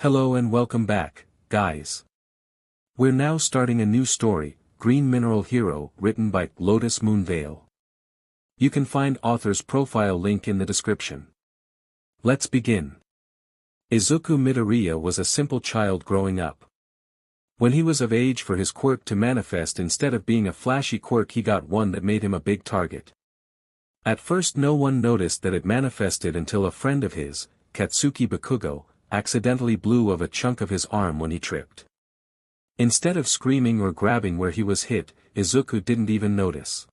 Hello and welcome back, guys. We're now starting a new story, Green Mineral Hero, written by Lotus Moonveil. You can find author's profile link in the description. Let's begin. Izuku Midoriya was a simple child growing up. When he was of age for his quirk to manifest, instead of being a flashy quirk, he got one that made him a big target. At first no one noticed that it manifested until a friend of his, Katsuki Bakugo, accidentally blew of a chunk of his arm when he tripped. Instead of screaming or grabbing where he was hit, Izuku didn't even notice.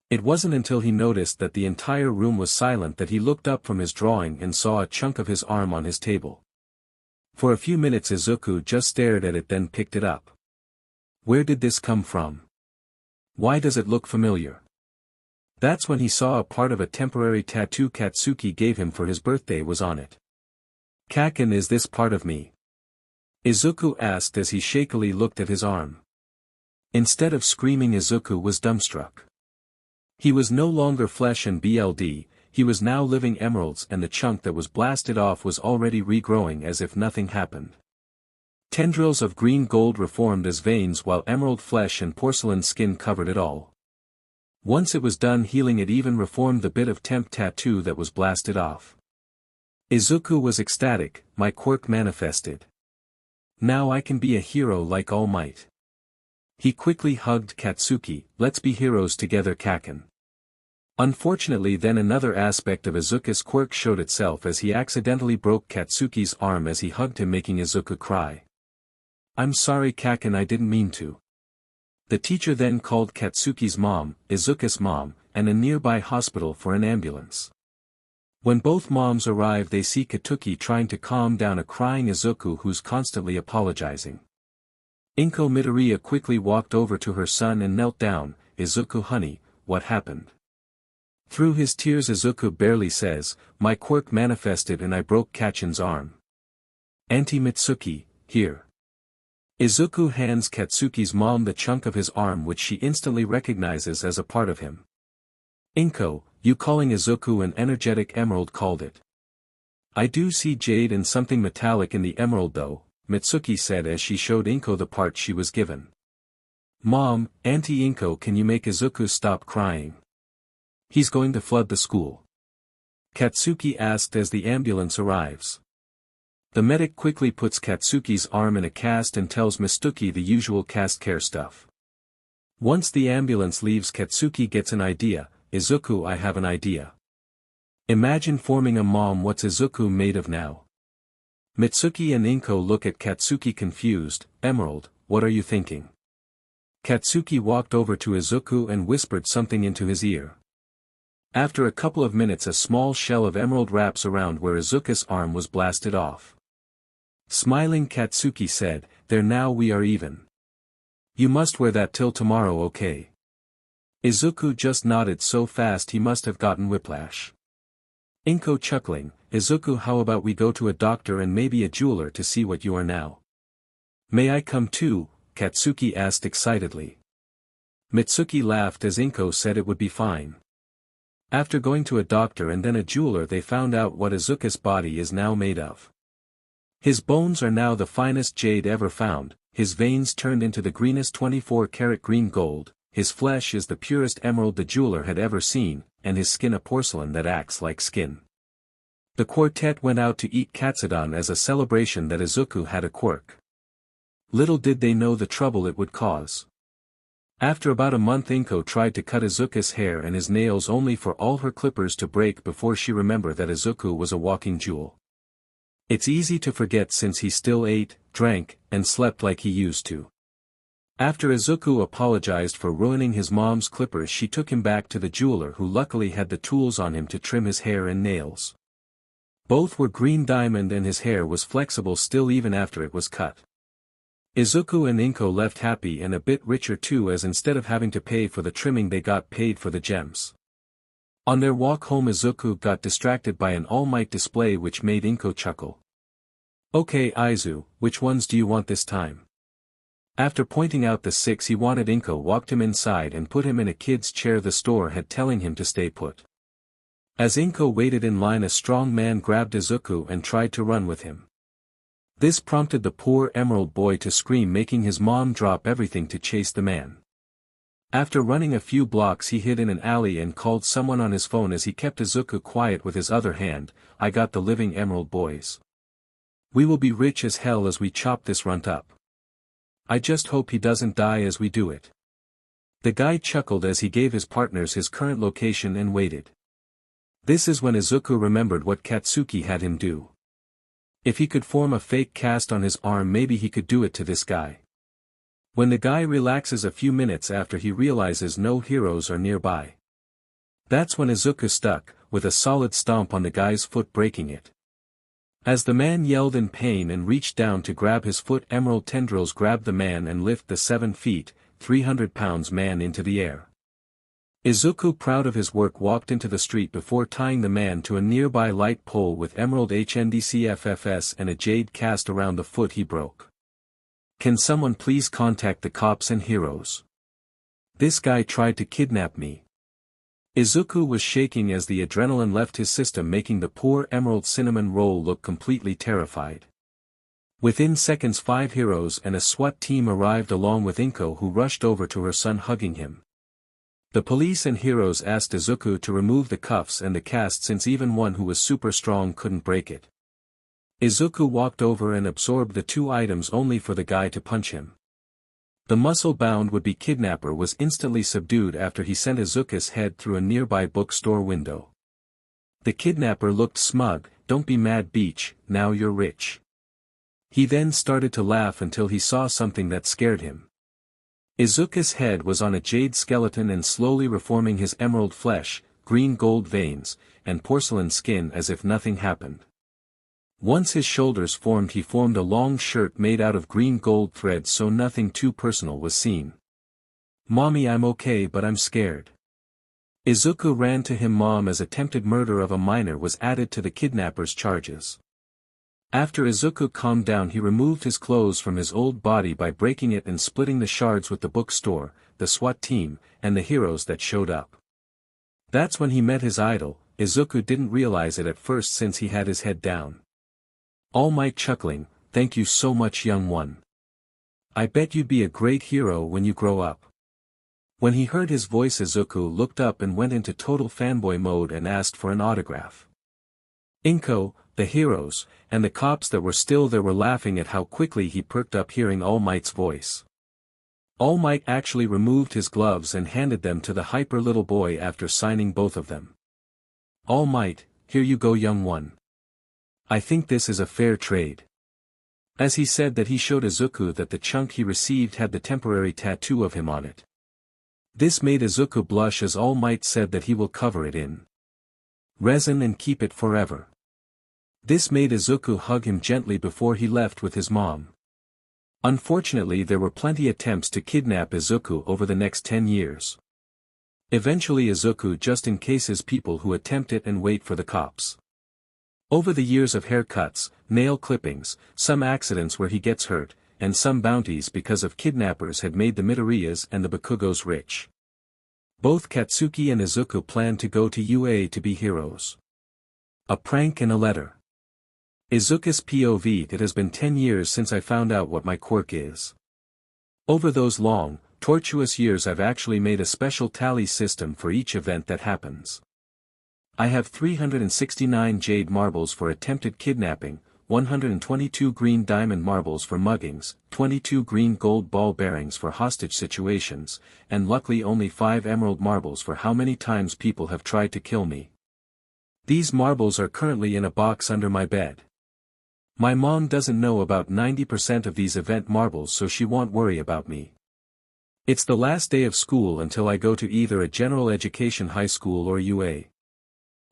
It wasn't until he noticed that the entire room was silent that he looked up from his drawing and saw a chunk of his arm on his table. For a few minutes Izuku just stared at it, then picked it up. Where did this come from? Why does it look familiar? That's when he saw a part of a temporary tattoo Katsuki gave him for his birthday was on it. "Kaken, is this part of me?" Izuku asked as he shakily looked at his arm. Instead of screaming, Izuku was dumbstruck. He was no longer flesh and blood, he was now living emeralds, and the chunk that was blasted off was already regrowing as if nothing happened. Tendrils of green gold reformed as veins, while emerald flesh and porcelain skin covered it all. Once it was done healing, it even reformed the bit of temp tattoo that was blasted off. Izuku was ecstatic. "My quirk manifested. Now I can be a hero like All Might." He quickly hugged Katsuki. "Let's be heroes together, Kaken." Unfortunately, then another aspect of Izuku's quirk showed itself as he accidentally broke Katsuki's arm as he hugged him, making Izuku cry. "I'm sorry, Kaken, I didn't mean to." The teacher then called Katsuki's mom, Izuku's mom, and a nearby hospital for an ambulance. When both moms arrive, they see Katsuki trying to calm down a crying Izuku who's constantly apologizing. Inko Midoriya quickly walked over to her son and knelt down. "Izuku, honey, what happened?" Through his tears Izuku barely says, "My quirk manifested and I broke Kaken's arm." "Auntie Mitsuki, here." Izuku hands Katsuki's mom the chunk of his arm, which she instantly recognizes as a part of him. "Inko, you calling Izuku an energetic emerald called it." "I do see jade and something metallic in the emerald though," Mitsuki said as she showed Inko the part she was given. "Mom, Auntie Inko, can you make Izuku stop crying? He's going to flood the school." Katsuki asked as the ambulance arrives. The medic quickly puts Katsuki's arm in a cast and tells Mitsuki the usual cast care stuff. Once the ambulance leaves, Katsuki gets an idea. "Izuku, I have an idea. Imagine forming a mom. What's Izuku made of now?" Mitsuki and Inko look at Katsuki confused. "Emerald, what are you thinking?" Katsuki walked over to Izuku and whispered something into his ear. After a couple of minutes, a small shell of emerald wraps around where Izuku's arm was blasted off. Smiling, Katsuki said, "There, now we are even. You must wear that till tomorrow, okay?" Izuku just nodded so fast he must have gotten whiplash. Inko chuckling, "Izuku, how about we go to a doctor and maybe a jeweler to see what you are now?" "May I come too?" Katsuki asked excitedly. Mitsuki laughed as Inko said it would be fine. After going to a doctor and then a jeweler, they found out what Izuku's body is now made of. His bones are now the finest jade ever found, his veins turned into the greenest 24-karat green gold, his flesh is the purest emerald the jeweler had ever seen, and his skin a porcelain that acts like skin. The quartet went out to eat katsudon as a celebration that Izuku had a quirk. Little did they know the trouble it would cause. After about a month, Inko tried to cut Izuku's hair and his nails only for all her clippers to break before she remembered that Izuku was a walking jewel. It's easy to forget since he still ate, drank, and slept like he used to. After Izuku apologized for ruining his mom's clippers, she took him back to the jeweler, who luckily had the tools on him to trim his hair and nails. Both were green diamond and his hair was flexible still even after it was cut. Izuku and Inko left happy and a bit richer too, as instead of having to pay for the trimming they got paid for the gems. On their walk home, Izuku got distracted by an All Might display which made Inko chuckle. "Okay Izu, which ones do you want this time?" After pointing out the 6 he wanted, Inko walked him inside and put him in a kid's chair the store had, telling him to stay put. As Inko waited in line, a strong man grabbed Izuku and tried to run with him. This prompted the poor emerald boy to scream, making his mom drop everything to chase the man. After running a few blocks he hid in an alley and called someone on his phone as he kept Izuku quiet with his other hand. "I got the living emerald, boys. We will be rich as hell as we chop this runt up. I just hope he doesn't die as we do it." The guy chuckled as he gave his partners his current location and waited. This is when Izuku remembered what Katsuki had him do. If he could form a fake cast on his arm, maybe he could do it to this guy. When the guy relaxes a few minutes after he realizes no heroes are nearby. That's when Izuku stuck, with a solid stomp on the guy's foot, breaking it. As the man yelled in pain and reached down to grab his foot, emerald tendrils grabbed the man and lift the 7 feet, 300 pounds man into the air. Izuku, proud of his work, walked into the street before tying the man to a nearby light pole with emerald HNDCFFS and a jade cast around the foot he broke. "Can someone please contact the cops and heroes? This guy tried to kidnap me." Izuku was shaking as the adrenaline left his system, making the poor emerald cinnamon roll look completely terrified. Within seconds 5 heroes and a SWAT team arrived along with Inko, who rushed over to her son, hugging him. The police and heroes asked Izuku to remove the cuffs and the cast since even one who was super strong couldn't break it. Izuku walked over and absorbed the 2 items only for the guy to punch him. The muscle-bound would-be kidnapper was instantly subdued after he sent Izuku's head through a nearby bookstore window. The kidnapper looked smug. "Don't be mad, Beach, now you're rich." He then started to laugh until he saw something that scared him. Izuku's head was on a jade skeleton and slowly reforming his emerald flesh, green gold veins, and porcelain skin as if nothing happened. Once his shoulders formed, he formed a long shirt made out of green gold threads so nothing too personal was seen. "Mommy, I'm okay, but I'm scared." Izuku ran to him mom as attempted murder of a minor was added to the kidnapper's charges. After Izuku calmed down, he removed his clothes from his old body by breaking it and splitting the shards with the bookstore, the SWAT team, and the heroes that showed up. That's when he met his idol. Izuku didn't realize it at first since he had his head down. All Might chuckling, "Thank you so much, young one. I bet you'd be a great hero when you grow up." When he heard his voice, Izuku looked up and went into total fanboy mode and asked for an autograph. Inko, the heroes, and the cops that were still there were laughing at how quickly he perked up hearing All Might's voice. All Might actually removed his gloves and handed them to the hyper little boy after signing both of them. "All Might, here you go, young one. I think this is a fair trade." As he said that, he showed Izuku that the chunk he received had the temporary tattoo of him on it. This made Izuku blush as All Might said that he will cover it in resin and keep it forever. This made Izuku hug him gently before he left with his mom. Unfortunately, there were plenty attempts to kidnap Izuku over the next 10 years. Eventually Izuku just in cases people who attempt it and wait for the cops. Over the years of haircuts, nail clippings, some accidents where he gets hurt, and some bounties because of kidnappers had made the Midoriyas and the Bakugos rich. Both Katsuki and Izuku planned to go to UA to be heroes. A prank and a letter. Izuku's POV: "It has been 10 years since I found out what my quirk is. Over those long, tortuous years I've actually made a special tally system for each event that happens. I have 369 jade marbles for attempted kidnapping, 122 green diamond marbles for muggings, 22 green gold ball bearings for hostage situations, and luckily only 5 emerald marbles for how many times people have tried to kill me. These marbles are currently in a box under my bed. My mom doesn't know about 90% of these event marbles, so she won't worry about me. It's the last day of school until I go to either a general education high school or UA.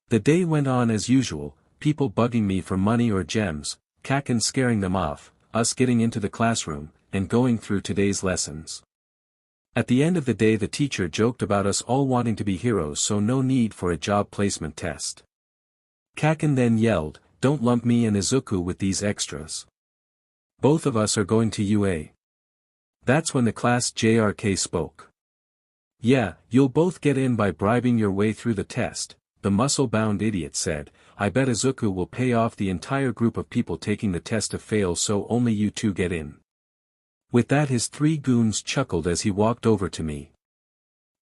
The day went on as usual, people bugging me for money or gems, Kaken scaring them off, us getting into the classroom, and going through today's lessons. At the end of the day the teacher joked about us all wanting to be heroes, so no need for a job placement test. Kaken then yelled, "Don't lump me and Izuku with these extras. Both of us are going to UA." That's when the class JRK spoke. "Yeah, you'll both get in by bribing your way through the test," the muscle-bound idiot said. I bet Izuku will pay off the entire group of people taking the test to fail so only you two get in. With that his 3 goons chuckled as he walked over to me.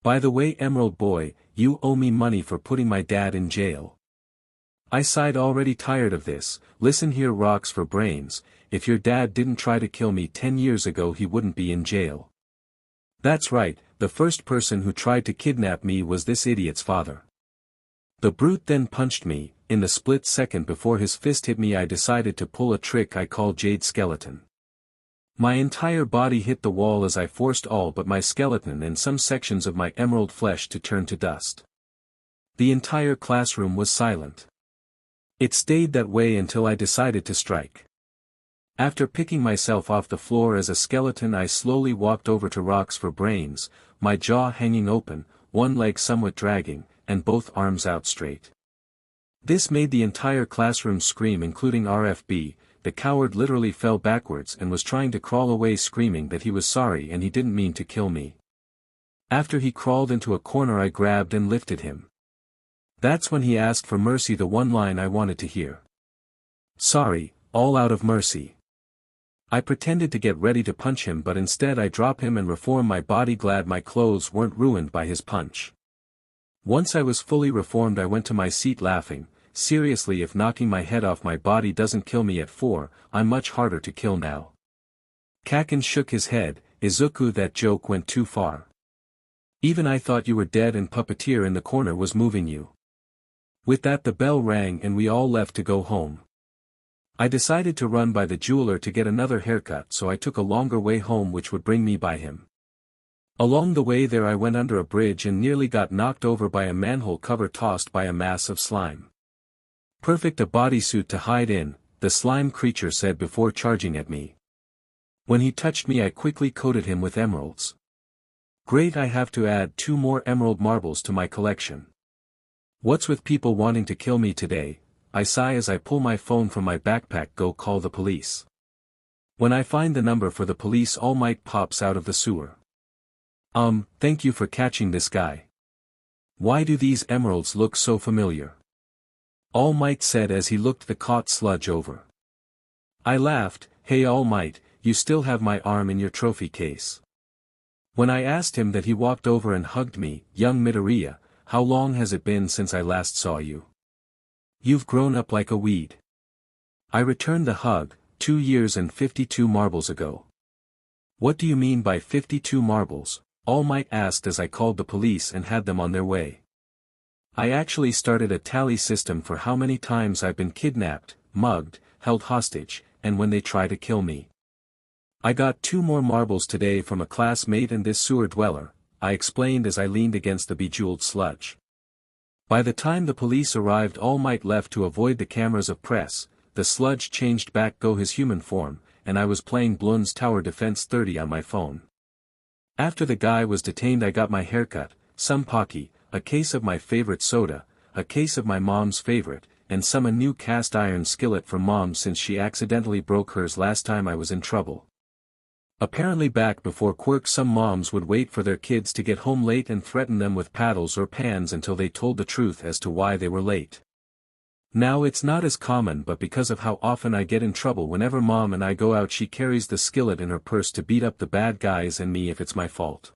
By the way, Emerald Boy, you owe me money for putting my dad in jail. I sighed, already tired of this. Listen here, rocks for brains, if your dad didn't try to kill me 10 years ago he wouldn't be in jail. That's right, the first person who tried to kidnap me was this idiot's father. The brute then punched me. In the split second before his fist hit me I decided to pull a trick I call Jade Skeleton. My entire body hit the wall as I forced all but my skeleton and some sections of my emerald flesh to turn to dust. The entire classroom was silent. It stayed that way until I decided to strike. After picking myself off the floor as a skeleton I slowly walked over to Rocks for Brains, my jaw hanging open, one leg somewhat dragging, and both arms out straight. This made the entire classroom scream, including RFB. The coward literally fell backwards and was trying to crawl away screaming that he was sorry and he didn't mean to kill me. After he crawled into a corner I grabbed and lifted him. That's when he asked for mercy, the one line I wanted to hear. Sorry, all out of mercy. I pretended to get ready to punch him but instead I drop him and reform my body, glad my clothes weren't ruined by his punch. Once I was fully reformed I went to my seat laughing. Seriously, if knocking my head off my body doesn't kill me at 4, I'm much harder to kill now. Kaken shook his head. Izuku, that joke went too far. Even I thought you were dead and Puppeteer in the corner was moving you. With that the bell rang and we all left to go home. I decided to run by the jeweler to get another haircut, so I took a longer way home which would bring me by him. Along the way there I went under a bridge and nearly got knocked over by a manhole cover tossed by a mass of slime. Perfect, a bodysuit to hide in, the slime creature said before charging at me. When he touched me I quickly coated him with emeralds. Great, I have to add 2 more emerald marbles to my collection. What's with people wanting to kill me today? I sigh as I pull my phone from my backpack. Go call the police. When I find the number for the police All Might pops out of the sewer. Thank you for catching this guy. Why do these emeralds look so familiar? All Might said as he looked the caught sludge over. I laughed. Hey All Might, you still have my arm in your trophy case. When I asked him that he walked over and hugged me. Young Midoriya, how long has it been since I last saw you? You've grown up like a weed. I returned the hug. 2 years and 52 marbles ago. What do you mean by 52 marbles? All Might asked as I called the police and had them on their way. I actually started a tally system for how many times I've been kidnapped, mugged, held hostage, and when they try to kill me. I got 2 more marbles today from a classmate and this sewer dweller, I explained as I leaned against the bejeweled sludge. By the time the police arrived All Might left to avoid the cameras of press. The sludge changed back go his human form, and I was playing Bloons Tower Defense 30 on my phone. After the guy was detained I got my haircut, some Pocky, a case of my favorite soda, a case of my mom's favorite, and some a new cast iron skillet from mom since she accidentally broke hers last time I was in trouble. Apparently back before Quirk some moms would wait for their kids to get home late and threaten them with paddles or pans until they told the truth as to why they were late. Now it's not as common, but because of how often I get in trouble whenever mom and I go out she carries the skillet in her purse to beat up the bad guys and me if it's my fault.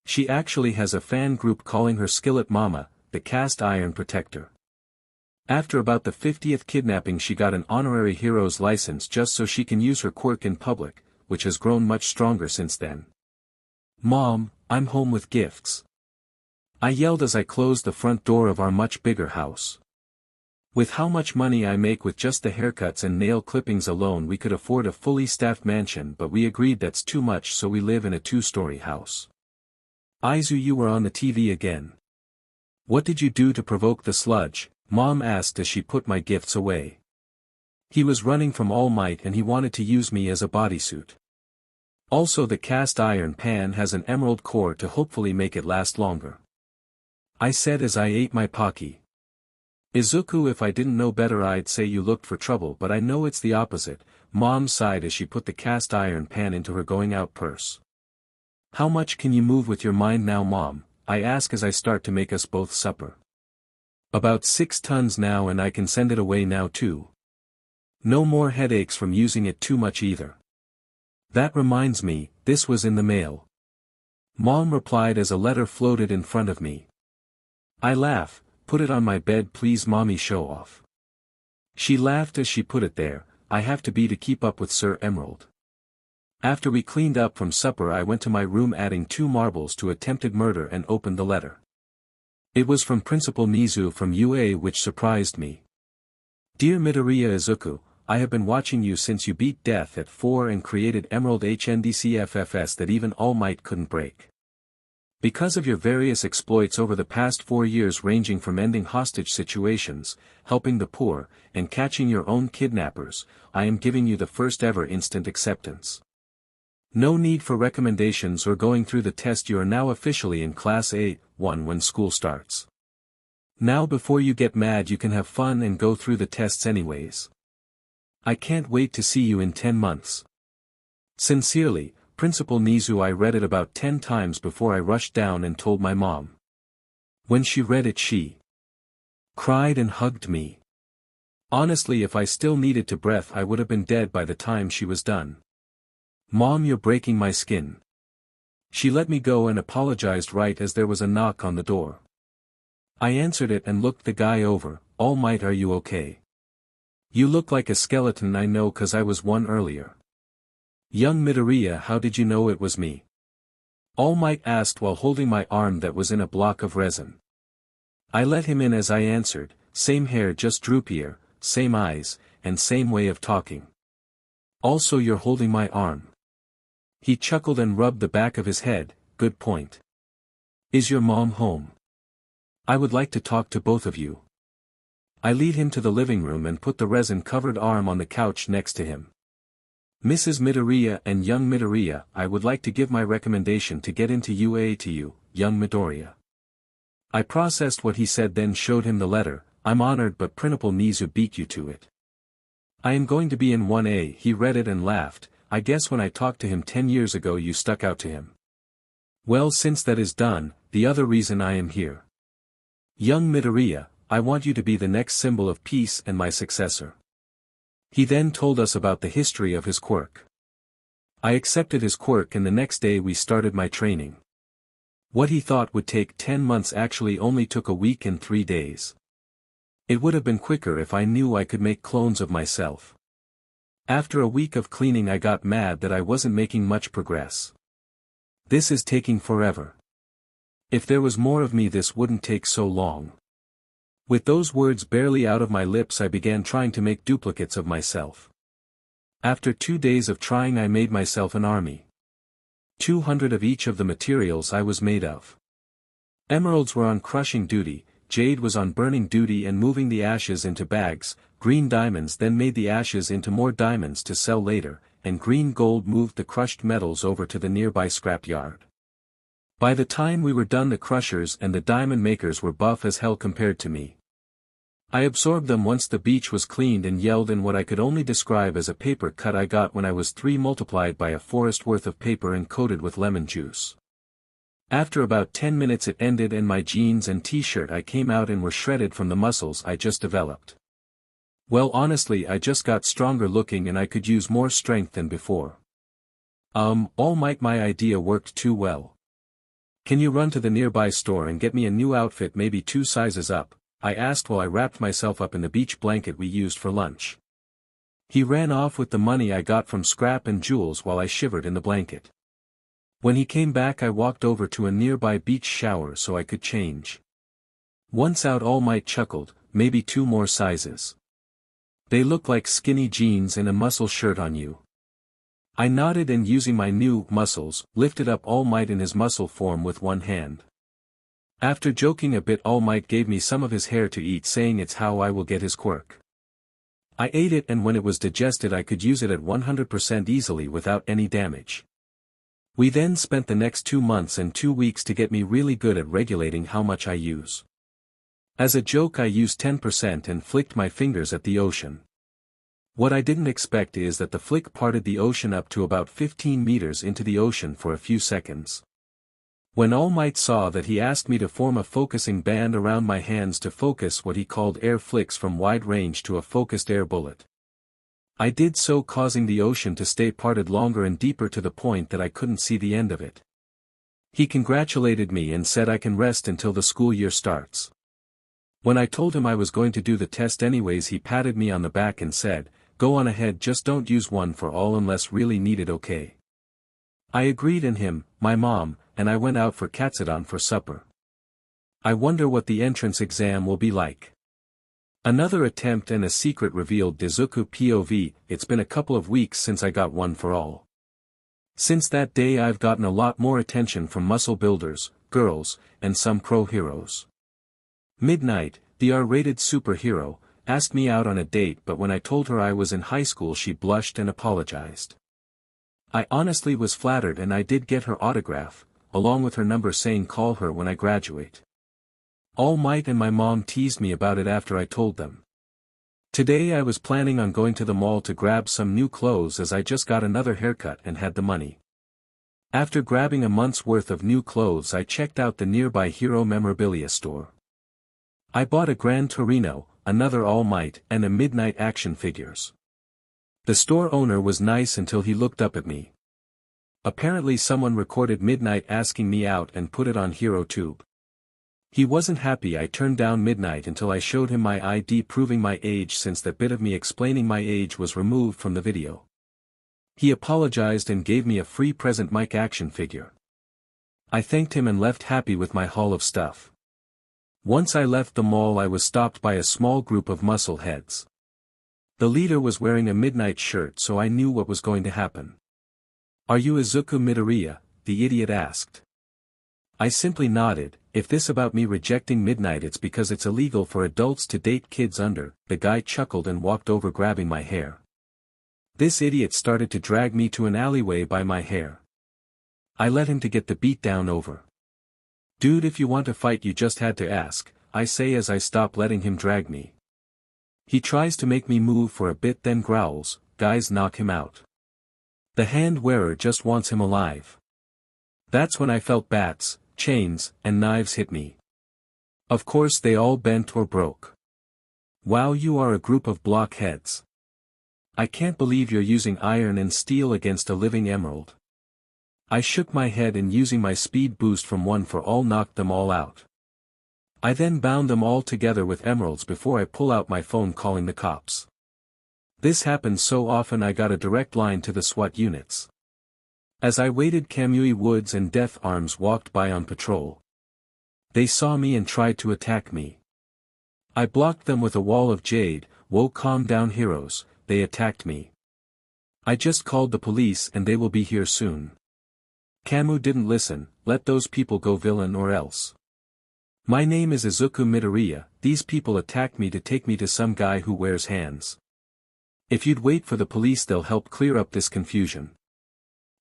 She actually has a fan group calling her Skillet Mama, the cast iron protector. After about the 50th kidnapping she got an honorary hero's license just so she can use her quirk in public, which has grown much stronger since then. Mom, I'm home with gifts. I yelled as I closed the front door of our much bigger house. With how much money I make with just the haircuts and nail clippings alone we could afford a fully staffed mansion, but we agreed that's too much so we live in a 2-story house. Izu, you were on the TV again. What did you do to provoke the sludge? Mom asked as she put my gifts away. He was running from All Might and he wanted to use me as a bodysuit. Also the cast iron pan has an emerald core to hopefully make it last longer. I said as I ate my Pocky. Izuku, if I didn't know better I'd say you looked for trouble, but I know it's the opposite. Mom sighed as she put the cast iron pan into her going out purse. How much can you move with your mind now, Mom? I ask as I start to make us both supper. About 6 tons now, and I can send it away now too. No more headaches from using it too much either. That reminds me, this was in the mail. Mom replied as a letter floated in front of me. I laugh, put it on my bed please mommy, show off. She laughed as she put it there, I have to be to keep up with Sir Emerald. After we cleaned up from supper I went to my room adding 2 marbles to attempted murder and opened the letter. It was from Principal Nizu from UA, which surprised me. Dear Midoriya Izuku, I have been watching you since you beat death at 4 and created Emerald HNDCFFS that even All Might couldn't break. Because of your various exploits over the past 4 years, ranging from ending hostage situations, helping the poor, and catching your own kidnappers, I am giving you the first ever instant acceptance. No need for recommendations or going through the test, you are now officially in Class A1 when school starts. Now before you get mad you can have fun and go through the tests anyways. I can't wait to see you in 10 months. Sincerely, Principal Nizu. I read it about 10 times before I rushed down and told my mom. When she read it she cried and hugged me. Honestly, if I still needed to breath I would have been dead by the time she was done. Mom, you're breaking my skin. She let me go and apologized right as there was a knock on the door. I answered it and looked the guy over. All Might, are you okay? You look like a skeleton. I know, 'cause I was one earlier. Young Midoriya, how did you know it was me? All Might asked while holding my arm that was in a block of resin. I let him in as I answered, same hair just droopier, same eyes, and same way of talking. Also you're holding my arm. He chuckled and rubbed the back of his head, good point. Is your mom home? I would like to talk to both of you. I lead him to the living room and put the resin-covered arm on the couch next to him. Mrs. Midoriya and young Midoriya, I would like to give my recommendation to get into UA to you, young Midoriya. I processed what he said, then showed him the letter. I'm honored, but Principal Nizu beat you to it. I am going to be in 1A. He read it and laughed. I guess when I talked to him 10 years ago you stuck out to him. Well, since that is done, the other reason I am here. Young Midoriya, I want you to be the next symbol of peace and my successor. He then told us about the history of his quirk. I accepted his quirk and the next day we started my training. What he thought would take 10 months actually only took a week and 3 days. It would have been quicker if I knew I could make clones of myself. After a week of cleaning I got mad that I wasn't making much progress. This is taking forever. If there was more of me this wouldn't take so long. With those words barely out of my lips I began trying to make duplicates of myself. After 2 days of trying I made myself an army. 200 of each of the materials I was made of. Emeralds were on crushing duty, jade was on burning duty and moving the ashes into bags, green diamonds then made the ashes into more diamonds to sell later, and green gold moved the crushed metals over to the nearby scrap yard. By the time we were done the crushers and the diamond makers were buff as hell compared to me. I absorbed them once the beach was cleaned and yelled in what I could only describe as a paper cut I got when I was 3 multiplied by a forest worth of paper and coated with lemon juice. After about 10 minutes it ended and my jeans and t-shirt I came out and were shredded from the muscles I just developed. Well, honestly I just got stronger looking and I could use more strength than before. All Might, my idea worked too well. Can you run to the nearby store and get me a new outfit, maybe 2 sizes up? I asked while I wrapped myself up in the beach blanket we used for lunch. He ran off with the money I got from scrap and jewels while I shivered in the blanket. When he came back I walked over to a nearby beach shower so I could change. Once out All Might chuckled, maybe 2 more sizes. They look like skinny jeans and a muscle shirt on you. I nodded and using my new muscles, lifted up All Might in his muscle form with one hand. After joking a bit All Might gave me some of his hair to eat, saying it's how I will get his quirk. I ate it and when it was digested I could use it at 100% easily without any damage. We then spent the next 2 months and 2 weeks to get me really good at regulating how much I use. As a joke I used 10% and flicked my fingers at the ocean. What I didn't expect is that the flick parted the ocean up to about 15 meters into the ocean for a few seconds. When All Might saw that, he asked me to form a focusing band around my hands to focus what he called air flicks from wide range to a focused air bullet. I did so, causing the ocean to stay parted longer and deeper to the point that I couldn't see the end of it. He congratulated me and said I can rest until the school year starts. When I told him I was going to do the test anyways, he patted me on the back and said, "Go on ahead, just don't use one for all unless really needed, okay?" I agreed, and him, my mom, and I went out for katsudon for supper. I wonder what the entrance exam will be like. Another attempt and a secret revealed. Izuku POV. It's been a couple of weeks since I got one for all. Since that day I've gotten a lot more attention from muscle builders, girls, and some pro heroes. Midnight, the R-rated superhero, asked me out on a date, but when I told her I was in high school she blushed and apologized. I honestly was flattered, and I did get her autograph, along with her number, saying call her when I graduate. All Might and my mom teased me about it after I told them. Today I was planning on going to the mall to grab some new clothes, as I just got another haircut and had the money. After grabbing a month's worth of new clothes, I checked out the nearby hero memorabilia store. I bought a Gran Torino, another All Might, and a Midnight action figures. The store owner was nice until he looked up at me. Apparently someone recorded Midnight asking me out and put it on HeroTube. He wasn't happy I turned down Midnight until I showed him my ID proving my age, since that bit of me explaining my age was removed from the video. He apologized and gave me a free present Mike action figure. I thanked him and left happy with my haul of stuff. Once I left the mall, I was stopped by a small group of muscle heads. The leader was wearing a Midnight shirt, so I knew what was going to happen. "Are you Izuku Midoriya?" the idiot asked. I simply nodded. "If this about me rejecting Midnight, it's because it's illegal for adults to date kids under." The guy chuckled and walked over, grabbing my hair. This idiot started to drag me to an alleyway by my hair. I let him to get the beat down over. "Dude, if you want to fight you just had to ask," I say as I stop letting him drag me. He tries to make me move for a bit, then growls, "Guys, knock him out. The hand wearer just wants him alive." That's when I felt bats, chains, and knives hit me. Of course they all bent or broke. "Wow, you are a group of blockheads. I can't believe you're using iron and steel against a living emerald." I shook my head and, using my speed boost from One for All, knocked them all out. I then bound them all together with emeralds before I pull out my phone calling the cops. This happens so often I got a direct line to the SWAT units. As I waited, Kamui Woods and Death Arms walked by on patrol. They saw me and tried to attack me. I blocked them with a wall of jade. "Whoa, calm down heroes," they attacked me. "I just called the police and they will be here soon." Camu didn't listen. "Let those people go, villain, or else." "My name is Izuku Midoriya. These people attacked me to take me to some guy who wears hands. If you'd wait for the police, they'll help clear up this confusion."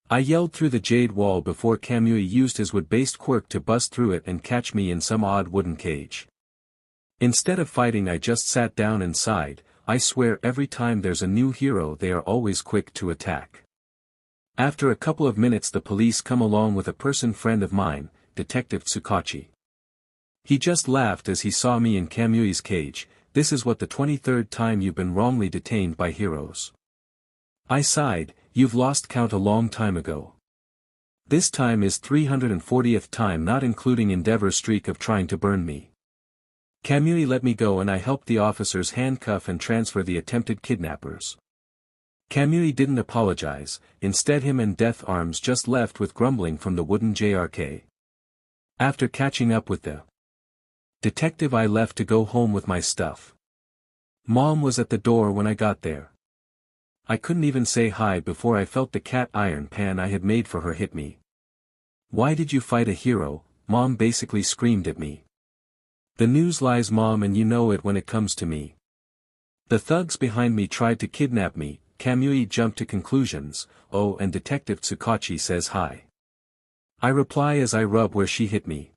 I yelled through the jade wall before Kamui used his wood-based quirk to bust through it and catch me in some odd wooden cage. Instead of fighting, I just sat down and sighed. I swear every time there's a new hero they are always quick to attack. After a couple of minutes the police come along with a person friend of mine, Detective Tsukachi. He just laughed as he saw me in Kamui's cage. "This is what, the 23rd time you've been wrongly detained by heroes?" I sighed. "You've lost count a long time ago. This time is 340th time, not including Endeavor's streak of trying to burn me." Kamui let me go and I helped the officers handcuff and transfer the attempted kidnappers. Kamui didn't apologize. Instead, him and Death Arms just left with grumbling from the wooden JRK. After catching up with the detective, I left to go home with my stuff. Mom was at the door when I got there. I couldn't even say hi before I felt the cat iron pan I had made for her hit me. "Why did you fight a hero?" Mom basically screamed at me. "The news lies, Mom, and you know it when it comes to me. The thugs behind me tried to kidnap me." Kamui jumped to conclusions. "Oh, and Detective Tsukachi says hi." I reply as I rub where she hit me.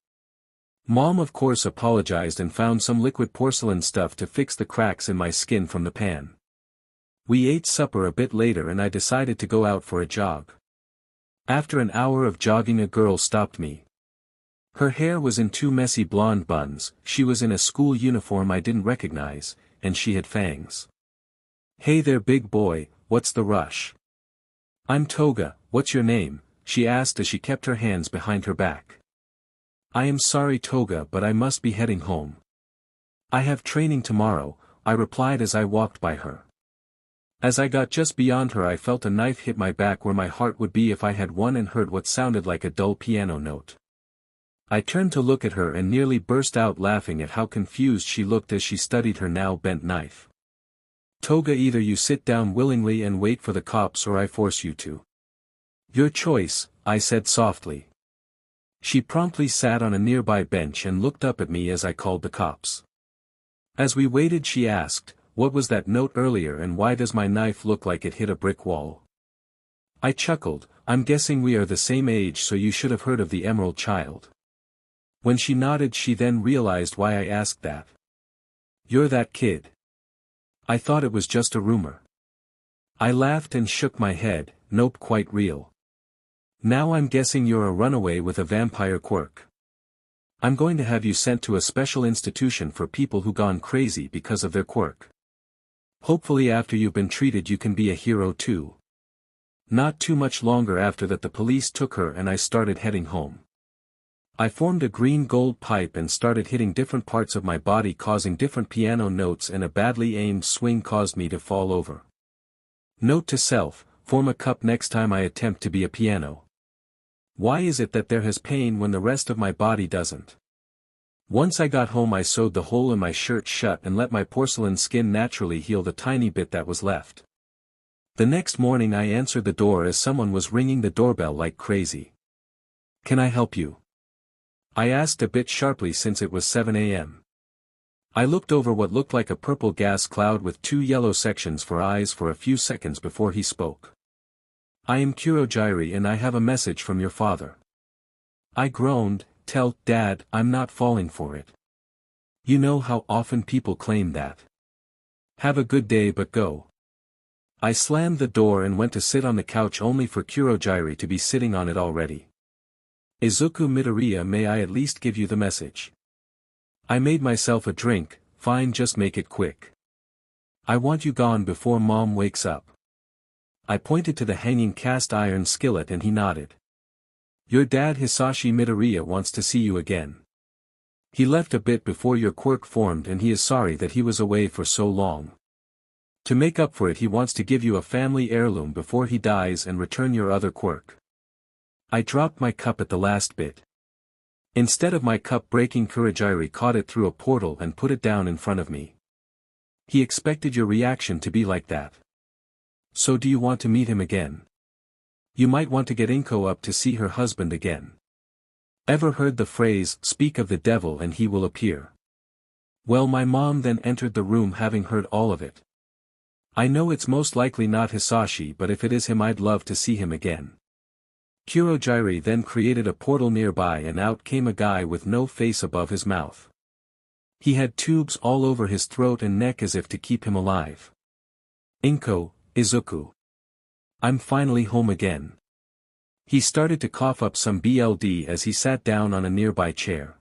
Mom of course apologized and found some liquid porcelain stuff to fix the cracks in my skin from the pan. We ate supper a bit later and I decided to go out for a jog. After an hour of jogging, a girl stopped me. Her hair was in two messy blonde buns, she was in a school uniform I didn't recognize, and she had fangs. "Hey there big boy, what's the rush?" "I'm Toga, what's your name?" she asked as she kept her hands behind her back. "I am sorry Toga, but I must be heading home. I have training tomorrow," I replied as I walked by her. As I got just beyond her I felt a knife hit my back where my heart would be if I had one and heard what sounded like a dull piano note. I turned to look at her and nearly burst out laughing at how confused she looked as she studied her now bent knife. "Toga, either you sit down willingly and wait for the cops or I force you to." "Your choice," I said softly. She promptly sat on a nearby bench and looked up at me as I called the cops. As we waited she asked, "What was that note earlier and why does my knife look like it hit a brick wall?" I chuckled, "I'm guessing we are the same age so you should have heard of the Emerald Child." When she nodded she then realized why I asked that. "You're that kid." I thought it was just a rumor. I laughed and shook my head, "Nope, quite real. Now I'm guessing you're a runaway with a vampire quirk. I'm going to have you sent to a special institution for people who gone crazy because of their quirk. Hopefully after you've been treated you can be a hero too." Not too much longer after that the police took her and I started heading home. I formed a green-gold pipe and started hitting different parts of my body causing different piano notes, and a badly aimed swing caused me to fall over. Note to self, form a cup next time I attempt to be a piano. Why is it that there has pain when the rest of my body doesn't? Once I got home I sewed the hole in my shirt shut and let my porcelain skin naturally heal the tiny bit that was left. The next morning I answered the door as someone was ringing the doorbell like crazy. "Can I help you?" I asked a bit sharply since it was 7 a.m. I looked over what looked like a purple gas cloud with two yellow sections for eyes for a few seconds before he spoke. "I am Kurojiri and I have a message from your father." I groaned, "Tell Dad, I'm not falling for it. You know how often people claim that. Have a good day but go." I slammed the door and went to sit on the couch only for Kurojiri to be sitting on it already. "Izuku Midoriya, may I at least give you the message?" I made myself a drink. "Fine, just make it quick. I want you gone before Mom wakes up." I pointed to the hanging cast iron skillet and he nodded. "Your dad Hisashi Midoriya wants to see you again. He left a bit before your quirk formed and he is sorry that he was away for so long. To make up for it he wants to give you a family heirloom before he dies and return your other quirk." I dropped my cup at the last bit. Instead of my cup breaking, Kurojiri caught it through a portal and put it down in front of me. "He expected your reaction to be like that. So do you want to meet him again? You might want to get Inko up to see her husband again. Ever heard the phrase, 'Speak of the devil and he will appear'?" Well, my mom then entered the room having heard all of it. "I know it's most likely not Hisashi, but if it is him I'd love to see him again." Kurojiri then created a portal nearby and out came a guy with no face above his mouth. He had tubes all over his throat and neck as if to keep him alive. "Inko, Izuku. I'm finally home again." He started to cough up some blood as he sat down on a nearby chair.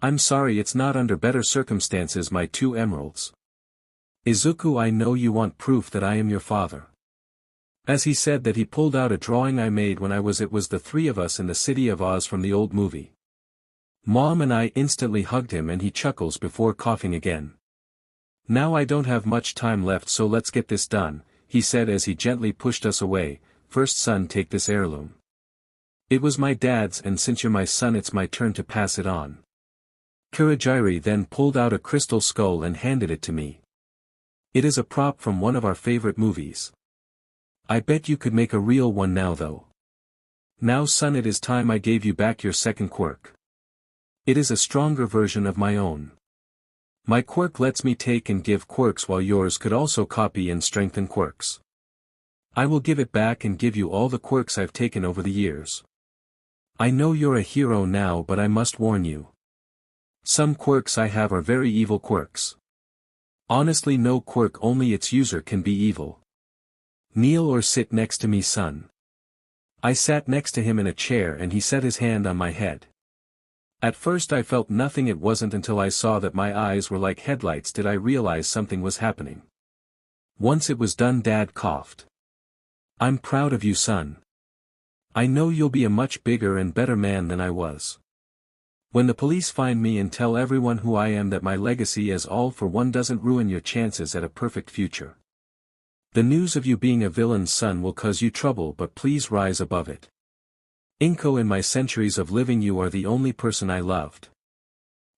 "I'm sorry, it's not under better circumstances, my two emeralds. Izuku, I know you want proof that I am your father." As he said that he pulled out a drawing I made when it was the three of us in the city of Oz from the old movie. Mom and I instantly hugged him and he chuckles before coughing again. "Now I don't have much time left, so let's get this done," he said as he gently pushed us away. "First son, take this heirloom. It was my dad's and since you're my son it's my turn to pass it on." Kurojiri then pulled out a crystal skull and handed it to me. "It is a prop from one of our favorite movies. I bet you could make a real one now though. Now son, it is time I gave you back your second quirk. It is a stronger version of my own. My quirk lets me take and give quirks while yours could also copy and strengthen quirks. I will give it back and give you all the quirks I've taken over the years. I know you're a hero now, but I must warn you. Some quirks I have are very evil quirks. Honestly, no quirk, only its user can be evil. Kneel or sit next to me, son." I sat next to him in a chair and he set his hand on my head. At first I felt nothing. It wasn't until I saw that my eyes were like headlights did I realize something was happening. Once it was done, Dad coughed. I'm proud of you, son. I know you'll be a much bigger and better man than I was. When the police find me and tell everyone who I am, that my legacy as all for one doesn't ruin your chances at a perfect future. The news of you being a villain's son will cause you trouble, but please rise above it. Inko, in my centuries of living you are the only person I loved.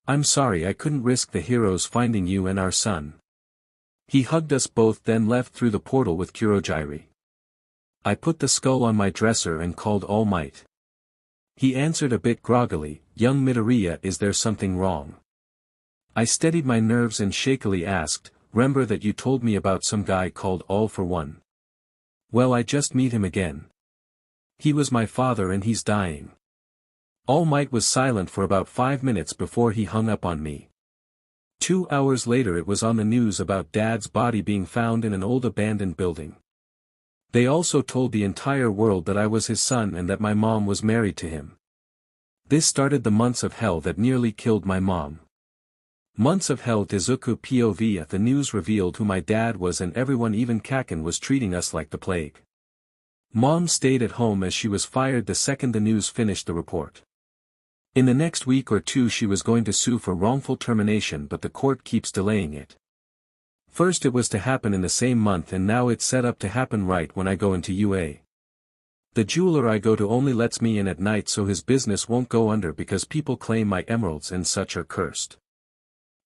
I'm sorry I couldn't risk the heroes finding you and our son. He hugged us both, then left through the portal with Kurogiri. I put the skull on my dresser and called All Might. He answered a bit groggily, "Young Midoriya, is there something wrong?" I steadied my nerves and shakily asked, "Remember that you told me about some guy called All for One? Well, I just meet him again. He was my father and he's dying." All Might was silent for about 5 minutes before he hung up on me. 2 hours later it was on the news about Dad's body being found in an old abandoned building. They also told the entire world that I was his son and that my mom was married to him. This started the months of hell that nearly killed my mom. Months of hell. Izuku POV. The news revealed who my dad was, and everyone, even Kaken, was treating us like the plague. Mom stayed at home as she was fired the second the news finished the report. In the next week or two she was going to sue for wrongful termination, but the court keeps delaying it. First it was to happen in the same month, and now it's set up to happen right when I go into UA. The jeweler I go to only lets me in at night so his business won't go under, because people claim my emeralds and such are cursed.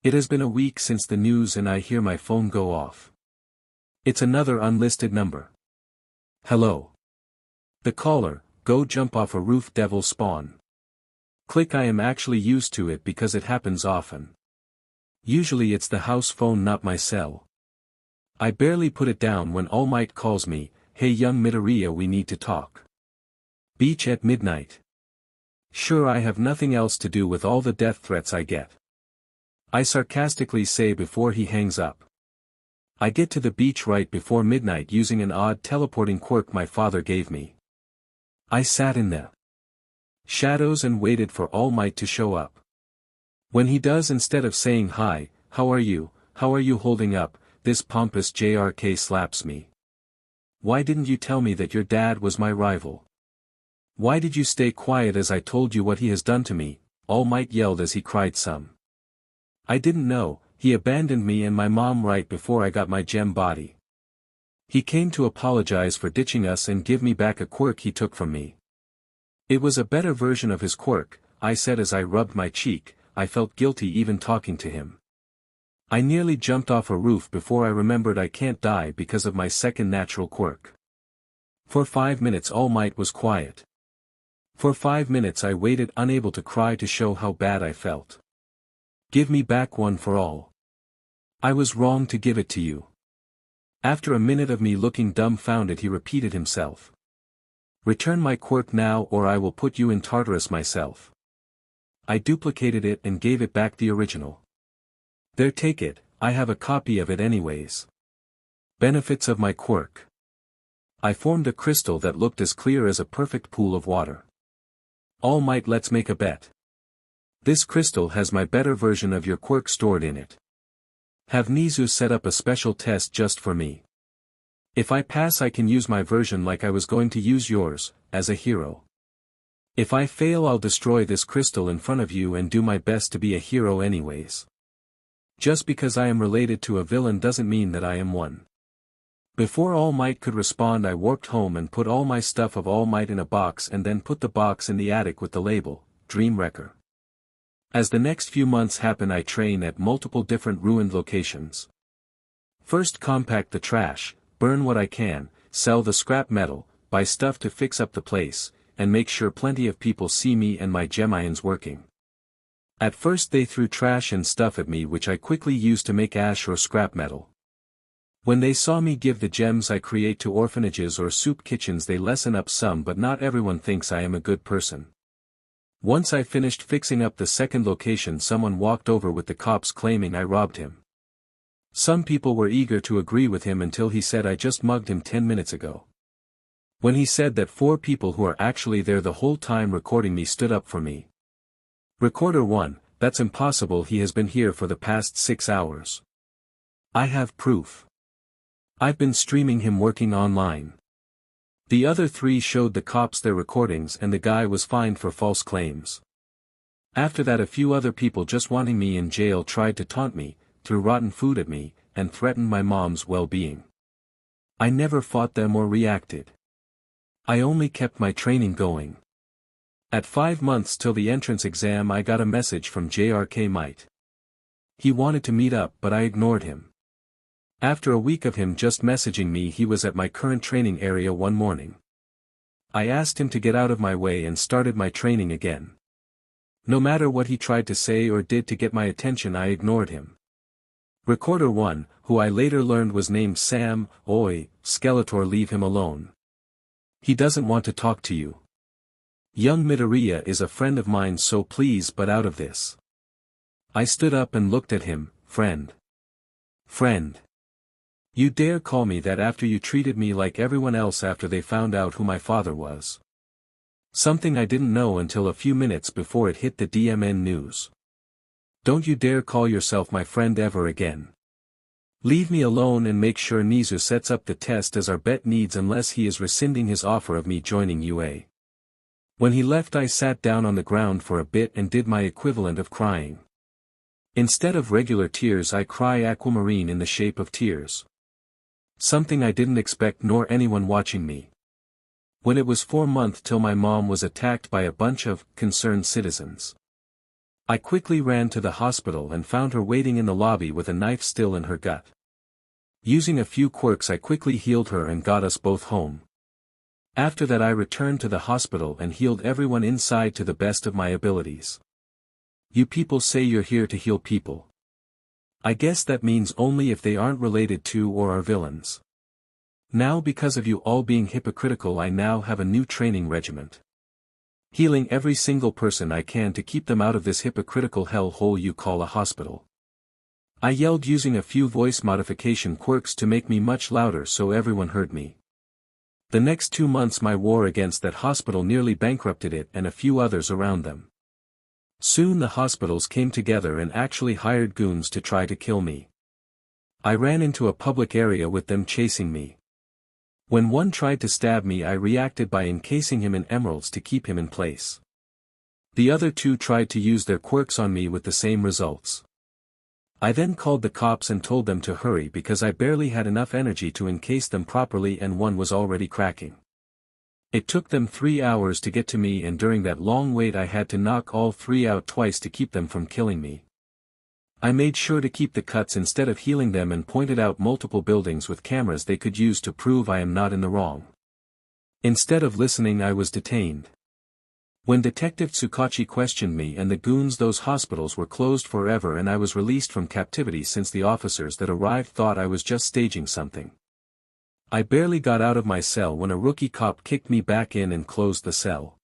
It has been a week since the news and I hear my phone go off. It's another unlisted number. Hello. The caller: "Go jump off a roof, devil spawn." Click. I am actually used to it because it happens often. Usually it's the house phone, not my cell. I barely put it down when All Might calls me, "Hey young Midoriya, we need to talk." Beach at midnight. Sure, I have nothing else to do with all the death threats I get. I sarcastically say before he hangs up. I get to the beach right before midnight using an odd teleporting quirk my father gave me. I sat in the shadows and waited for All Might to show up. When he does, instead of saying hi, how are you holding up, this pompous JRK slaps me. Why didn't you tell me that your dad was my rival? Why did you stay quiet as I told you what he has done to me? All Might yelled as he cried some. I didn't know, he abandoned me and my mom right before I got my gem body. He came to apologize for ditching us and give me back a quirk he took from me. It was a better version of his quirk, I said as I rubbed my cheek. I felt guilty even talking to him. I nearly jumped off a roof before I remembered I can't die because of my second natural quirk. For 5 minutes All Might was quiet. For 5 minutes I waited, unable to cry to show how bad I felt. Give me back one for all. I was wrong to give it to you. After a minute of me looking dumbfounded he repeated himself. Return my quirk now or I will put you in Tartarus myself. I duplicated it and gave it back the original. There, take it, I have a copy of it anyways. Benefits of my quirk. I formed a crystal that looked as clear as a perfect pool of water. All Might, let's make a bet. This crystal has my better version of your quirk stored in it. Have Nizu set up a special test just for me. If I pass I can use my version like I was going to use yours, as a hero. If I fail I'll destroy this crystal in front of you and do my best to be a hero anyways. Just because I am related to a villain doesn't mean that I am one. Before All Might could respond I warped home and put all my stuff of All Might in a box and then put the box in the attic with the label, Dream Wrecker. As the next few months happen I train at multiple different ruined locations. First compact the trash, burn what I can, sell the scrap metal, buy stuff to fix up the place, and make sure plenty of people see me and my gemions working. At first they threw trash and stuff at me which I quickly used to make ash or scrap metal. When they saw me give the gems I create to orphanages or soup kitchens they lessen up some, but not everyone thinks I am a good person. Once I finished fixing up the second location someone walked over with the cops claiming I robbed him. Some people were eager to agree with him until he said I just mugged him 10 minutes ago. When he said that 4 people who are actually there the whole time recording me stood up for me. Recorder 1, that's impossible, he has been here for the past 6 hours. I have proof. I've been streaming him working online. The other 3 showed the cops their recordings and the guy was fined for false claims. After that a few other people just wanting me in jail tried to taunt me, threw rotten food at me, and threatened my mom's well-being. I never fought them or reacted. I only kept my training going. At 5 months till the entrance exam I got a message from JRK Might. He wanted to meet up but I ignored him. After a week of him just messaging me he was at my current training area one morning. I asked him to get out of my way and started my training again. No matter what he tried to say or did to get my attention I ignored him. Recorder 1, who I later learned was named Sam, oi, Skeletor, leave him alone. He doesn't want to talk to you. Young Midoriya is a friend of mine, so please but out of this. I stood up and looked at him. Friend. Friend. You dare call me that after you treated me like everyone else after they found out who my father was? Something I didn't know until a few minutes before it hit the DMN news. Don't you dare call yourself my friend ever again. Leave me alone and make sure Nizu sets up the test as our bet needs unless he is rescinding his offer of me joining UA. When he left I sat down on the ground for a bit and did my equivalent of crying. Instead of regular tears I cry aquamarine in the shape of tears. Something I didn't expect nor anyone watching me. When it was 4 months till my mom was attacked by a bunch of concerned citizens. I quickly ran to the hospital and found her waiting in the lobby with a knife still in her gut. Using a few quirks I quickly healed her and got us both home. After that I returned to the hospital and healed everyone inside to the best of my abilities. You people say you're here to heal people. I guess that means only if they aren't related to or are villains. Now because of you all being hypocritical I now have a new training regiment. Healing every single person I can to keep them out of this hypocritical hell hole you call a hospital. I yelled using a few voice modification quirks to make me much louder so everyone heard me. The next 2 months my war against that hospital nearly bankrupted it and a few others around them. Soon the hospitals came together and actually hired goons to try to kill me. I ran into a public area with them chasing me. When one tried to stab me I reacted by encasing him in emeralds to keep him in place. The other 2 tried to use their quirks on me with the same results. I then called the cops and told them to hurry because I barely had enough energy to encase them properly and one was already cracking. It took them 3 hours to get to me and during that long wait I had to knock all 3 out twice to keep them from killing me. I made sure to keep the cuts instead of healing them and pointed out multiple buildings with cameras they could use to prove I am not in the wrong. Instead of listening I was detained. When Detective Tsukachi questioned me and the goons, those hospitals were closed forever and I was released from captivity since the officers that arrived thought I was just staging something. I barely got out of my cell when a rookie cop kicked me back in and closed the cell.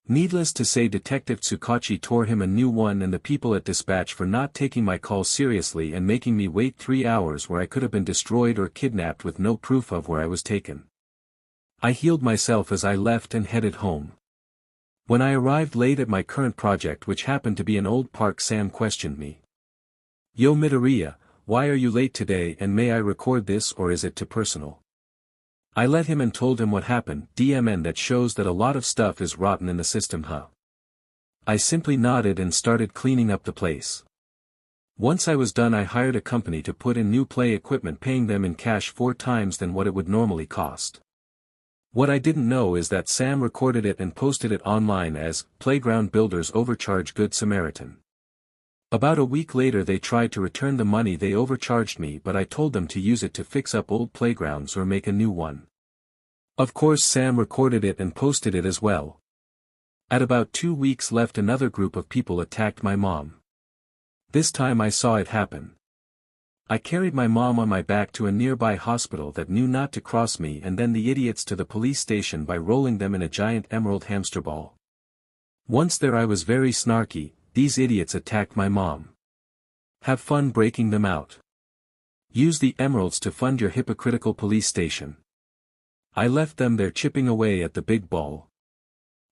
Needless to say Detective Tsukachi tore him a new one and the people at dispatch for not taking my call seriously and making me wait 3 hours where I could have been destroyed or kidnapped with no proof of where I was taken. I healed myself as I left and headed home. When I arrived late at my current project which happened to be an old park, Sam questioned me. Yo Midoriya, why are you late today and may I record this or is it too personal? I let him and told him what happened. DMN that shows that a lot of stuff is rotten in the system, huh? I simply nodded and started cleaning up the place. Once I was done I hired a company to put in new play equipment paying them in cash 4 times than what it would normally cost. What I didn't know is that Sam recorded it and posted it online as, Playground Builders Overcharge Good Samaritan. About a week later they tried to return the money they overcharged me but I told them to use it to fix up old playgrounds or make a new one. Of course Sam recorded it and posted it as well. At about 2 weeks left another group of people attacked my mom. This time I saw it happen. I carried my mom on my back to a nearby hospital that knew not to cross me and then the idiots to the police station by rolling them in a giant emerald hamster ball. Once there I was very snarky, these idiots attacked my mom. Have fun breaking them out. Use the emeralds to fund your hypocritical police station. I left them there chipping away at the big ball.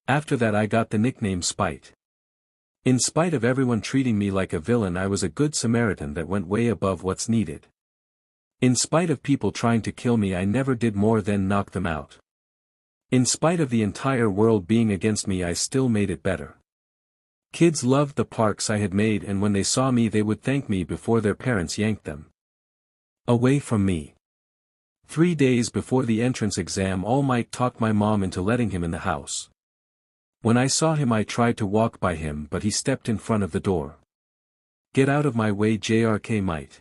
After that I got the nickname Spite. In spite of everyone treating me like a villain, I was a good Samaritan that went way above what's needed. In spite of people trying to kill me, I never did more than knock them out. In spite of the entire world being against me, I still made it better. Kids loved the parks I had made, and when they saw me they would thank me before their parents yanked them away from me. 3 days before the entrance exam, All Might talked my mom into letting him in the house. When I saw him I tried to walk by him, but he stepped in front of the door. "Get out of my way, JRK Might.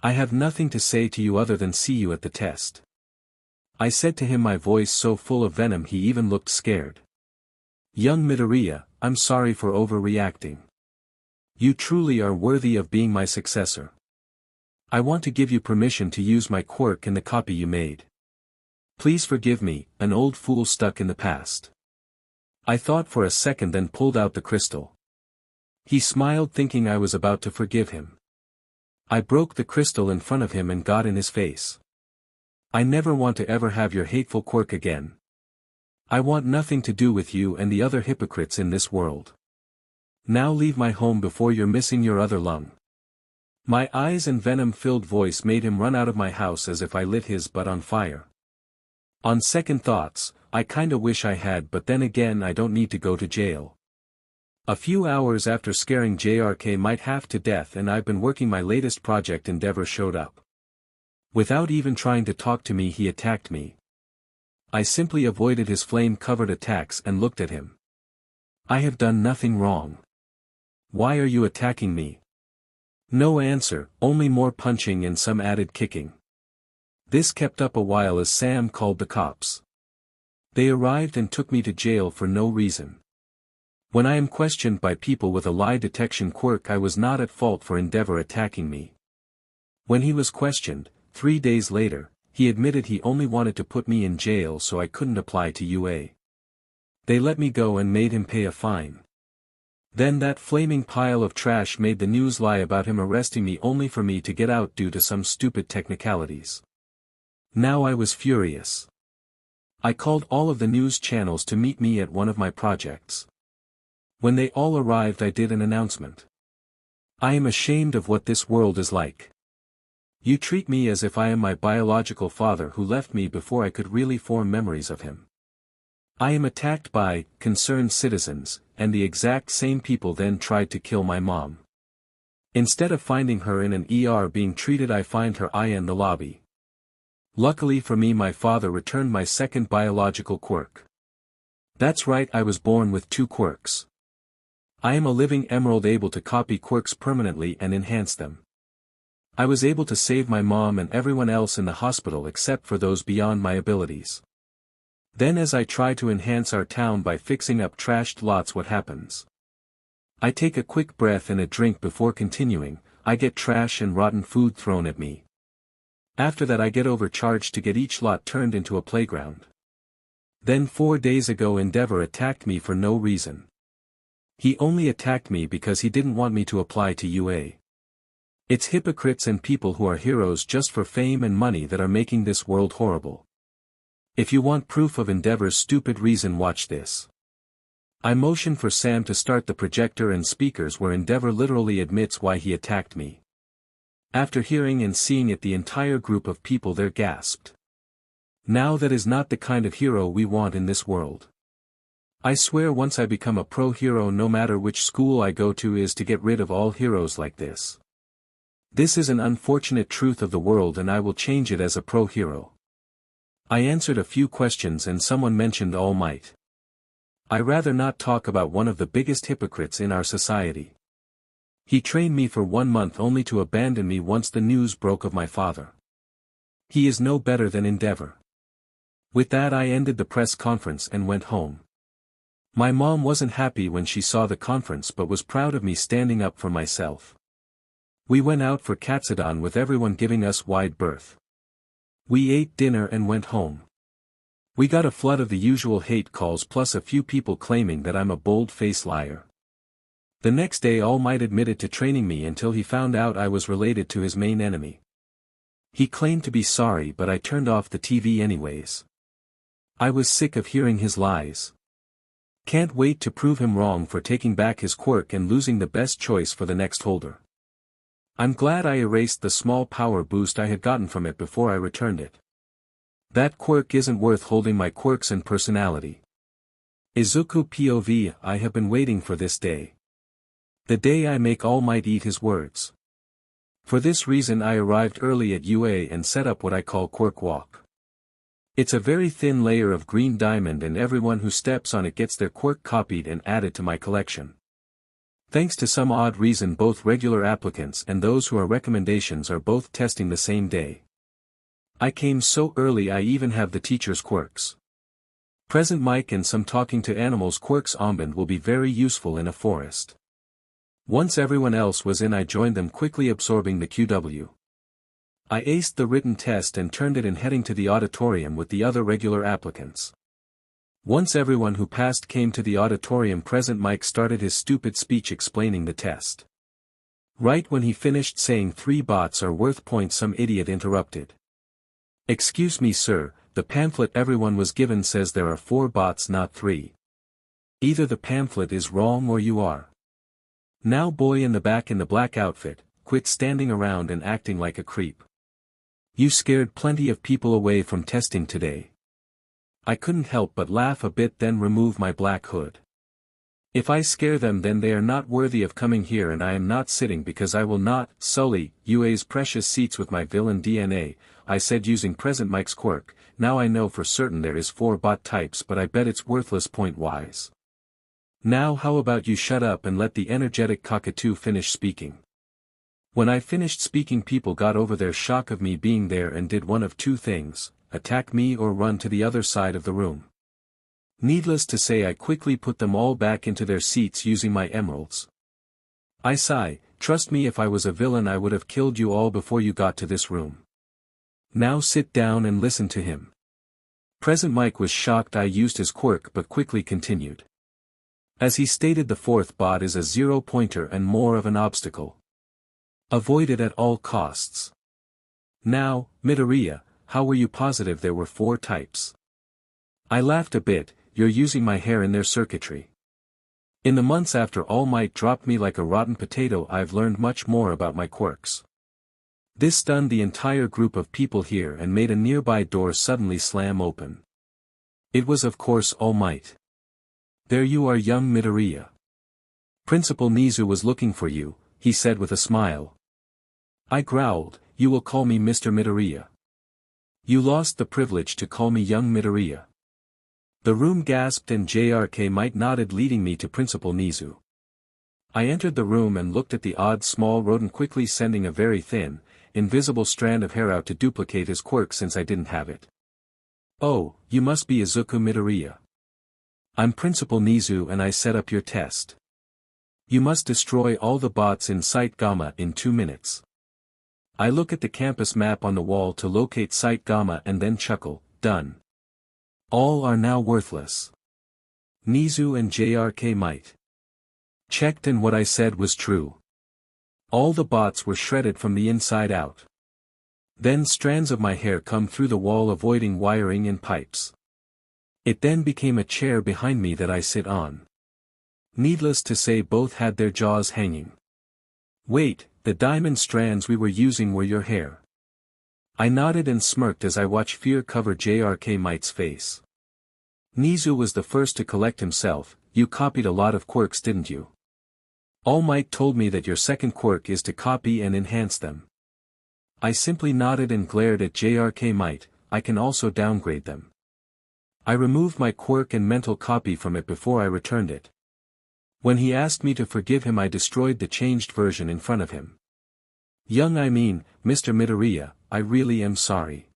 I have nothing to say to you other than see you at the test," I said to him, my voice so full of venom he even looked scared. "Young Midoriya, I'm sorry for overreacting. You truly are worthy of being my successor. I want to give you permission to use my quirk in the copy you made. Please forgive me, an old fool stuck in the past." I thought for a second, then pulled out the crystal. He smiled, thinking I was about to forgive him. I broke the crystal in front of him and got in his face. "I never want to ever have your hateful quirk again. I want nothing to do with you and the other hypocrites in this world. Now leave my home before you're missing your other lung." My eyes and venom-filled voice made him run out of my house as if I lit his butt on fire. On second thoughts, I kinda wish I had, but then again I don't need to go to jail. A few hours after scaring JRK Might half to death and I've been working my latest project, Endeavor showed up. Without even trying to talk to me, he attacked me. I simply avoided his flame-covered attacks and looked at him. "I have done nothing wrong. Why are you attacking me?" No answer, only more punching and some added kicking. This kept up a while as Sam called the cops. They arrived and took me to jail for no reason. When I am questioned by people with a lie detection quirk, I was not at fault for Endeavor attacking me. When he was questioned, 3 days later, he admitted he only wanted to put me in jail so I couldn't apply to UA. They let me go and made him pay a fine. Then that flaming pile of trash made the news lie about him arresting me only for me to get out due to some stupid technicalities. Now I was furious. I called all of the news channels to meet me at one of my projects. When they all arrived, I did an announcement. "I am ashamed of what this world is like. You treat me as if I am my biological father who left me before I could really form memories of him. I am attacked by concerned citizens, and the exact same people then tried to kill my mom. Instead of finding her in an ER being treated, I find her in the lobby. Luckily for me, my father returned my second biological quirk. That's right, I was born with 2 quirks. I am a living emerald able to copy quirks permanently and enhance them. I was able to save my mom and everyone else in the hospital except for those beyond my abilities. Then as I try to enhance our town by fixing up trashed lots, what happens? I take a quick breath and a drink before continuing. I get trash and rotten food thrown at me. After that I get overcharged to get each lot turned into a playground. Then 4 days ago Endeavor attacked me for no reason. He only attacked me because he didn't want me to apply to UA. It's hypocrites and people who are heroes just for fame and money that are making this world horrible. If you want proof of Endeavor's stupid reason, watch this. I motion for Sam to start the projector and speakers where Endeavor literally admits why he attacked me. After hearing and seeing it, the entire group of people there gasped. Now that is not the kind of hero we want in this world. I swear once I become a pro hero, no matter which school I go to, is to get rid of all heroes like this. This is an unfortunate truth of the world and I will change it as a pro hero. I answered a few questions and someone mentioned All Might. I rather not talk about one of the biggest hypocrites in our society. He trained me for 1 month only to abandon me once the news broke of my father. He is no better than Endeavor. With that I ended the press conference and went home. My mom wasn't happy when she saw the conference but was proud of me standing up for myself. We went out for Katsudon with everyone giving us wide berth. We ate dinner and went home. We got a flood of the usual hate calls plus a few people claiming that I'm a bold-faced liar. The next day All Might admitted to training me until he found out I was related to his main enemy. He claimed to be sorry but I turned off the TV anyways. I was sick of hearing his lies. Can't wait to prove him wrong for taking back his quirk and losing the best choice for the next holder. I'm glad I erased the small power boost I had gotten from it before I returned it. That quirk isn't worth holding my quirks and personality. Izuku POV. I have been waiting for this day. The day I make All Might eat his words. For this reason I arrived early at UA and set up what I call Quirk Walk. It's a very thin layer of green diamond and everyone who steps on it gets their quirk copied and added to my collection. Thanks to some odd reason both regular applicants and those who are recommendations are both testing the same day. I came so early I even have the teacher's quirks. Present Mike and some talking to animals quirks omband will be very useful in a forest. Once everyone else was in I joined them quickly absorbing the QW. I aced the written test and turned it in heading to the auditorium with the other regular applicants. Once everyone who passed came to the auditorium Present Mike started his stupid speech explaining the test. Right when he finished saying 3 bots are worth points some idiot interrupted. Excuse me sir, the pamphlet everyone was given says there are 4 bots not 3. Either the pamphlet is wrong or you are. Now boy in the back in the black outfit, quit standing around and acting like a creep. You scared plenty of people away from testing today. I couldn't help but laugh a bit then remove my black hood. If I scare them then they are not worthy of coming here and I am not sitting because I will not sully UA's precious seats with my villain DNA, I said using Present Mike's quirk. Now I know for certain there is 4 bot types but I bet it's worthless point-wise. Now how about you shut up and let the energetic cockatoo finish speaking. When I finished speaking people got over their shock of me being there and did one of 2 things, attack me or run to the other side of the room. Needless to say I quickly put them all back into their seats using my emeralds. I sigh, trust me if I was a villain I would have killed you all before you got to this room. Now sit down and listen to him. Present Mike was shocked I used his quirk but quickly continued. As he stated the 4th bot is a 0-pointer and more of an obstacle. Avoid it at all costs. Now, Midoriya, how were you positive there were 4 types? I laughed a bit, you're using my hair in their circuitry. In the months after All Might dropped me like a rotten potato I've learned much more about my quirks. This stunned the entire group of people here and made a nearby door suddenly slam open. It was of course All Might. There you are young Midoriya. Principal Nizu was looking for you, he said with a smile. I growled, you will call me Mr. Midoriya. You lost the privilege to call me young Midoriya. The room gasped and JRK Might nodded leading me to Principal Nizu. I entered the room and looked at the odd small rodent quickly sending a very thin, invisible strand of hair out to duplicate his quirk since I didn't have it. Oh, you must be Izuku Midoriya. I'm Principal Nizu and I set up your test. You must destroy all the bots in Site Gamma in 2 minutes. I look at the campus map on the wall to locate Site Gamma and then chuckle, done. All are now worthless. Nizu and JRK Might checked and what I said was true. All the bots were shredded from the inside out. Then strands of my hair come through the wall avoiding wiring and pipes. It then became a chair behind me that I sit on. Needless to say both had their jaws hanging. Wait, the diamond strands we were using were your hair. I nodded and smirked as I watched fear cover JRK Might's face. Nizu was the first to collect himself, you copied a lot of quirks didn't you? All Might told me that your second quirk is to copy and enhance them. I simply nodded and glared at JRK Might, I can also downgrade them. I removed my quirk and mental copy from it before I returned it. When he asked me to forgive him I destroyed the changed version in front of him. Mr. Midoriya, I really am sorry.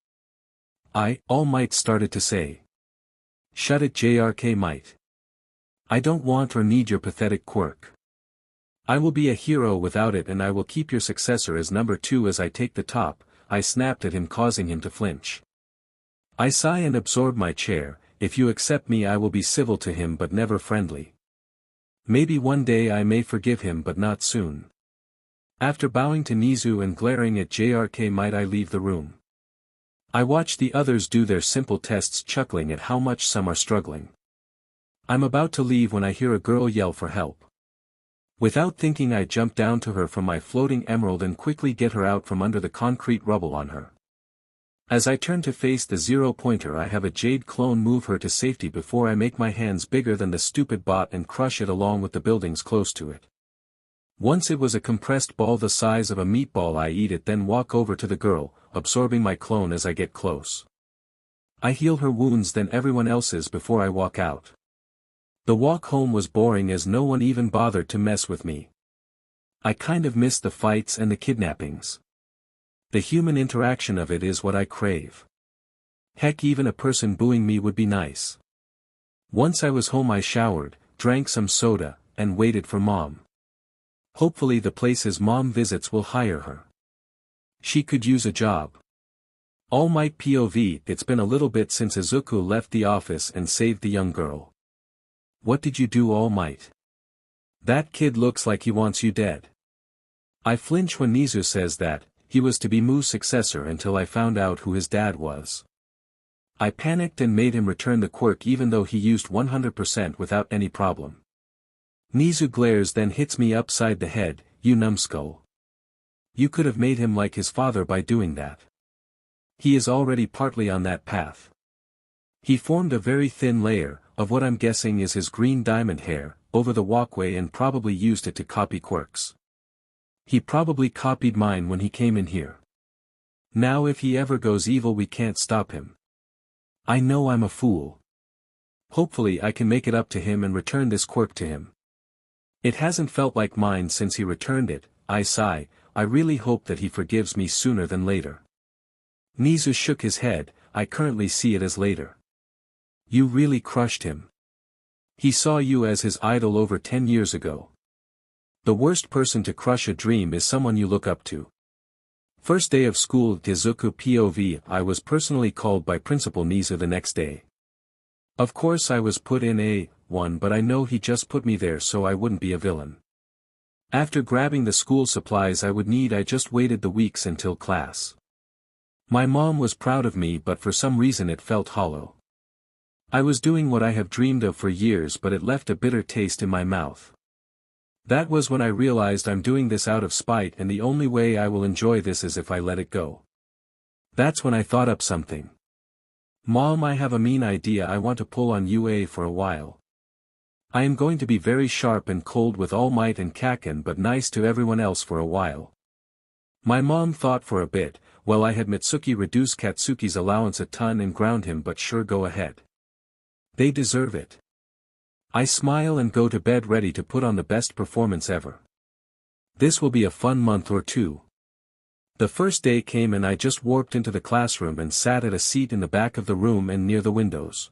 All Might started to say. Shut it JRK Might. I don't want or need your pathetic quirk. I will be a hero without it and I will keep your successor as number 2 as I take the top, I snapped at him causing him to flinch. I sigh and absorb my chair, if you accept me I will be civil to him but never friendly. Maybe one day I may forgive him but not soon. After bowing to Nizu and glaring at JRK Might I leave the room. I watch the others do their simple tests chuckling at how much some are struggling. I'm about to leave when I hear a girl yell for help. Without thinking I jump down to her from my floating emerald and quickly get her out from under the concrete rubble on her. As I turn to face the 0-pointer I have a jade clone move her to safety before I make my hands bigger than the stupid bot and crush it along with the buildings close to it. Once it was a compressed ball the size of a meatball I eat it then walk over to the girl, absorbing my clone as I get close. I heal her wounds then everyone else's before I walk out. The walk home was boring as no one even bothered to mess with me. I kind of missed the fights and the kidnappings. The human interaction of it is what I crave. Heck, even a person booing me would be nice. Once I was home I showered, drank some soda, and waited for Mom. Hopefully the place's mom visits will hire her. She could use a job. All Might POV. It's been a little bit since Izuku left the office and saved the young girl. What did you do, All Might? That kid looks like he wants you dead. I flinch when Nizu says that. He was to be Mu's successor until I found out who his dad was. I panicked and made him return the quirk even though he used 100% without any problem. Nizu glares then hits me upside the head, you numbskull. You could have made him like his father by doing that. He is already partly on that path. He formed a very thin layer, of what I'm guessing is his green diamond hair, over the walkway and probably used it to copy Quirk's. He probably copied mine when he came in here. Now if he ever goes evil we can't stop him. I know I'm a fool. Hopefully I can make it up to him and return this quirk to him. It hasn't felt like mine since he returned it, I sigh. I really hope that he forgives me sooner than later. Nizu shook his head. I currently see it as later. You really crushed him. He saw you as his idol over 10 years ago. The worst person to crush a dream is someone you look up to. First day of school at Izuku POV. I was personally called by Principal Nizu the next day. Of course I was put in A1 but I know he just put me there so I wouldn't be a villain. After grabbing the school supplies I would need I just waited the weeks until class. My mom was proud of me but for some reason it felt hollow. I was doing what I have dreamed of for years but it left a bitter taste in my mouth. That was when I realized I'm doing this out of spite and the only way I will enjoy this is if I let it go. That's when I thought up something. Mom, I have a mean idea I want to pull on UA for a while. I am going to be very sharp and cold with All Might and Kaken but nice to everyone else for a while. My mom thought for a bit. Well, I had Mitsuki reduce Katsuki's allowance a ton and ground him but sure, go ahead. They deserve it. I smile and go to bed ready to put on the best performance ever. This will be a fun month or two. The first day came and I just warped into the classroom and sat at a seat in the back of the room and near the windows.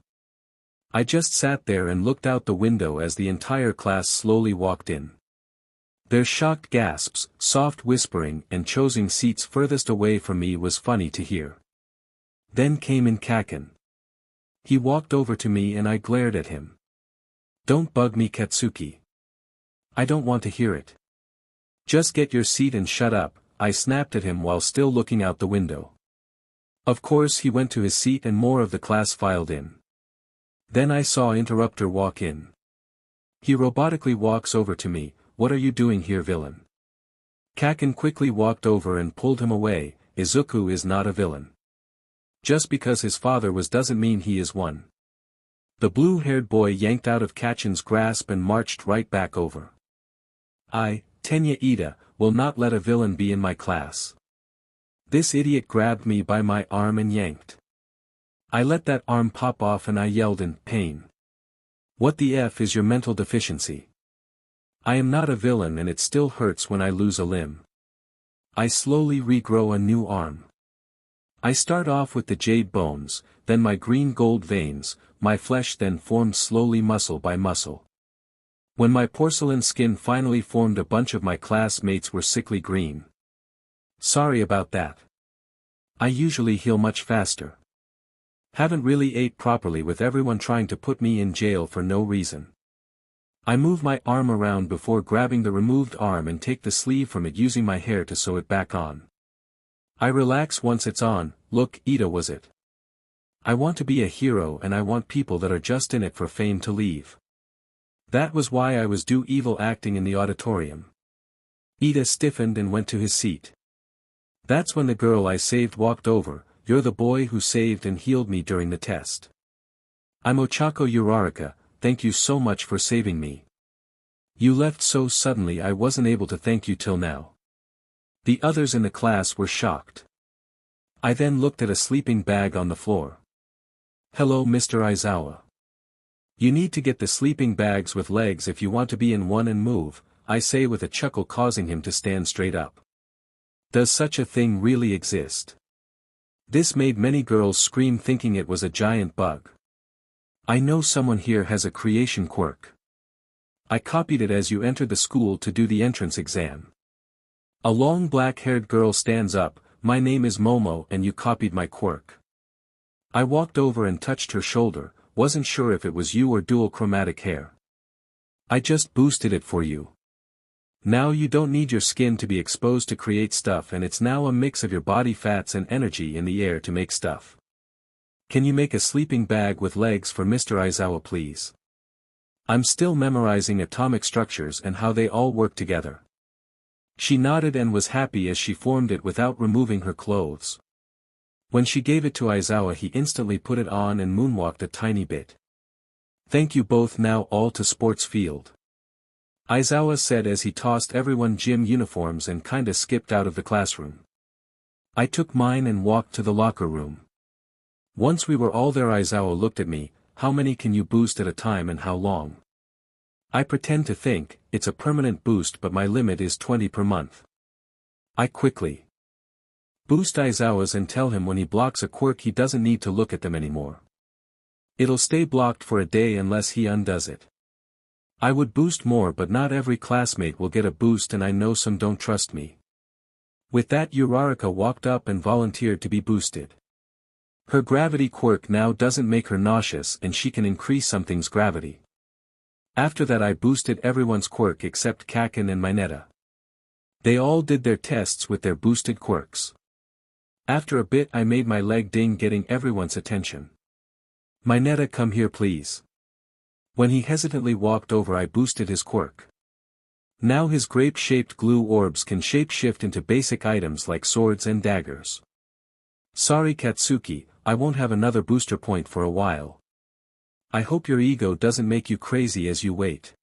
I just sat there and looked out the window as the entire class slowly walked in. Their shocked gasps, soft whispering and choosing seats furthest away from me was funny to hear. Then came in Kaken. He walked over to me and I glared at him. Don't bug me, Katsuki. I don't want to hear it. Just get your seat and shut up, I snapped at him while still looking out the window. Of course he went to his seat and more of the class filed in. Then I saw Interrupter walk in. He robotically walks over to me. What are you doing here, villain? Kaken quickly walked over and pulled him away. Izuku is not a villain. Just because his father was doesn't mean he is one. The blue-haired boy yanked out of Kaken's grasp and marched right back over. I, Tenya Ida, will not let a villain be in my class. This idiot grabbed me by my arm and yanked. I let that arm pop off and I yelled in pain. What the F is your mental deficiency? I am not a villain and it still hurts when I lose a limb. I slowly regrow a new arm. I start off with the jade bones, then my green gold veins, my flesh then formed slowly muscle by muscle. When my porcelain skin finally formed a bunch of my classmates were sickly green. Sorry about that. I usually heal much faster. Haven't really ate properly with everyone trying to put me in jail for no reason. I move my arm around before grabbing the removed arm and take the sleeve from it using my hair to sew it back on. I relax once it's on. Look, Ida, was it? I want to be a hero and I want people that are just in it for fame to leave. That was why I was do evil acting in the auditorium. Ida stiffened and went to his seat. That's when the girl I saved walked over. You're the boy who saved and healed me during the test. I'm Ochako Uraraka, thank you so much for saving me. You left so suddenly I wasn't able to thank you till now. The others in the class were shocked. I then looked at a sleeping bag on the floor. Hello Mr. Aizawa. You need to get the sleeping bags with legs if you want to be in one and move, I say with a chuckle causing him to stand straight up. Does such a thing really exist? This made many girls scream thinking it was a giant bug. I know someone here has a creation quirk. I copied it as you entered the school to do the entrance exam. A long black-haired girl stands up, my name is Momo and you copied my quirk. I walked over and touched her shoulder, wasn't sure if it was you or dual chromatic hair. I just boosted it for you. Now you don't need your skin to be exposed to create stuff and it's now a mix of your body fats and energy in the air to make stuff. Can you make a sleeping bag with legs for Mr. Aizawa please? I'm still memorizing atomic structures and how they all work together. She nodded and was happy as she formed it without removing her clothes. When she gave it to Aizawa he instantly put it on and moonwalked a tiny bit. Thank you both, now all to sports field. Aizawa said as he tossed everyone gym uniforms and kinda skipped out of the classroom. I took mine and walked to the locker room. Once we were all there Aizawa looked at me, how many can you boost at a time and how long? I pretend to think, it's a permanent boost but my limit is 20 per month. I quickly boost Aizawa's and tell him when he blocks a quirk he doesn't need to look at them anymore. It'll stay blocked for a day unless he undoes it. I would boost more but not every classmate will get a boost and I know some don't trust me. With that Uraraka walked up and volunteered to be boosted. Her gravity quirk now doesn't make her nauseous and she can increase something's gravity. After that I boosted everyone's quirk except Kaken and Mineta. They all did their tests with their boosted quirks. After a bit I made my leg ding getting everyone's attention. Mineta, come here please. When he hesitantly walked over I boosted his quirk. Now his grape-shaped glue orbs can shape-shift into basic items like swords and daggers. Sorry Katsuki, I won't have another booster point for a while. I hope your ego doesn't make you crazy as you wait.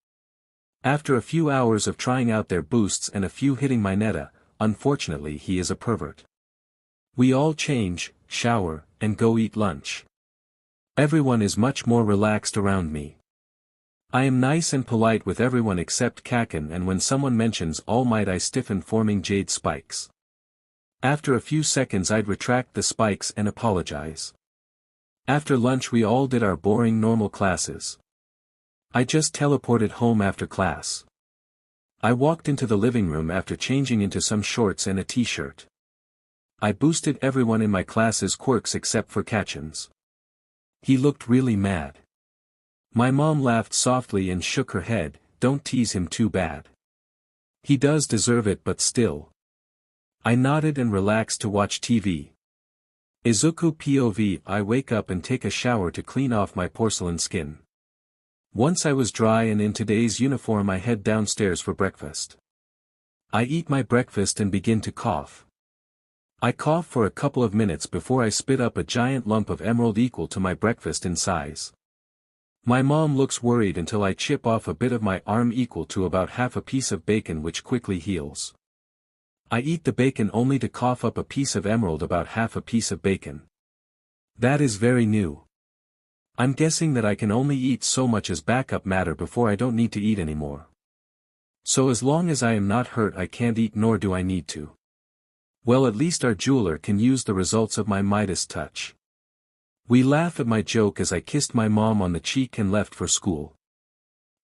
After a few hours of trying out their boosts and a few hitting Mineta, unfortunately he is a pervert. We all change, shower, and go eat lunch. Everyone is much more relaxed around me. I am nice and polite with everyone except Kaken and when someone mentions All Might I stiffen forming jade spikes. After a few seconds I'd retract the spikes and apologize. After lunch we all did our boring normal classes. I just teleported home after class. I walked into the living room after changing into some shorts and a t-shirt. I boosted everyone in my class's quirks except for Kachen's. He looked really mad. My mom laughed softly and shook her head, don't tease him too bad. He does deserve it but still. I nodded and relaxed to watch TV. Izuku POV. I wake up and take a shower to clean off my porcelain skin. Once I was dry and in today's uniform I head downstairs for breakfast. I eat my breakfast and begin to cough. I cough for a couple of minutes before I spit up a giant lump of emerald equal to my breakfast in size. My mom looks worried until I chip off a bit of my arm equal to about half a piece of bacon which quickly heals. I eat the bacon only to cough up a piece of emerald about half a piece of bacon. That is very new. I'm guessing that I can only eat so much as backup matter before I don't need to eat anymore. So as long as I am not hurt I can't eat nor do I need to. Well, at least our jeweler can use the results of my Midas touch. We laugh at my joke as I kissed my mom on the cheek and left for school.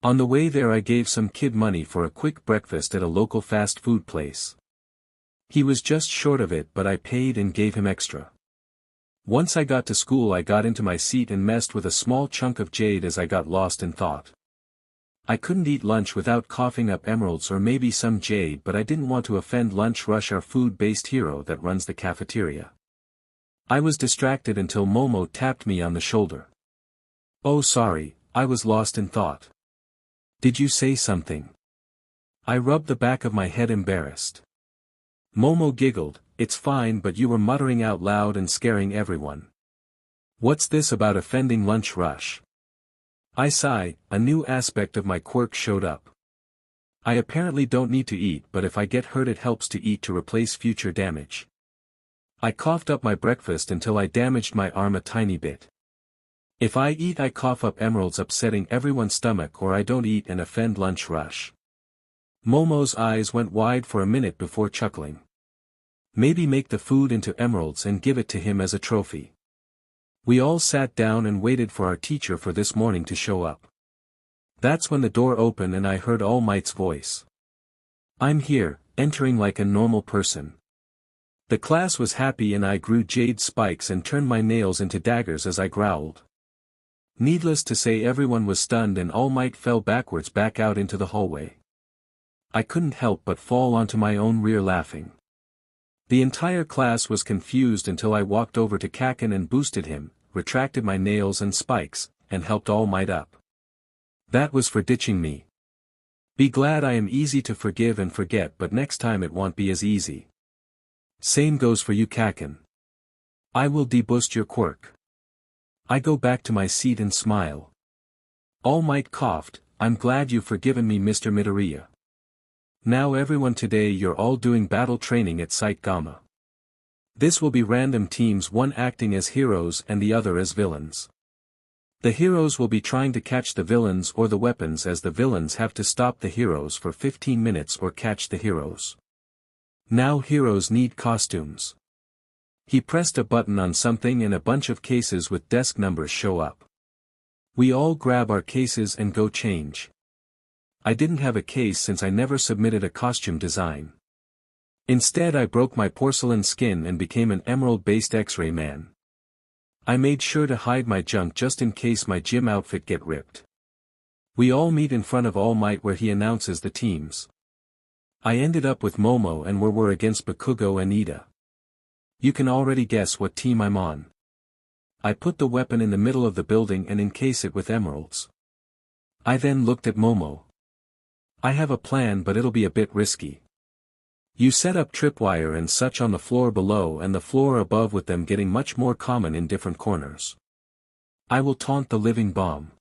On the way there I gave some kid money for a quick breakfast at a local fast food place. He was just short of it but I paid and gave him extra. Once I got to school I got into my seat and messed with a small chunk of jade as I got lost in thought. I couldn't eat lunch without coughing up emeralds or maybe some jade but I didn't want to offend Lunch Rush, our food-based hero that runs the cafeteria. I was distracted until Momo tapped me on the shoulder. Oh sorry, I was lost in thought. Did you say something? I rubbed the back of my head embarrassed. Momo giggled, it's fine but you were muttering out loud and scaring everyone. What's this about offending lunch rush? I sigh, a new aspect of my quirk showed up. I apparently don't need to eat but if I get hurt it helps to eat to replace future damage. I coughed up my breakfast until I damaged my arm a tiny bit. If I eat I cough up emeralds upsetting everyone's stomach or I don't eat and offend lunch rush. Momo's eyes went wide for a minute before chuckling. Maybe make the food into emeralds and give it to him as a trophy. We all sat down and waited for our teacher for this morning to show up. That's when the door opened and I heard All Might's voice. I'm here, entering like a normal person. The class was happy and I grew jade spikes and turned my nails into daggers as I growled. Needless to say everyone was stunned and All Might fell backwards back out into the hallway. I couldn't help but fall onto my own rear laughing. The entire class was confused until I walked over to Kaken and boosted him, retracted my nails and spikes, and helped All Might up. That was for ditching me. Be glad I am easy to forgive and forget but next time it won't be as easy. Same goes for you Kaken. I will deboost your quirk. I go back to my seat and smile. All Might coughed, I'm glad you've forgiven me Mr. Midoriya. Now everyone today you're all doing battle training at Site Gamma. This will be random teams, one acting as heroes and the other as villains. The heroes will be trying to catch the villains or the weapons as the villains have to stop the heroes for 15 minutes or catch the heroes. Now heroes need costumes. He pressed a button on something and a bunch of cases with desk numbers show up. We all grab our cases and go change. I didn't have a case since I never submitted a costume design. Instead I broke my porcelain skin and became an emerald-based X-ray man. I made sure to hide my junk just in case my gym outfit get ripped. We all meet in front of All Might where he announces the teams. I ended up with Momo and we're against Bakugo and Ida. You can already guess what team I'm on. I put the weapon in the middle of the building and encase it with emeralds. I then looked at Momo. I have a plan but it'll be a bit risky. You set up tripwire and such on the floor below and the floor above with them getting much more common in different corners. I will taunt the living bomb.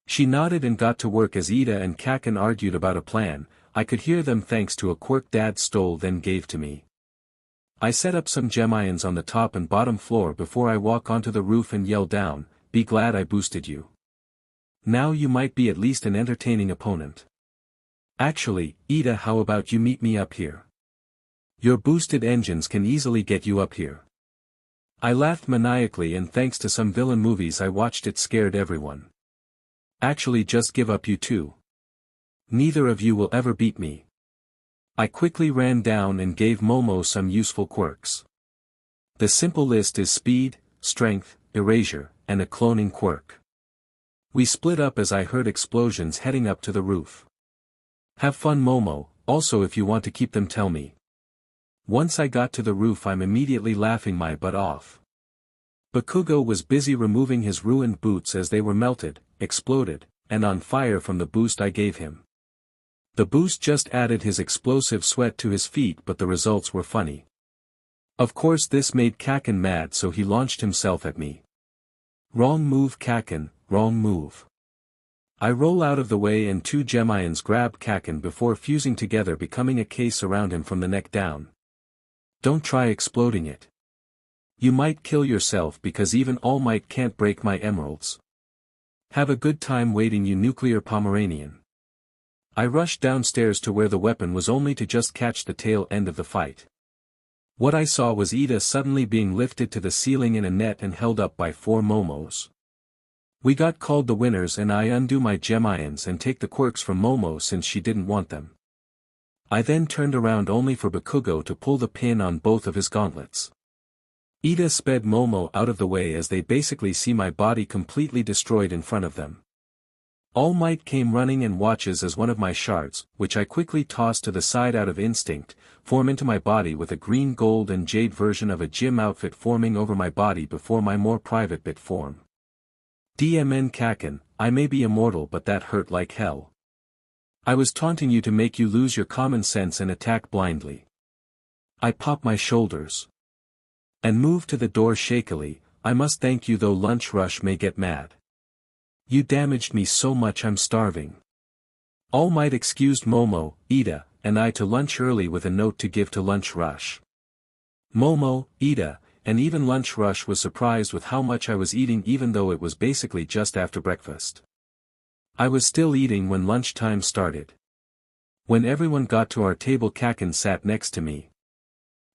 She nodded and got to work as Ida and Kaken argued about a plan. I could hear them thanks to a quirk Dad stole then gave to me. I set up some gem ions on the top and bottom floor before I walk onto the roof and yell down, be glad I boosted you. Now you might be at least an entertaining opponent. Actually, Ida, how about you meet me up here? Your boosted engines can easily get you up here. I laughed maniacally and thanks to some villain movies I watched it scared everyone. Actually just give up you two. Neither of you will ever beat me. I quickly ran down and gave Momo some useful quirks. The simple list is speed, strength, erasure, and a cloning quirk. We split up as I heard explosions heading up to the roof. Have fun Momo, also if you want to keep them tell me. Once I got to the roof I'm immediately laughing my butt off. Bakugo was busy removing his ruined boots as they were melted, exploded, and on fire from the boost I gave him. The boost just added his explosive sweat to his feet but the results were funny. Of course this made Kaken mad so he launched himself at me. Wrong move Kaken, wrong move. I roll out of the way and two gem ions grab Kaken before fusing together becoming a case around him from the neck down. Don't try exploding it. You might kill yourself because even All Might can't break my emeralds. Have a good time waiting you nuclear Pomeranian. I rushed downstairs to where the weapon was only to just catch the tail end of the fight. What I saw was Ida suddenly being lifted to the ceiling in a net and held up by 4 Momos. We got called the winners and I undo my gem ions and take the quirks from Momo since she didn't want them. I then turned around only for Bakugo to pull the pin on both of his gauntlets. Ida sped Momo out of the way as they basically see my body completely destroyed in front of them. All Might came running and watches as one of my shards, which I quickly tossed to the side out of instinct, form into my body with a green gold and jade version of a gym outfit forming over my body before my more private bit form. DMN Kaken, I may be immortal but that hurt like hell. I was taunting you to make you lose your common sense and attack blindly. I pop my shoulders. And move to the door shakily. I must thank you though Lunch Rush may get mad. You damaged me so much I'm starving. All Might excused Momo, Ida, and I to lunch early with a note to give to Lunch Rush. Momo, Ida, and even Lunch Rush was surprised with how much I was eating even though it was basically just after breakfast. I was still eating when lunchtime started. When everyone got to our table Kaken sat next to me.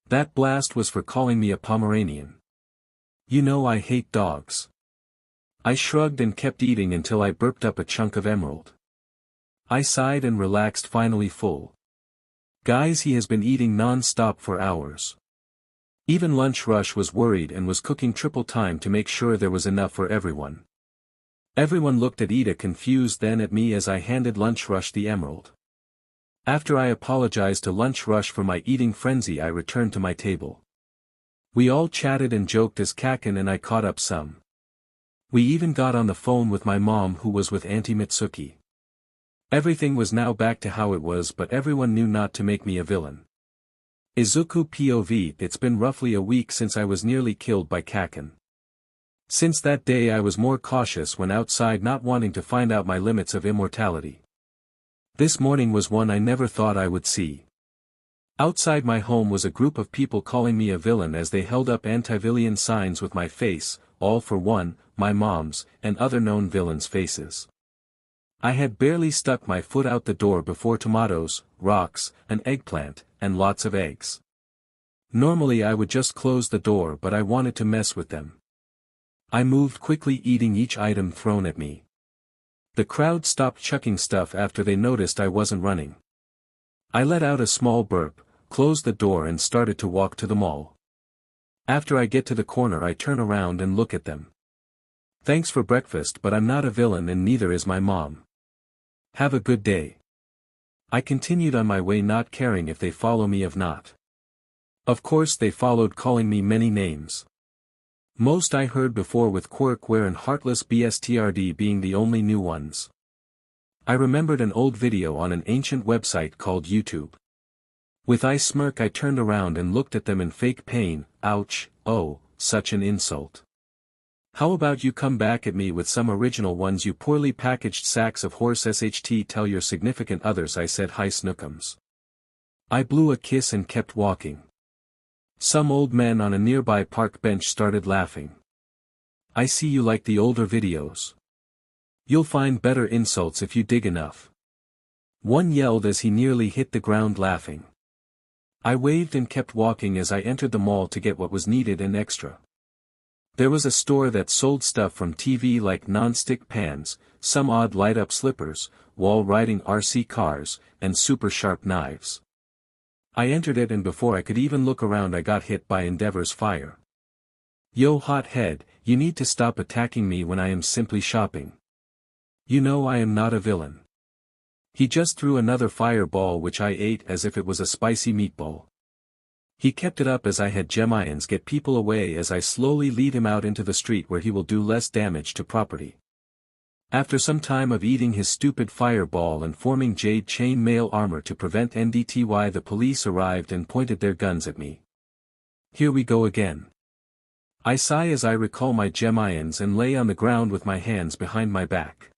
That blast was for calling me a Pomeranian. You know I hate dogs. I shrugged and kept eating until I burped up a chunk of emerald. I sighed and relaxed finally full. Guys, he has been eating non-stop for hours. Even Lunch Rush was worried and was cooking triple time to make sure there was enough for everyone. Everyone looked at Ida confused then at me as I handed Lunch Rush the emerald. After I apologized to Lunch Rush for my eating frenzy I returned to my table. We all chatted and joked as Kaken and I caught up some. We even got on the phone with my mom who was with Auntie Mitsuki. Everything was now back to how it was but everyone knew not to make me a villain. Izuku POV. It's been roughly a week since I was nearly killed by Kaken. Since that day I was more cautious when outside not wanting to find out my limits of immortality. This morning was one I never thought I would see. Outside my home was a group of people calling me a villain as they held up anti-villain signs with my face, all for one, my mom's, and other known villains' faces. I had barely stuck my foot out the door before tomatoes, rocks, an eggplant, and lots of eggs. Normally I would just close the door but I wanted to mess with them. I moved quickly eating each item thrown at me. The crowd stopped chucking stuff after they noticed I wasn't running. I let out a small burp, closed the door and started to walk to the mall. After I get to the corner I turn around and look at them. Thanks for breakfast but I'm not a villain and neither is my mom. Have a good day. I continued on my way not caring if they follow me or not. Of course they followed calling me many names. Most I heard before with Quirk and Heartless BSTRD being the only new ones. I remembered an old video on an ancient website called YouTube. With I smirk I turned around and looked at them in fake pain. Ouch, oh, such an insult. How about you come back at me with some original ones you poorly packaged sacks of horse SHT tell your significant others I said hi snookums. I blew a kiss and kept walking. Some old men on a nearby park bench started laughing. I see you like the older videos. You'll find better insults if you dig enough. One yelled as he nearly hit the ground laughing. I waved and kept walking as I entered the mall to get what was needed and extra. There was a store that sold stuff from TV like non-stick pans, some odd light-up slippers, wall-riding RC cars, and super sharp knives. I entered it and before I could even look around I got hit by Endeavor's fire. Yo hothead, you need to stop attacking me when I am simply shopping. You know I am not a villain. He just threw another fireball which I ate as if it was a spicy meatball. He kept it up as I had Gemians get people away as I slowly lead him out into the street where he will do less damage to property. After some time of eating his stupid fireball and forming jade chain mail armor to prevent NDTY the police arrived and pointed their guns at me. Here we go again. I sigh as I recall my Gemians and lay on the ground with my hands behind my back.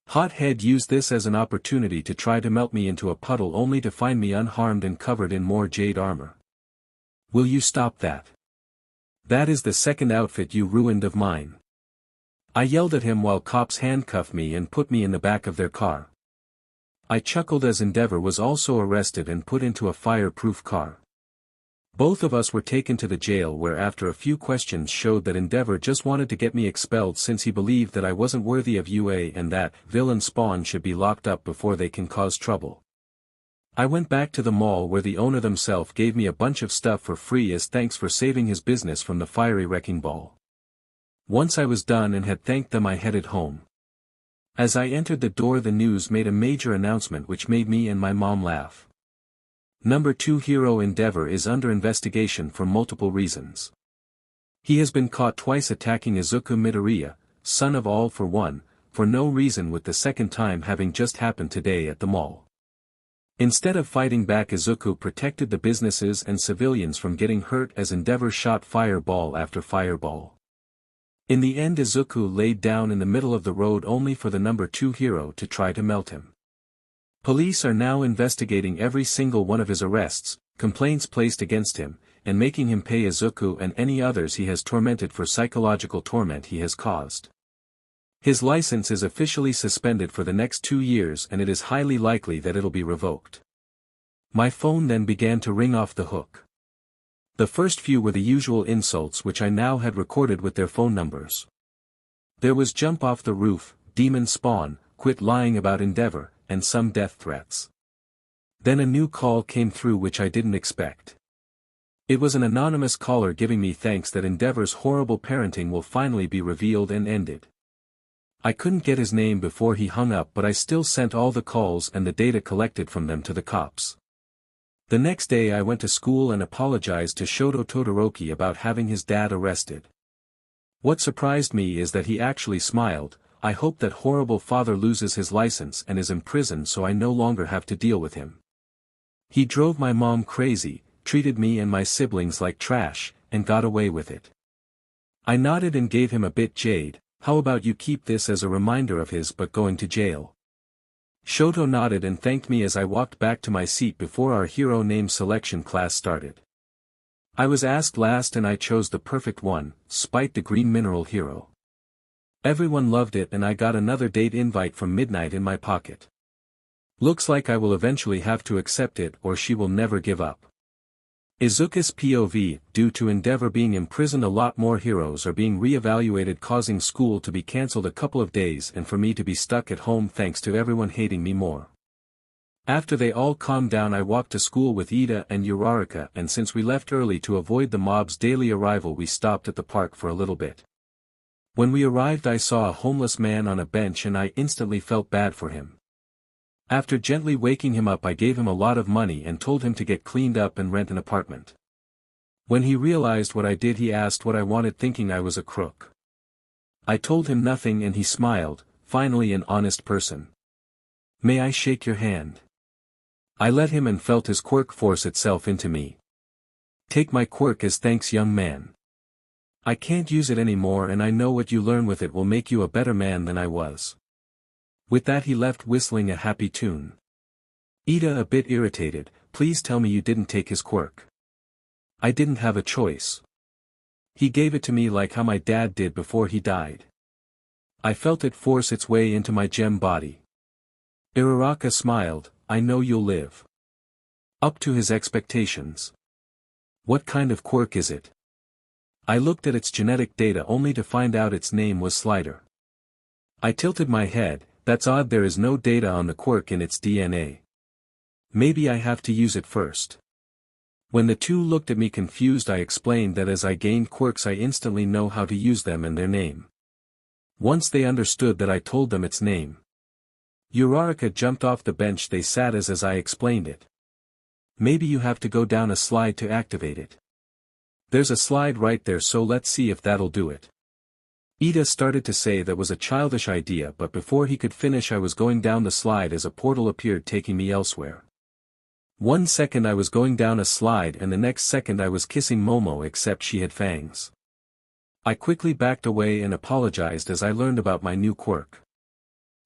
Hothead used this as an opportunity to try to melt me into a puddle only to find me unharmed and covered in more jade armor. Will you stop that? That is the second outfit you ruined of mine. I yelled at him while cops handcuffed me and put me in the back of their car. I chuckled as Endeavor was also arrested and put into a fireproof car. Both of us were taken to the jail where after a few questions showed that Endeavor just wanted to get me expelled since he believed that I wasn't worthy of UA and that villain spawn should be locked up before they can cause trouble. I went back to the mall where the owner themselves gave me a bunch of stuff for free as thanks for saving his business from the fiery wrecking ball. Once I was done and had thanked them I headed home. As I entered the door the news made a major announcement which made me and my mom laugh. Number 2 hero Endeavor is under investigation for multiple reasons. He has been caught twice attacking Izuku Midoriya, son of All for One, for no reason, with the second time having just happened today at the mall. Instead of fighting back, Izuku protected the businesses and civilians from getting hurt as Endeavor shot fireball after fireball. In the end, Izuku laid down in the middle of the road only for the number 2 hero to try to melt him. Police are now investigating every single one of his arrests, complaints placed against him, and making him pay Izuku and any others he has tormented for psychological torment he has caused. His license is officially suspended for the next 2 years, and it is highly likely that it'll be revoked. My phone then began to ring off the hook. The first few were the usual insults which I now had recorded with their phone numbers. There was jump off the roof, demon spawn, quit lying about Endeavor, and some death threats. Then a new call came through which I didn't expect. It was an anonymous caller giving me thanks that Endeavor's horrible parenting will finally be revealed and ended. I couldn't get his name before he hung up, but I still sent all the calls and the data collected from them to the cops. The next day I went to school and apologized to Shoto Todoroki about having his dad arrested. What surprised me is that he actually smiled. I hope that horrible father loses his license and is imprisoned so I no longer have to deal with him. He drove my mom crazy, treated me and my siblings like trash, and got away with it. I nodded and gave him a bit jade. How about you keep this as a reminder of his but going to jail? Shoto nodded and thanked me as I walked back to my seat before our hero name selection class started. I was asked last and I chose the perfect one, Spite the Green Mineral Hero. Everyone loved it and I got another date invite from Midnight in my pocket. Looks like I will eventually have to accept it or she will never give up. Izuku's POV, due to Endeavor being imprisoned, a lot more heroes are being re-evaluated, causing school to be cancelled a couple of days and for me to be stuck at home thanks to everyone hating me more. After they all calmed down I walked to school with Ida and Uraraka, and since we left early to avoid the mob's daily arrival we stopped at the park for a little bit. When we arrived I saw a homeless man on a bench and I instantly felt bad for him. After gently waking him up I gave him a lot of money and told him to get cleaned up and rent an apartment. When he realized what I did he asked what I wanted, thinking I was a crook. I told him nothing and he smiled, finally an honest person. May I shake your hand? I let him and felt his quirk force itself into me. Take my quirk as thanks, young man. I can't use it anymore and I know what you learn with it will make you a better man than I was. With that he left whistling a happy tune. Ida, a bit irritated, please tell me you didn't take his quirk. I didn't have a choice. He gave it to me like how my dad did before he died. I felt it force its way into my gem body. Uraraka smiled, I know you'll live up to his expectations. What kind of quirk is it? I looked at its genetic data only to find out its name was Slider. I tilted my head. That's odd, there is no data on the quirk in its DNA. Maybe I have to use it first. When the two looked at me confused I explained that as I gained quirks I instantly know how to use them and their name. Once they understood that I told them its name. Uraraka jumped off the bench they sat as I explained it. Maybe you have to go down a slide to activate it. There's a slide right there, so let's see if that'll do it. Ida started to say that was a childish idea, but before he could finish I was going down the slide as a portal appeared taking me elsewhere. 1 second I was going down a slide and the next second I was kissing Momo, except she had fangs. I quickly backed away and apologized as I learned about my new quirk.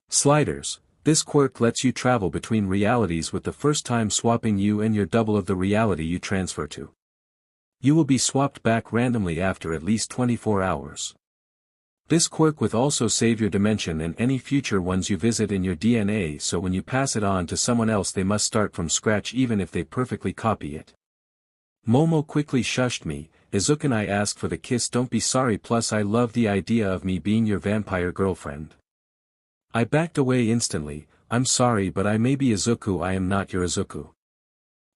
Sliders. This quirk lets you travel between realities with the first time swapping you and your double of the reality you transfer to. You will be swapped back randomly after at least 24 hours. This quirk will also save your dimension and any future ones you visit in your DNA, so when you pass it on to someone else they must start from scratch even if they perfectly copy it. Momo quickly shushed me. Izuku and I asked for the kiss, don't be sorry, plus I love the idea of me being your vampire girlfriend. I backed away instantly. I'm sorry but I may be Izuku, I am not your Izuku.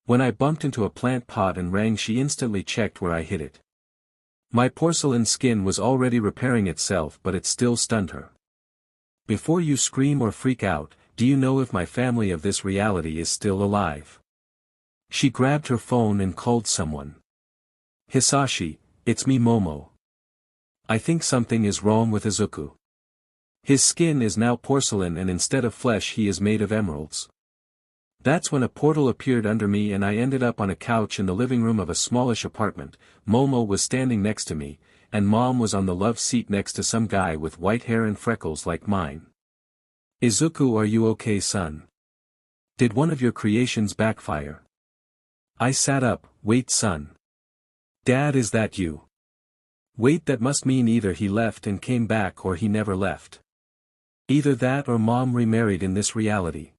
When I bumped into a plant pot and rang she instantly checked where I hit it. My porcelain skin was already repairing itself but it still stunned her. Before you scream or freak out, do you know if my family of this reality is still alive? She grabbed her phone and called someone. Hisashi, it's me Momo. I think something is wrong with Izuku. His skin is now porcelain and instead of flesh he is made of emeralds. That's when a portal appeared under me and I ended up on a couch in the living room of a smallish apartment. Momo was standing next to me, and Mom was on the love seat next to some guy with white hair and freckles like mine. Izuku, are you okay, son? Did one of your creations backfire? I sat up. Wait, son. Dad, is that you? Wait, that must mean either he left and came back or he never left. Either that or Mom remarried in this reality.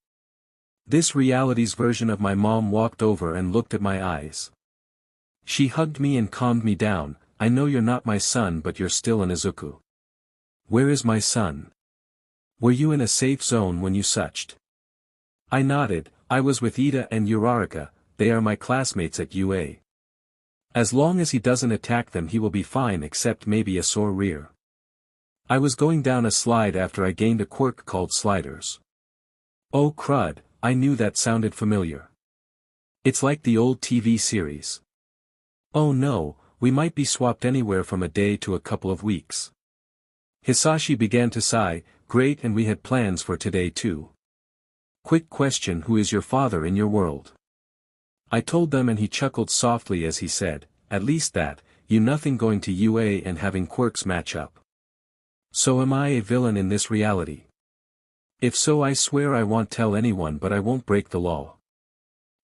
This reality's version of my mom walked over and looked at my eyes. She hugged me and calmed me down. I know you're not my son, but you're still an Izuku. Where is my son? Were you in a safe zone when you suched? I nodded. I was with Ida and Uraraka, they are my classmates at UA. As long as he doesn't attack them he will be fine, except maybe a sore rear. I was going down a slide after I gained a quirk called sliders. Oh crud, I knew that sounded familiar. It's like the old TV series. Oh no, we might be swapped anywhere from a day to a couple of weeks. Hisashi began to sigh. Great, and we had plans for today too. Quick question, who is your father in your world? I told them and he chuckled softly as he said, at least that, you nothing going to UA and having quirks match up. So am I a villain in this reality? If so, I swear I won't tell anyone, but I won't break the law.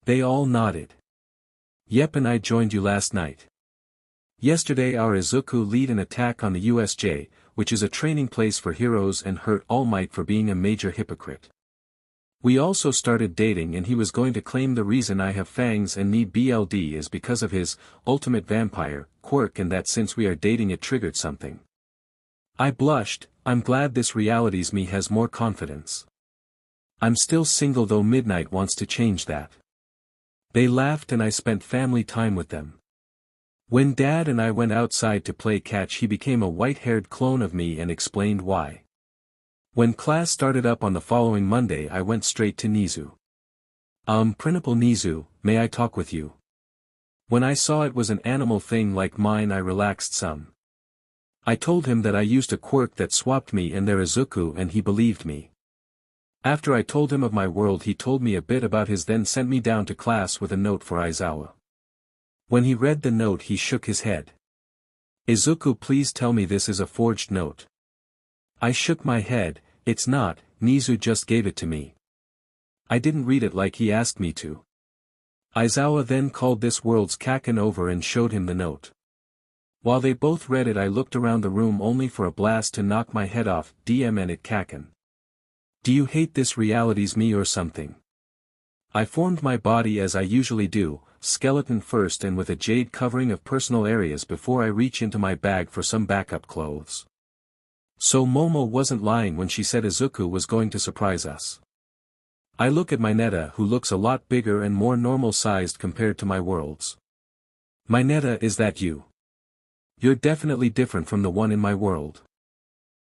They all nodded. Yep, and I joined you last night. Yesterday our Izuku led an attack on the USJ, which is a training place for heroes, and hurt All Might for being a major hypocrite. We also started dating and he was going to claim the reason I have fangs and need BLD is because of his ultimate vampire, Quirk, and that since we are dating it triggered something. I blushed. I'm glad this reality's me has more confidence. I'm still single though Midnight wants to change that. They laughed and I spent family time with them. When Dad and I went outside to play catch he became a white-haired clone of me and explained why. When class started up on the following Monday I went straight to Nizu. Principal Nizu, may I talk with you? When I saw it was an animal thing like mine I relaxed some. I told him that I used a quirk that swapped me and their Izuku and he believed me. After I told him of my world he told me a bit about his, then sent me down to class with a note for Aizawa. When he read the note he shook his head. Izuku, please tell me this is a forged note. I shook my head. It's not, Nizu just gave it to me. I didn't read it like he asked me to. Aizawa then called this world's Kaken over and showed him the note. While they both read it I looked around the room only for a blast to knock my head off. DMN it, Kaken. Do you hate this reality's me or something? I formed my body as I usually do, skeleton first and with a jade covering of personal areas before I reach into my bag for some backup clothes. So Momo wasn't lying when she said Izuku was going to surprise us. I look at Mineta, who looks a lot bigger and more normal-sized compared to my worlds. Mineta, is that you? You're definitely different from the one in my world.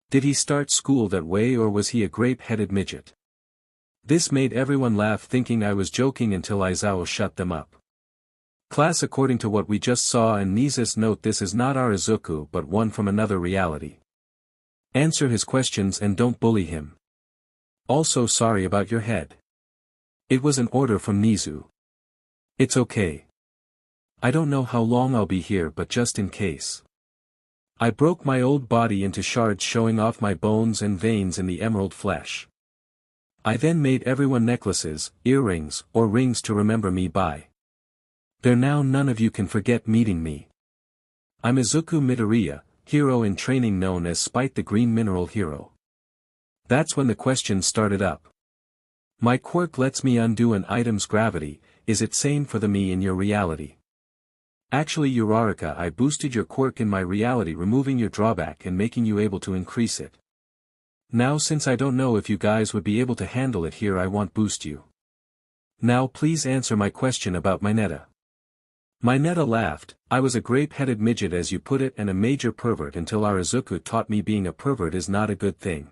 Did he start school that way or was he a grape-headed midget? This made everyone laugh thinking I was joking until Aizawa shut them up. Class, according to what we just saw and Nizu's note, this is not our Izuku but one from another reality. Answer his questions and don't bully him. Also sorry about your head. It was an order from Nizu. It's okay. I don't know how long I'll be here but just in case. I broke my old body into shards showing off my bones and veins in the emerald flesh. I then made everyone necklaces, earrings, or rings to remember me by. There now none of you can forget meeting me. I'm Izuku Midoriya, hero in training known as Spite the Green Mineral Hero. That's when the questions started up. My quirk lets me undo an item's gravity, is it same for the me in your reality? Actually Uraraka, I boosted your quirk in my reality, removing your drawback and making you able to increase it. Now since I don't know if you guys would be able to handle it here I won't boost you. Now please answer my question about Mineta. Mineta laughed. I was a grape-headed midget as you put it and a major pervert until our Izuku taught me being a pervert is not a good thing.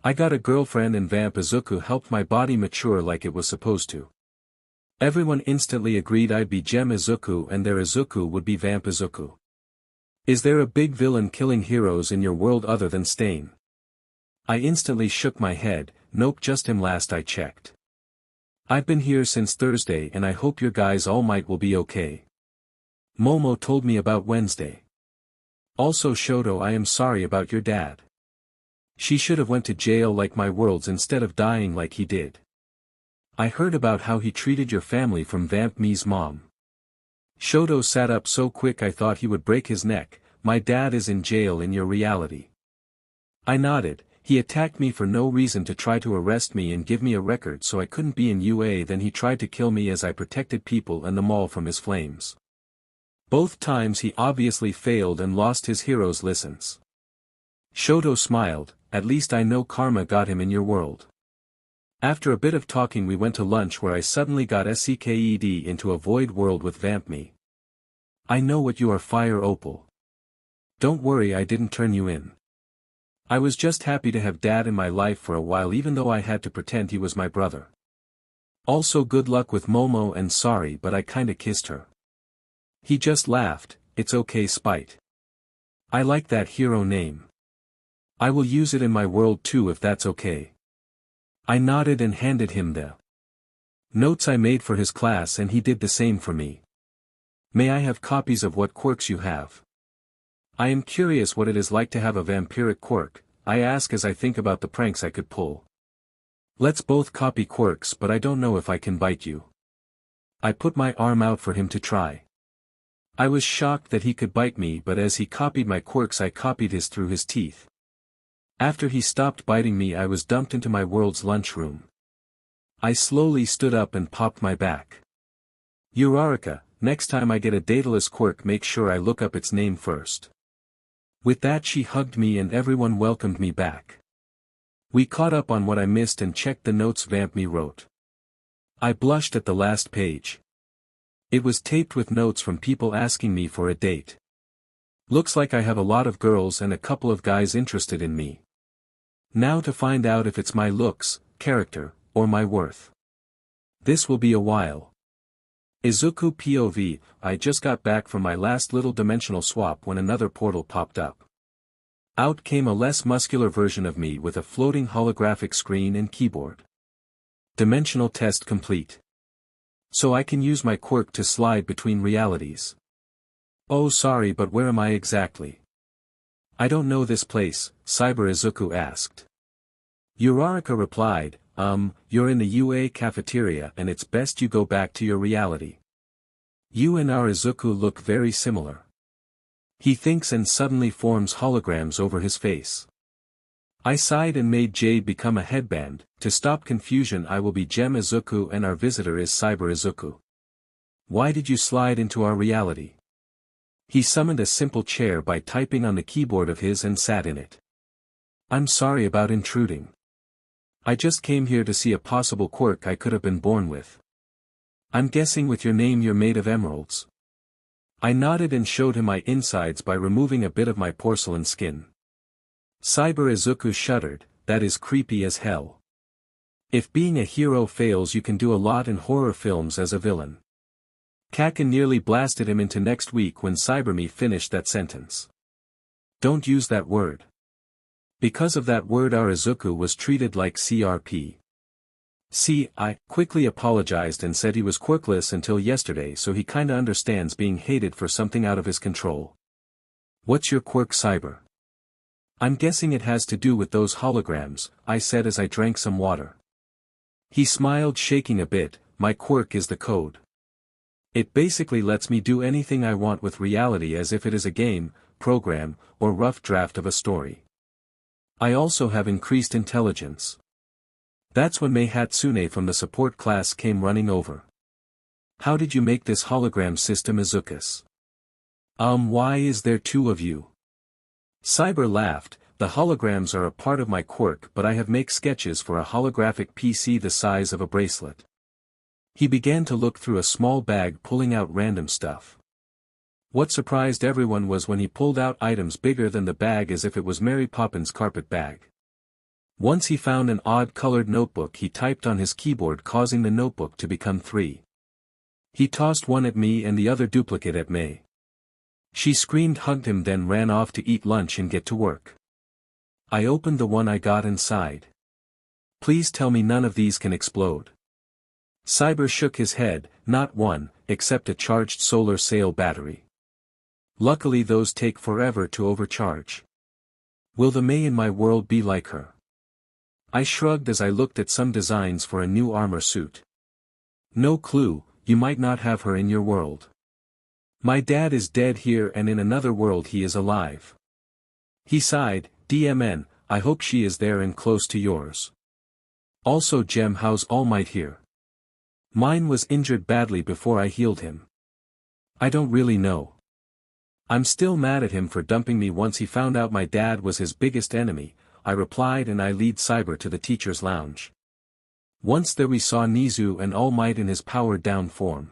I got a girlfriend and Vamp Izuku helped my body mature like it was supposed to. Everyone instantly agreed I'd be Gem Izuku and their Izuku would be Vamp Izuku. Is there a big villain killing heroes in your world other than Stain? I instantly shook my head. Nope, just him last I checked. I've been here since Thursday and I hope your guys all might will be okay. Momo told me about Wednesday. Also Shoto, I am sorry about your dad. She should have went to jail like my worlds instead of dying like he did. I heard about how he treated your family from Vamp Me's mom. Shoto sat up so quick I thought he would break his neck. My dad is in jail in your reality. I nodded. He attacked me for no reason to try to arrest me and give me a record so I couldn't be in UA, then he tried to kill me as I protected people and the mall from his flames. Both times he obviously failed and lost his hero's license. Shoto smiled. At least I know karma got him in your world. After a bit of talking we went to lunch where I suddenly got SCKED into a void world with Vamp Me. I know what you are, Fire Opal. Don't worry, I didn't turn you in. I was just happy to have dad in my life for a while even though I had to pretend he was my brother. Also good luck with Momo and sorry but I kinda kissed her. He just laughed. It's okay, Spite. I like that hero name. I will use it in my world too if that's okay. I nodded and handed him the notes I made for his class and he did the same for me. May I have copies of what quirks you have? I am curious what it is like to have a vampiric quirk, I ask as I think about the pranks I could pull. Let's both copy quirks but I don't know if I can bite you. I put my arm out for him to try. I was shocked that he could bite me but as he copied my quirks I copied his through his teeth. After he stopped biting me I was dumped into my world's lunchroom. I slowly stood up and popped my back. Uraraka, next time I get a Daedalus quirk make sure I look up its name first. With that she hugged me and everyone welcomed me back. We caught up on what I missed and checked the notes Vamp Me wrote. I blushed at the last page. It was taped with notes from people asking me for a date. Looks like I have a lot of girls and a couple of guys interested in me. Now to find out if it's my looks, character, or my worth. This will be a while. Izuku POV, I just got back from my last little dimensional swap when another portal popped up. Out came a less muscular version of me with a floating holographic screen and keyboard. Dimensional test complete. So I can use my quirk to slide between realities. Oh sorry but where am I exactly? I don't know this place, Cyber Izuku asked. Uraraka replied, you're in the UA cafeteria and it's best you go back to your reality. You and our Izuku look very similar. He thinks and suddenly forms holograms over his face. I sighed and made Jade become a headband. To stop confusion I will be Gem Izuku and our visitor is Cyber Izuku. Why did you slide into our reality? He summoned a simple chair by typing on the keyboard of his and sat in it. I'm sorry about intruding. I just came here to see a possible quirk I could have been born with. I'm guessing with your name you're made of emeralds. I nodded and showed him my insides by removing a bit of my porcelain skin. Cyber Izuku shuddered, that is creepy as hell. If being a hero fails you can do a lot in horror films as a villain. Kaken nearly blasted him into next week when CyberMe finished that sentence. Don't use that word. Because of that word our Izuku was treated like CRP. See, I quickly apologized and said he was quirkless until yesterday so he kinda understands being hated for something out of his control. What's your quirk, Cyber? I'm guessing it has to do with those holograms, I said as I drank some water. He smiled, shaking a bit. My quirk is the code. It basically lets me do anything I want with reality as if it is a game, program, or rough draft of a story. I also have increased intelligence. That's when Mei Hatsune from the support class came running over. How did you make this hologram system, Izukus? Why is there two of you? Cyber laughed. The holograms are a part of my quirk but I have make sketches for a holographic PC the size of a bracelet. He began to look through a small bag pulling out random stuff. What surprised everyone was when he pulled out items bigger than the bag as if it was Mary Poppins' carpet bag. Once he found an odd-colored notebook he typed on his keyboard causing the notebook to become 3. He tossed one at me and the other duplicate at Mei. She screamed, hugged him then ran off to eat lunch and get to work. I opened the one I got and sighed. Please tell me none of these can explode. Cyber shook his head, not one, except a charged solar sail battery. Luckily those take forever to overcharge. Will the Mei in my world be like her? I shrugged as I looked at some designs for a new armor suit. No clue, you might not have her in your world. My dad is dead here and in another world he is alive. He sighed, DMN, I hope she is there and close to yours. Also Gem, how's All Might here? Mine was injured badly before I healed him. I don't really know. I'm still mad at him for dumping me once he found out my dad was his biggest enemy, I replied, and I lead Cyber to the teacher's lounge. Once there we saw Nizu and All Might in his powered down form.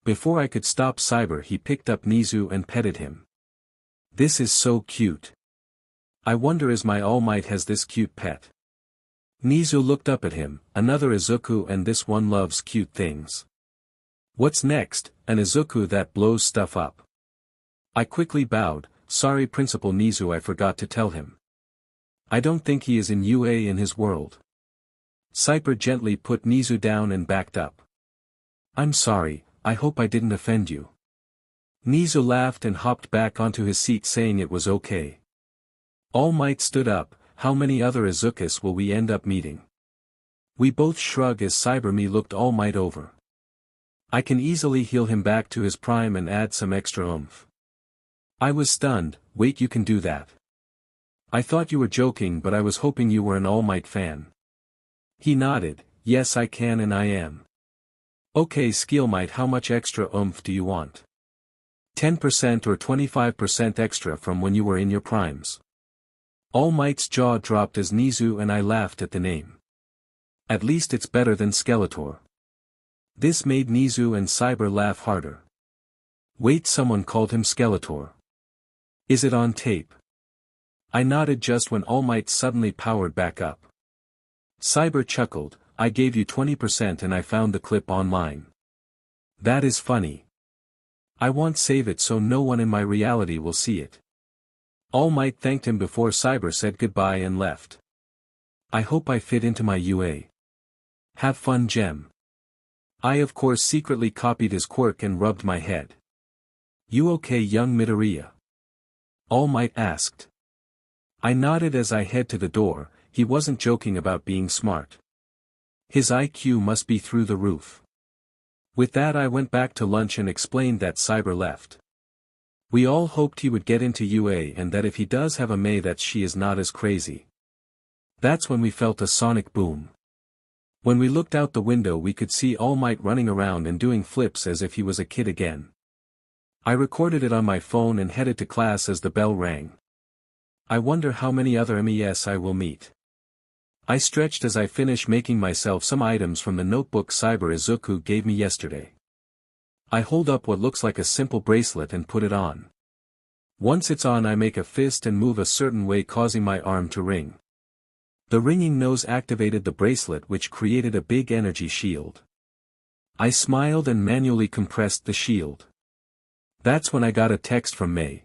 Before I could stop Cyber he picked up Nizu and petted him. This is so cute. I wonder is my All Might has this cute pet. Nizu looked up at him, another Izuku, and this one loves cute things. What's next, an Izuku that blows stuff up? I quickly bowed, sorry Principal Nizu, I forgot to tell him. I don't think he is in UA in his world. Cyber gently put Nizu down and backed up. I'm sorry, I hope I didn't offend you. Nizu laughed and hopped back onto his seat saying it was okay. All Might stood up, how many other Izukus will we end up meeting? We both shrug as Cyber me looked All Might over. I can easily heal him back to his prime and add some extra oomph. I was stunned, wait, you can do that? I thought you were joking, but I was hoping you were an All Might fan. He nodded, yes I can and I am. Okay Skill Might, how much extra oomph do you want? 10% or 25% extra from when you were in your primes. All Might's jaw dropped as Nizu and I laughed at the name. At least it's better than Skeletor. This made Nizu and Cyber laugh harder. Wait, someone called him Skeletor. Is it on tape? I nodded just when All Might suddenly powered back up. Cyber chuckled, I gave you 20% and I found the clip online. That is funny. I won't save it so no one in my reality will see it. All Might thanked him before Cyber said goodbye and left. I hope I fit into my UA. Have fun, Gem. I of course secretly copied his quirk and rubbed my head. You okay, young Midoriya? All Might asked. I nodded as I head to the door. He wasn't joking about being smart. His IQ must be through the roof. With that I went back to lunch and explained that Cyber left. We all hoped he would get into UA and that if he does have a Mei that she is not as crazy. That's when we felt a sonic boom. When we looked out the window we could see All Might running around and doing flips as if he was a kid again. I recorded it on my phone and headed to class as the bell rang. I wonder how many other MES I will meet. I stretched as I finished making myself some items from the notebook Cyber Izuku gave me yesterday. I hold up what looks like a simple bracelet and put it on. Once it's on I make a fist and move a certain way causing my arm to ring. The ringing nose activated the bracelet which created a big energy shield. I smiled and manually compressed the shield. That's when I got a text from Mei.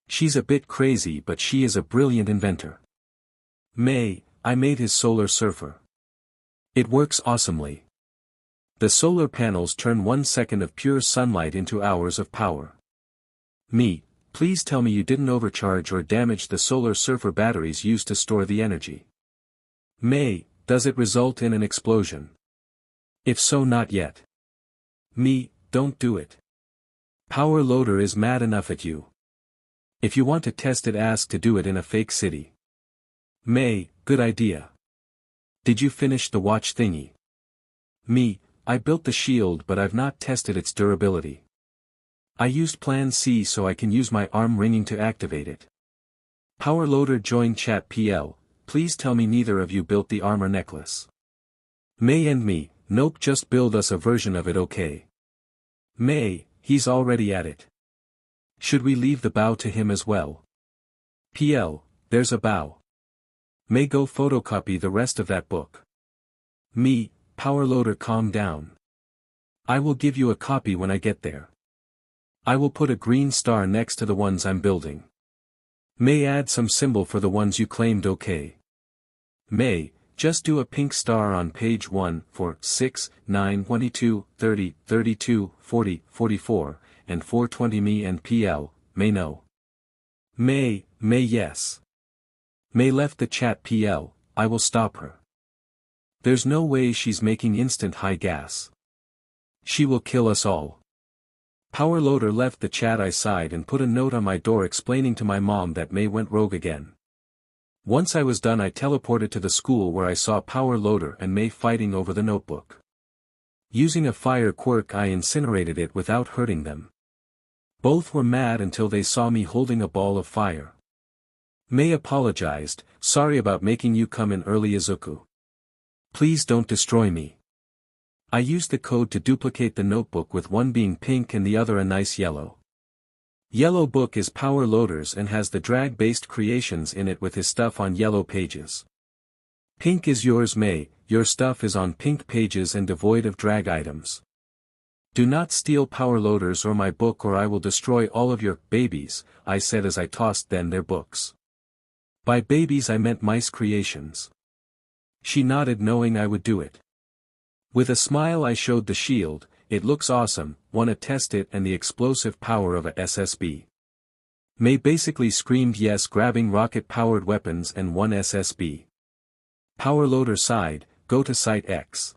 She's a bit crazy but she is a brilliant inventor. Mei, I made his solar surfer. It works awesomely. The solar panels turn 1 second of pure sunlight into hours of power. Me, please tell me you didn't overcharge or damage the solar surfer batteries used to store the energy. Mei, does it result in an explosion? If so, not yet. Me, don't do it. Power Loader is mad enough at you. If you want to test it, ask to do it in a fake city. Mei, good idea. Did you finish the watch thingy? Me, I built the shield but I've not tested its durability. I used Plan C so I can use my arm ringing to activate it. Power Loader joined chat PL, please tell me neither of you built the armor necklace. Mei and me, nope, just build us a version of it, okay? Mei, he's already at it. Should we leave the bow to him as well? PL, there's a bow. Mei, go photocopy the rest of that book. Me, Power Loader, calm down. I will give you a copy when I get there. I will put a green star next to the ones I'm building. May add some symbol for the ones you claimed. Okay. May, just do a pink star on page 1 for 6, 9, 22, 30, 32, 40, 44, and 420 me and PL, May no. May yes. May left the chat. PL, I will stop her. There's no way she's making instant high gas. She will kill us all. Power Loader left the chat. I sighed and put a note on my door explaining to my mom that May went rogue again. Once I was done, I teleported to the school where I saw Power Loader and May fighting over the notebook. Using a fire quirk, I incinerated it without hurting them. Both were mad until they saw me holding a ball of fire. May apologized, sorry about making you come in early, Izuku. Please don't destroy me. I used the code to duplicate the notebook, with one being pink and the other a nice yellow. Yellow book is Power Loader's and has the drag-based creations in it with his stuff on yellow pages. Pink is yours, May, your stuff is on pink pages and devoid of drag items. Do not steal Power Loader's or my book or I will destroy all of your babies, I said as I tossed them their books. By babies I meant mice creations. She nodded, knowing I would do it. With a smile I showed the shield. It looks awesome, wanna test it, and the explosive power of a SSB. May basically screamed yes, grabbing rocket-powered weapons and one SSB. Power Loader sighed, go to Site X.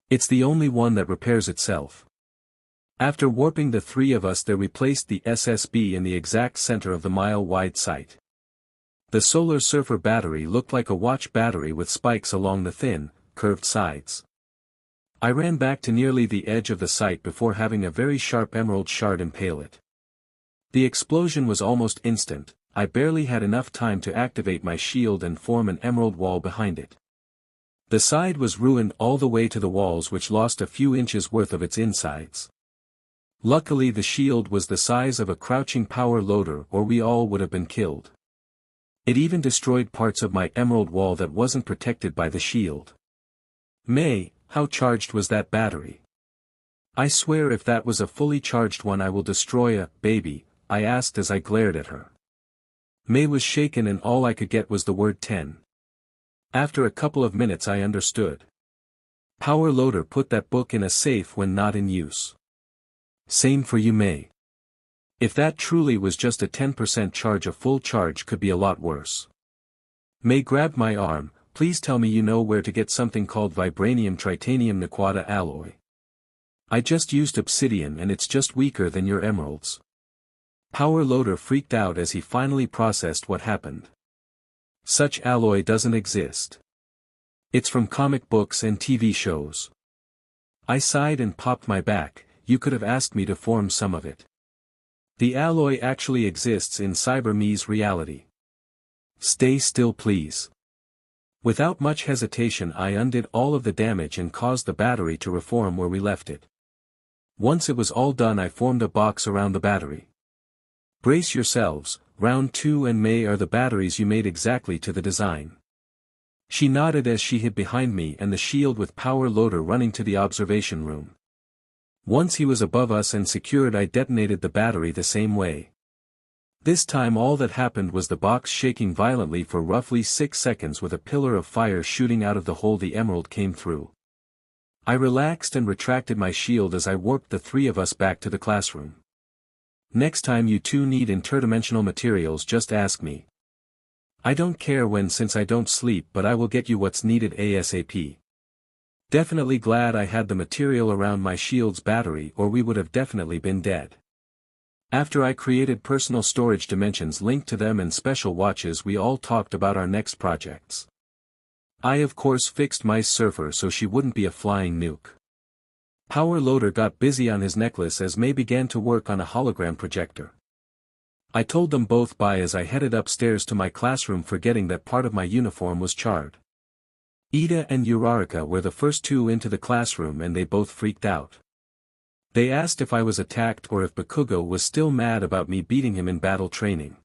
It's the only one that repairs itself. After warping the three of us, they replaced the SSB in the exact center of the mile-wide site. The Solar Surfer battery looked like a watch battery with spikes along the thin, curved sides. I ran back to nearly the edge of the site before having a very sharp emerald shard impale it. The explosion was almost instant. I barely had enough time to activate my shield and form an emerald wall behind it. The side was ruined all the way to the walls, which lost a few inches worth of its insides. Luckily the shield was the size of a crouching Power Loader, or we all would have been killed. It even destroyed parts of my emerald wall that wasn't protected by the shield. May, how charged was that battery? I swear if that was a fully charged one I will destroy a baby, I asked as I glared at her. May was shaken and all I could get was the word 10. After a couple of minutes I understood. Power Loader put that book in a safe when not in use. Same for you, May. If that truly was just a 10% charge, a full charge could be a lot worse. May grabbed my arm. Please tell me you know where to get something called Vibranium Tritanium Naquata alloy. I just used obsidian and it's just weaker than your emeralds. Power Loader freaked out as he finally processed what happened. Such alloy doesn't exist. It's from comic books and TV shows. I sighed and popped my back. You could have asked me to form some of it. The alloy actually exists in Cyber Me's reality. Stay still, please. Without much hesitation I undid all of the damage and caused the battery to reform where we left it. Once it was all done I formed a box around the battery. Brace yourselves, round 2 and May are the batteries you made exactly to the design. She nodded as she hid behind me and the shield with Power Loader running to the observation room. Once he was above us and secured I detonated the battery the same way. This time all that happened was the box shaking violently for roughly 6 seconds with a pillar of fire shooting out of the hole the emerald came through. I relaxed and retracted my shield as I warped the three of us back to the classroom. Next time you two need interdimensional materials, just ask me. I don't care when, since I don't sleep, but I will get you what's needed ASAP. Definitely glad I had the material around my shield's battery or we would have definitely been dead. After I created personal storage dimensions linked to them and special watches, we all talked about our next projects. I of course fixed Mice Surfer so she wouldn't be a flying nuke. Power Loader got busy on his necklace as May began to work on a hologram projector. I told them both bye as I headed upstairs to my classroom, forgetting that part of my uniform was charred. Ida and Urarika were the first two into the classroom and they both freaked out. They asked if I was attacked or if Bakugo was still mad about me beating him in battle training.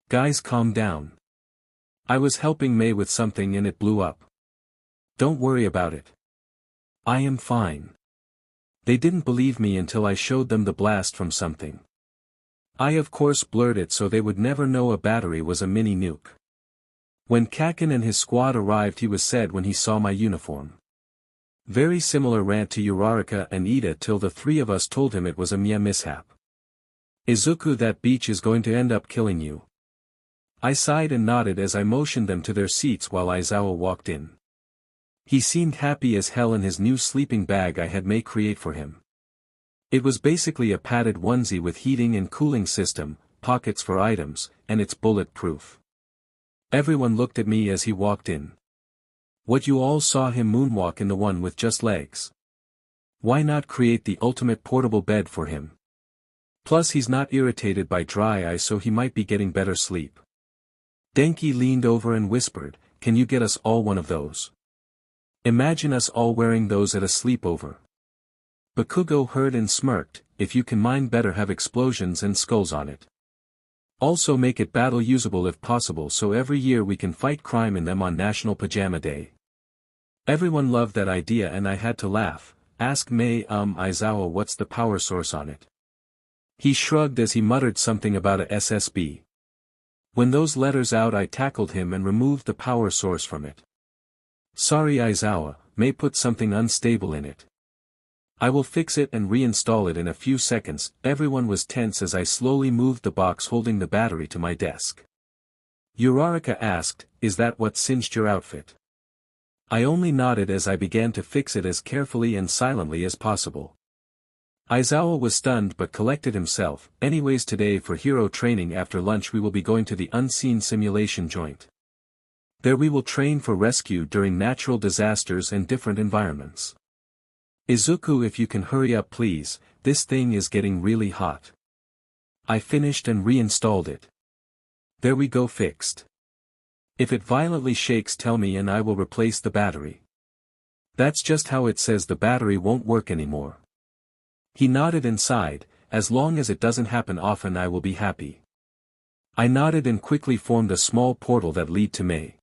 Guys, calm down. I was helping May with something and it blew up. Don't worry about it. I am fine. They didn't believe me until I showed them the blast from something. I of course blurred it so they would never know a battery was a mini nuke. When Kakin and his squad arrived he was said when he saw my uniform. Very similar rant to Uraraka and Ida till the three of us told him it was a mere mishap. Izuku, that beach is going to end up killing you. I sighed and nodded as I motioned them to their seats while Aizawa walked in. He seemed happy as hell in his new sleeping bag I had made create for him. It was basically a padded onesie with heating and cooling system, pockets for items, and it's bulletproof. Everyone looked at me as he walked in. What, you all saw him moonwalk in the one with just legs? Why not create the ultimate portable bed for him? Plus he's not irritated by dry eye, so he might be getting better sleep. Denki leaned over and whispered, "Can you get us all one of those? Imagine us all wearing those at a sleepover." Bakugo heard and smirked, "If you can mine better have explosions and skulls on it. Also make it battle usable if possible so every year we can fight crime in them on National Pajama Day." Everyone loved that idea and I had to laugh. Ask Aizawa what's the power source on it. He shrugged as he muttered something about a SSB. When those letters out I tackled him and removed the power source from it. "Sorry Aizawa, may put something unstable in it. I will fix it and reinstall it in a few seconds." Everyone was tense as I slowly moved the box holding the battery to my desk. Uraraka asked, "Is that what singed your outfit?" I only nodded as I began to fix it as carefully and silently as possible. Aizawa was stunned but collected himself. "Anyways, today for hero training after lunch we will be going to the unseen simulation joint. There we will train for rescue during natural disasters and different environments. Izuku, if you can hurry up please, this thing is getting really hot." I finished and reinstalled it. There we go, fixed. If it violently shakes tell me and I will replace the battery. That's just how it says the battery won't work anymore. He nodded and sighed, "As long as it doesn't happen often I will be happy." I nodded and quickly formed a small portal that lead to May.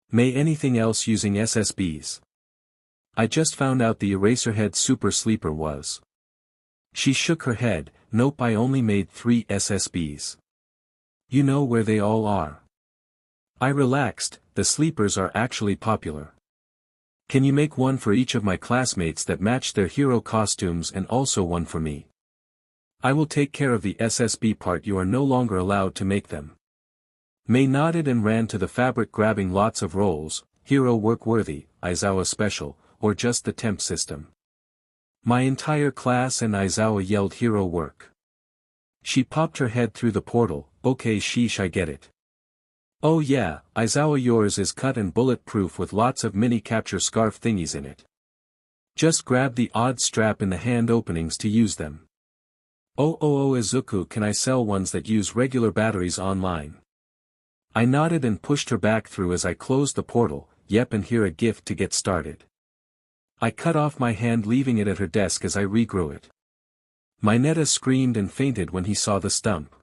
"May anything else using SSBs?" I just found out the Eraserhead Super Sleeper was. She shook her head, "Nope, I only made 3 SSBs. You know where they all are." I relaxed, "The sleepers are actually popular. Can you make one for each of my classmates that match their hero costumes and also one for me? I will take care of the SSB part, you are no longer allowed to make them." May nodded and ran to the fabric grabbing lots of rolls, "Hero work worthy, Aizawa special, or just the temp system?" My entire class and Aizawa yelled hero work. She popped her head through the portal, "Okay sheesh, I get it. Oh yeah, Aizawa, yours is cut and bulletproof with lots of mini capture scarf thingies in it. Just grab the odd strap in the hand openings to use them." Oh Izuku, can I sell ones that use regular batteries online?" I nodded and pushed her back through as I closed the portal. "Yep, and here a gift to get started." I cut off my hand leaving it at her desk as I regrew it. Mineta screamed and fainted when he saw the stump.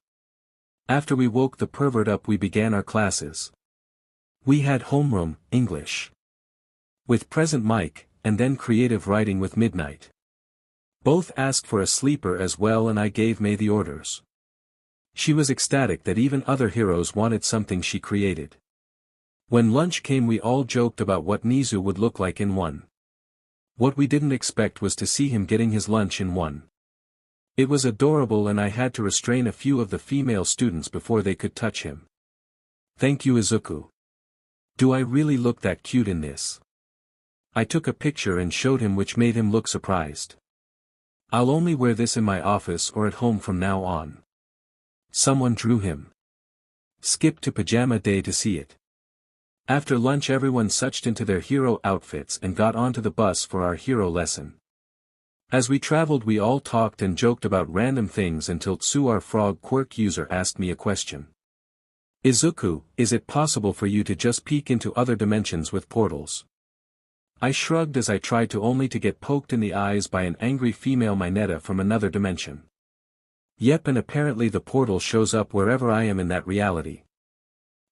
After we woke the pervert up we began our classes. We had homeroom, English. With present mic, and then creative writing with midnight. Both asked for a sleeper as well and I gave May the orders. She was ecstatic that even other heroes wanted something she created. When lunch came we all joked about what Nizu would look like in one. What we didn't expect was to see him getting his lunch in one. It was adorable and I had to restrain a few of the female students before they could touch him. "Thank you Izuku. Do I really look that cute in this?" I took a picture and showed him, which made him look surprised. "I'll only wear this in my office or at home from now on." Someone drew him. Skip to pajama day to see it. After lunch everyone suched into their hero outfits and got onto the bus for our hero lesson. As we traveled we all talked and joked about random things until Tsu, our frog Quirk user, asked me a question. "Izuku, is it possible for you to just peek into other dimensions with portals?" I shrugged as I tried to only to get poked in the eyes by an angry female Mineta from another dimension. "Yep, and apparently the portal shows up wherever I am in that reality."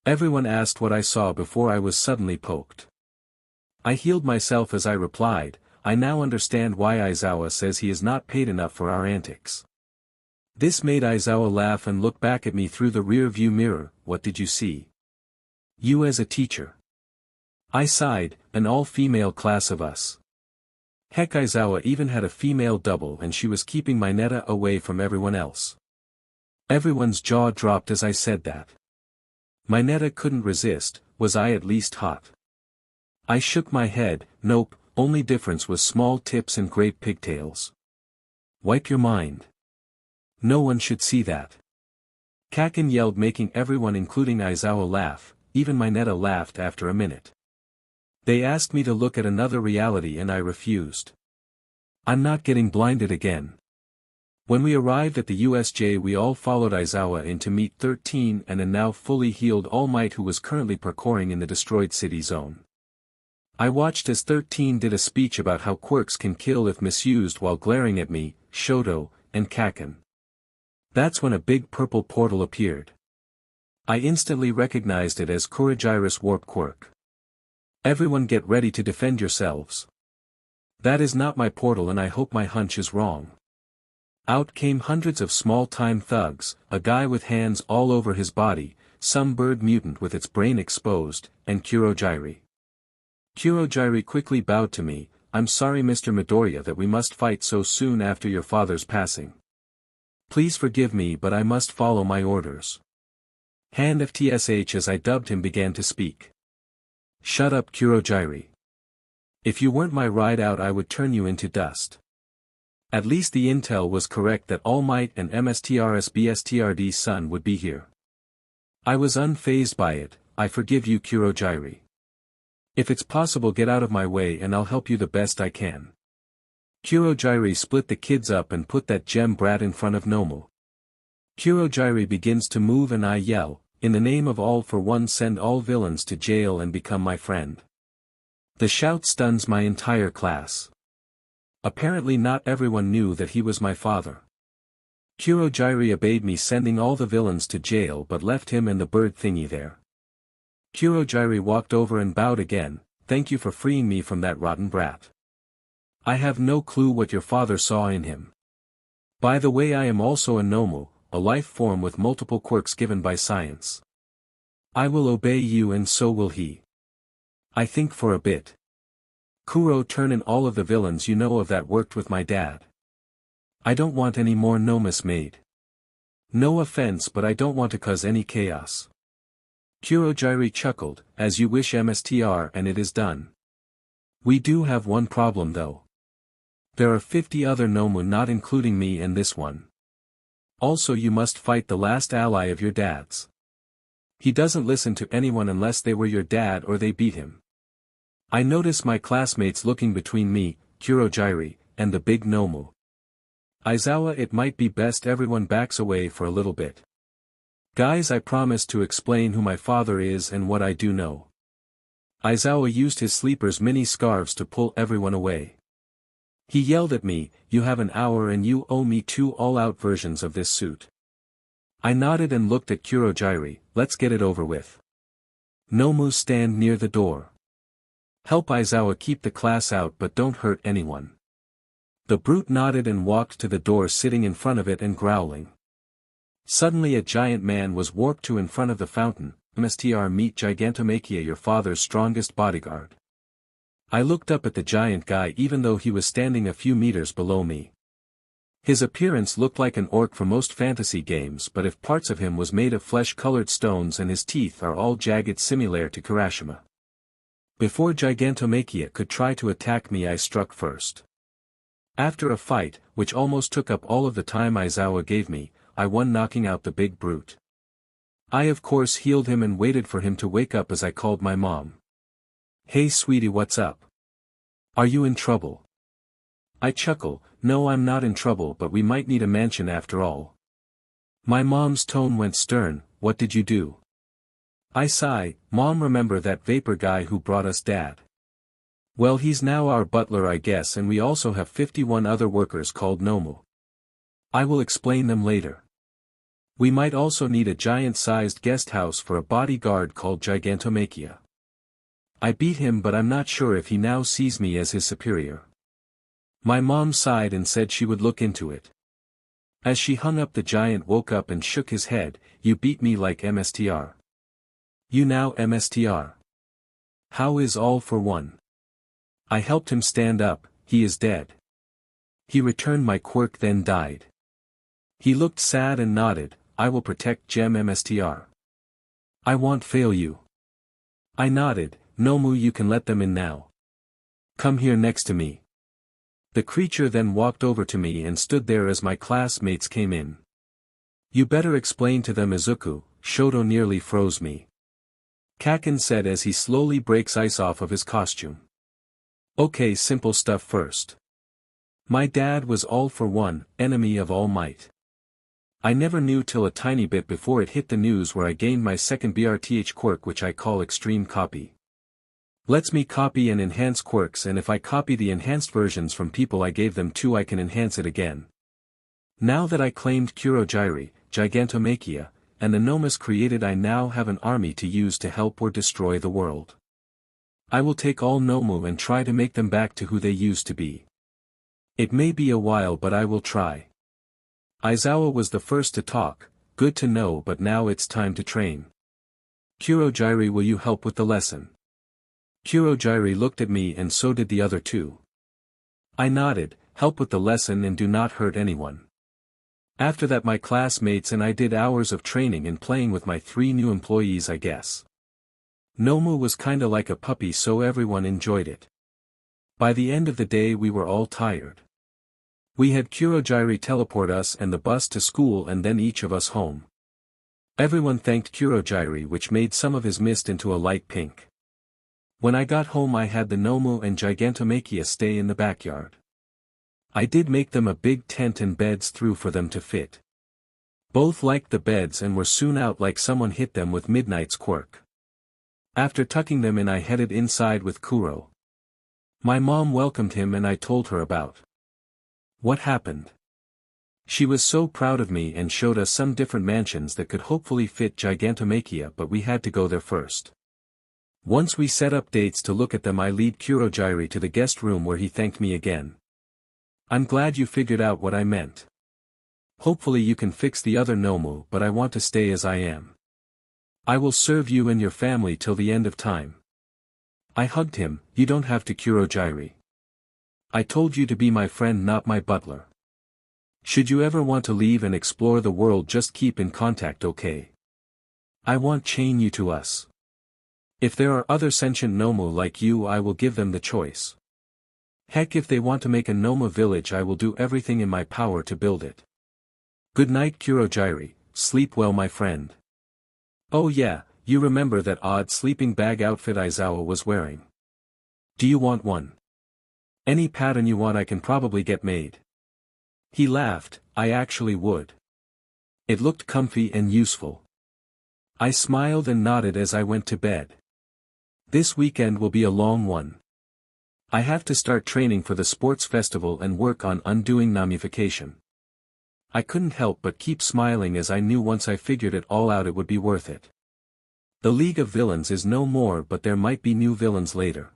Everyone asked what I saw before I was suddenly poked. I healed myself as I replied, "I now understand why Aizawa says he is not paid enough for our antics. This made Aizawa laugh and look back at me through the rear view mirror. What did you see? You as a teacher. I sighed, an all-female class of us. Heck, Aizawa even had a female double and she was keeping Mineta away from everyone else. Everyone's jaw dropped as I said that. Mineta couldn't resist. Was I at least hot? I shook my head. Nope, only difference was small tips and great pigtails. Wipe your mind. No one should see that. Kaken yelled, making everyone including Aizawa laugh. Even Mineta laughed after a minute. They asked me to look at another reality and I refused. I'm not getting blinded again. When we arrived at the USJ, we all followed Aizawa in to meet 13 and a now fully healed All Might who was currently parkouring in the destroyed city zone. I watched as 13 did a speech about how quirks can kill if misused while glaring at me, Shoto, and Kaken. That's when a big purple portal appeared. I instantly recognized it as Kurogira's warp quirk. Everyone get ready to defend yourselves. That is not my portal and I hope my hunch is wrong. Out came hundreds of small-time thugs, a guy with hands all over his body, some bird mutant with its brain exposed, and Kurogiri. Kurogiri quickly bowed to me. I'm sorry Mr. Midoriya that we must fight so soon after your father's passing. Please forgive me but I must follow my orders. Hand of TSH as I dubbed him began to speak. Shut up Kurogiri. If you weren't my ride out I would turn you into dust. At least the intel was correct that All Might and MSTR's BSTRD's son would be here. I was unfazed by it. I forgive you Kurogiri. If it's possible get out of my way and I'll help you the best I can. Kurogiri split the kids up and put that gem brat in front of Nomu. Kurogiri begins to move and I yell, in the name of all for one send all villains to jail and become my friend. The shout stuns my entire class. Apparently not everyone knew that he was my father. Kurogiri obeyed me sending all the villains to jail but left him and the bird thingy there. Kurogiri walked over and bowed again. Thank you for freeing me from that rotten brat. I have no clue what your father saw in him. By the way, I am also a Nomu, a life form with multiple quirks given by science. I will obey you and so will he. I think for a bit. Kuro, turn in all of the villains you know of that worked with my dad. I don't want any more Nomus made. No offense but I don't want to cause any chaos. Kurogiri chuckled, as you wish MSTR, and it is done. We do have one problem though. There are 50 other Nomu not including me and this one. Also you must fight the last ally of your dad's. He doesn't listen to anyone unless they were your dad or they beat him. I notice my classmates looking between me, Kurogiri, and the big Nomu. Aizawa, it might be best everyone backs away for a little bit. Guys, I promise to explain who my father is and what I do know. Aizawa used his sleeper's mini scarves to pull everyone away. He yelled at me, you have an hour and you owe me 2 all-out versions of this suit. I nodded and looked at Kurogiri, let's get it over with. Nomu, stand near the door. Help Aizawa keep the class out but don't hurt anyone. The brute nodded and walked to the door, sitting in front of it and growling. Suddenly a giant man was warped to in front of the fountain. MSTR, meet Gigantomachia, your father's strongest bodyguard. I looked up at the giant guy even though he was standing a few meters below me. His appearance looked like an orc from most fantasy games, but if parts of him was made of flesh-colored stones and his teeth are all jagged similar to Kirashima. Before Gigantomachia could try to attack me, I struck first. After a fight, which almost took up all of the time Aizawa gave me, I won, knocking out the big brute. I of course healed him and waited for him to wake up as I called my mom. Hey sweetie, what's up? Are you in trouble? I chuckle, no I'm not in trouble but we might need a mansion after all. My mom's tone went stern, what did you do? I sigh, Mom, remember that vapor guy who brought us dad? Well, he's now our butler I guess, and we also have 51 other workers called Nomu. I will explain them later. We might also need a giant-sized guest house for a bodyguard called Gigantomachia. I beat him but I'm not sure if he now sees me as his superior. My mom sighed and said she would look into it. As she hung up, the giant woke up and shook his head. You beat me like MSTR. You now MSTR. How is all for one? I helped him stand up. He is dead. He returned my quirk then died. He looked sad and nodded. I will protect Gem MSTR. I won't fail you. I nodded. Nomu, you can let them in now. Come here next to me. The creature then walked over to me and stood there as my classmates came in. You better explain to them, Izuku. Shoto nearly froze me. Kaken said as he slowly breaks ice off of his costume. Okay, simple stuff first. My dad was all for one, enemy of all might. I never knew till a tiny bit before it hit the news where I gained my second BRTH quirk, which I call Extreme Copy. Lets me copy and enhance quirks, and if I copy the enhanced versions from people I gave them to, I can enhance it again. Now that I claimed Kurogiri, Gigantomachia, and the Nomus created, I now have an army to use to help or destroy the world. I will take all Nomu and try to make them back to who they used to be. It may be a while, but I will try. Aizawa was the first to talk. Good to know, but now it's time to train. Kurogiri, will you help with the lesson? Kurogiri looked at me and so did the other two. I nodded. Help with the lesson and do not hurt anyone. After that, my classmates and I did hours of training and playing with my 3 new employees, I guess. Nomu was kinda like a puppy, so everyone enjoyed it. By the end of the day we were all tired. We had Kurogiri teleport us and the bus to school and then each of us home. Everyone thanked Kurogiri, which made some of his mist into a light pink. When I got home, I had the Nomu and Gigantomachia stay in the backyard. I did make them a big tent and beds through for them to fit. Both liked the beds and were soon out like someone hit them with Midnight's quirk. After tucking them in, I headed inside with Kuro. My mom welcomed him and I told her about what happened. She was so proud of me and showed us some different mansions that could hopefully fit Gigantomachia, but we had to go there first. Once we set up dates to look at them, I lead Kurogiri to the guest room where he thanked me again. I'm glad you figured out what I meant. Hopefully you can fix the other Nomu, but I want to stay as I am. I will serve you and your family till the end of time. I hugged him. You don't have to, Kurogiri. I told you to be my friend, not my butler. Should you ever want to leave and explore the world, just keep in contact, okay? I won't chain you to us. If there are other sentient Nomu like you, I will give them the choice. Heck, if they want to make a Nomu village, I will do everything in my power to build it. Good night, Kurogiri. Sleep well, my friend. Oh yeah, you remember that odd sleeping bag outfit Aizawa was wearing? Do you want one? Any pattern you want I can probably get made. He laughed. I actually would. It looked comfy and useful. I smiled and nodded as I went to bed. This weekend will be a long one. I have to start training for the sports festival and work on undoing namification. I couldn't help but keep smiling as I knew once I figured it all out it would be worth it. The League of Villains is no more, but there might be new villains later.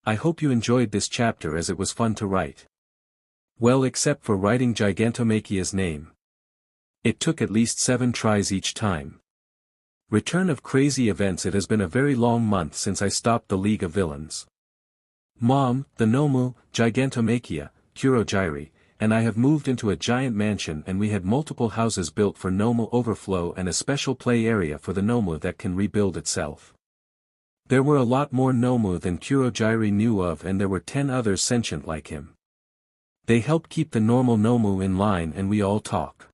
I hope you enjoyed this chapter as it was fun to write. Well, except for writing Gigantomachia's name. It took at least 7 tries each time. Return of crazy events. It has been a very long month since I stopped the League of Villains. Mom, the Nomu, Gigantomachia, Kurogiri, and I have moved into a giant mansion, and we had multiple houses built for Nomu overflow and a special play area for the Nomu that can rebuild itself. There were a lot more Nomu than Kurogiri knew of, and there were 10 others sentient like him. They help keep the normal Nomu in line, and we all talk.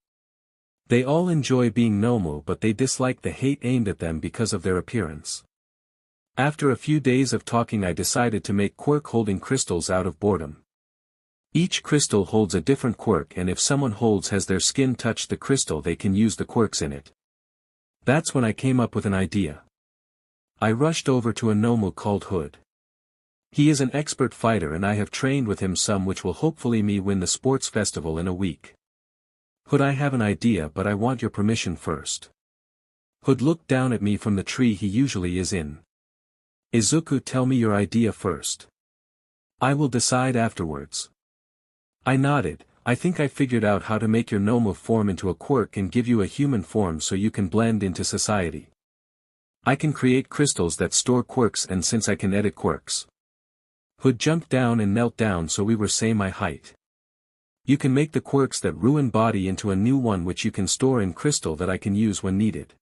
They all enjoy being Nomu, but they dislike the hate aimed at them because of their appearance. After a few days of talking, I decided to make quirk holding crystals out of boredom. Each crystal holds a different quirk, and if someone has their skin touch the crystal, they can use the quirks in it. That's when I came up with an idea. I rushed over to a Nomu called Hood. He is an expert fighter and I have trained with him some, which will hopefully me win the sports festival in a week. Hood, I have an idea, but I want your permission first. Hood looked down at me from the tree he usually is in. Izuku, tell me your idea first. I will decide afterwards. I nodded. I think I figured out how to make your Nomu form into a quirk and give you a human form so you can blend into society. I can create crystals that store quirks, and since I can edit quirks. Hood jumped down and knelt down so we were same height. You can make the quirks that ruin body into a new one which you can store in crystal that I can use when needed.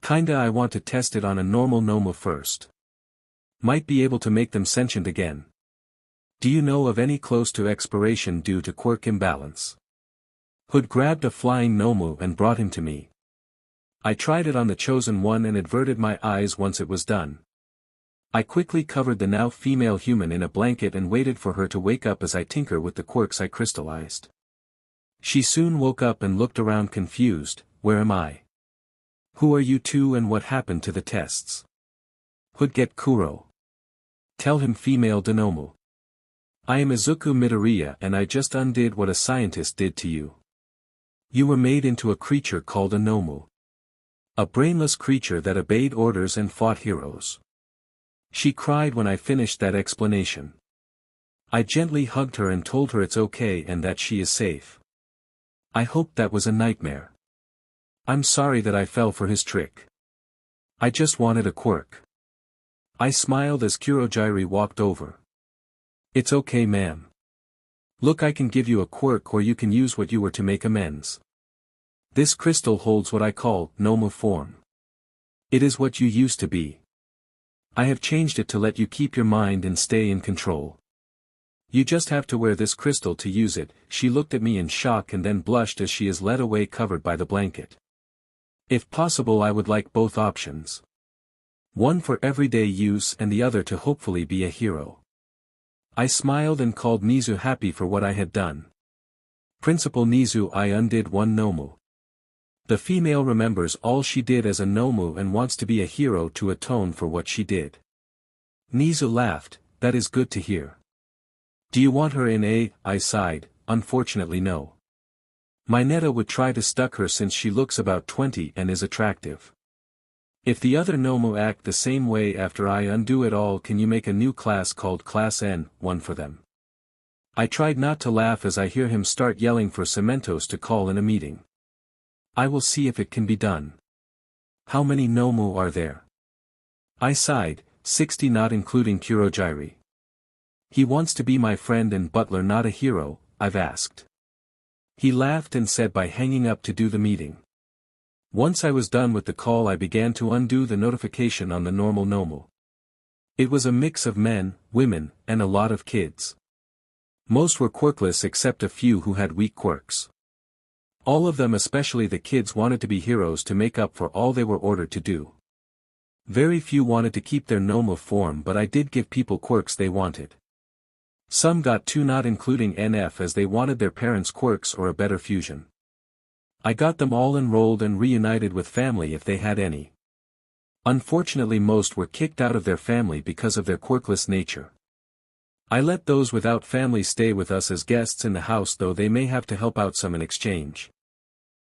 Kinda I want to test it on a normal Nomu first. Might be able to make them sentient again. Do you know of any close to expiration due to quirk imbalance? Hood grabbed a flying Nomu and brought him to me. I tried it on the chosen one and averted my eyes once it was done. I quickly covered the now female human in a blanket and waited for her to wake up as I tinker with the quirks I crystallized. She soon woke up and looked around confused. Where am I? Who are you two and what happened to the tests? Hood, get Kuro. Tell him female Denomu. I am Izuku Midoriya and I just undid what a scientist did to you. You were made into a creature called a Nomu. A brainless creature that obeyed orders and fought heroes. She cried when I finished that explanation. I gently hugged her and told her it's okay and that she is safe. I hoped that was a nightmare. I'm sorry that I fell for his trick. I just wanted a quirk. I smiled as Kurogyri walked over. It's okay, ma'am. Look, I can give you a quirk or you can use what you were to make amends. This crystal holds what I call Nomu form. It is what you used to be. I have changed it to let you keep your mind and stay in control. You just have to wear this crystal to use it. She looked at me in shock and then blushed as she is led away covered by the blanket. If possible, I would like both options. One for everyday use and the other to hopefully be a hero. I smiled and called Nizu happy for what I had done. Principal Nizu, I undid one Nomu. The female remembers all she did as a Nomu and wants to be a hero to atone for what she did. Nizu laughed, that is good to hear. Do you want her in a? I sighed, unfortunately no. My Netta would try to stuck her since she looks about 20 and is attractive. If the other Nomu act the same way after I undo it all, can you make a new class called Class N, one for them? I tried not to laugh as I hear him start yelling for Cementos to call in a meeting. I will see if it can be done. How many Nomu are there? I sighed, 60 not including Kurogyri. He wants to be my friend and butler, not a hero, I've asked. He laughed and said by hanging up to do the meeting. Once I was done with the call, I began to undo the notification on the normal Nomu. It was a mix of men, women, and a lot of kids. Most were quirkless except a few who had weak quirks. All of them, especially the kids, wanted to be heroes to make up for all they were ordered to do. Very few wanted to keep their Nomu form, but I did give people quirks they wanted. Some got 2 not including NF as they wanted their parents' quirks or a better fusion. I got them all enrolled and reunited with family if they had any. Unfortunately, most were kicked out of their family because of their quirkless nature. I let those without family stay with us as guests in the house, though they may have to help out some in exchange.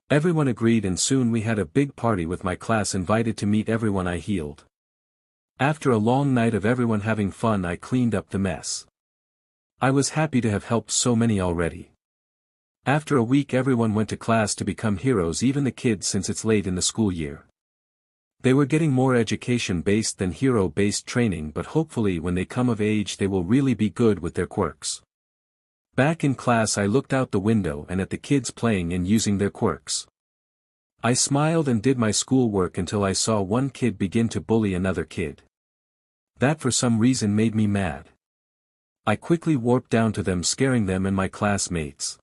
Everyone agreed and soon we had a big party with my class invited to meet everyone I healed. After a long night of everyone having fun, I cleaned up the mess. I was happy to have helped so many already. After a week everyone went to class to become heroes, even the kids, since it's late in the school year. They were getting more education-based than hero-based training, but hopefully when they come of age they will really be good with their quirks. Back in class I looked out the window and at the kids playing and using their quirks. I smiled and did my schoolwork until I saw one kid begin to bully another kid. That for some reason made me mad. I quickly warped down to them, scaring them and my classmates.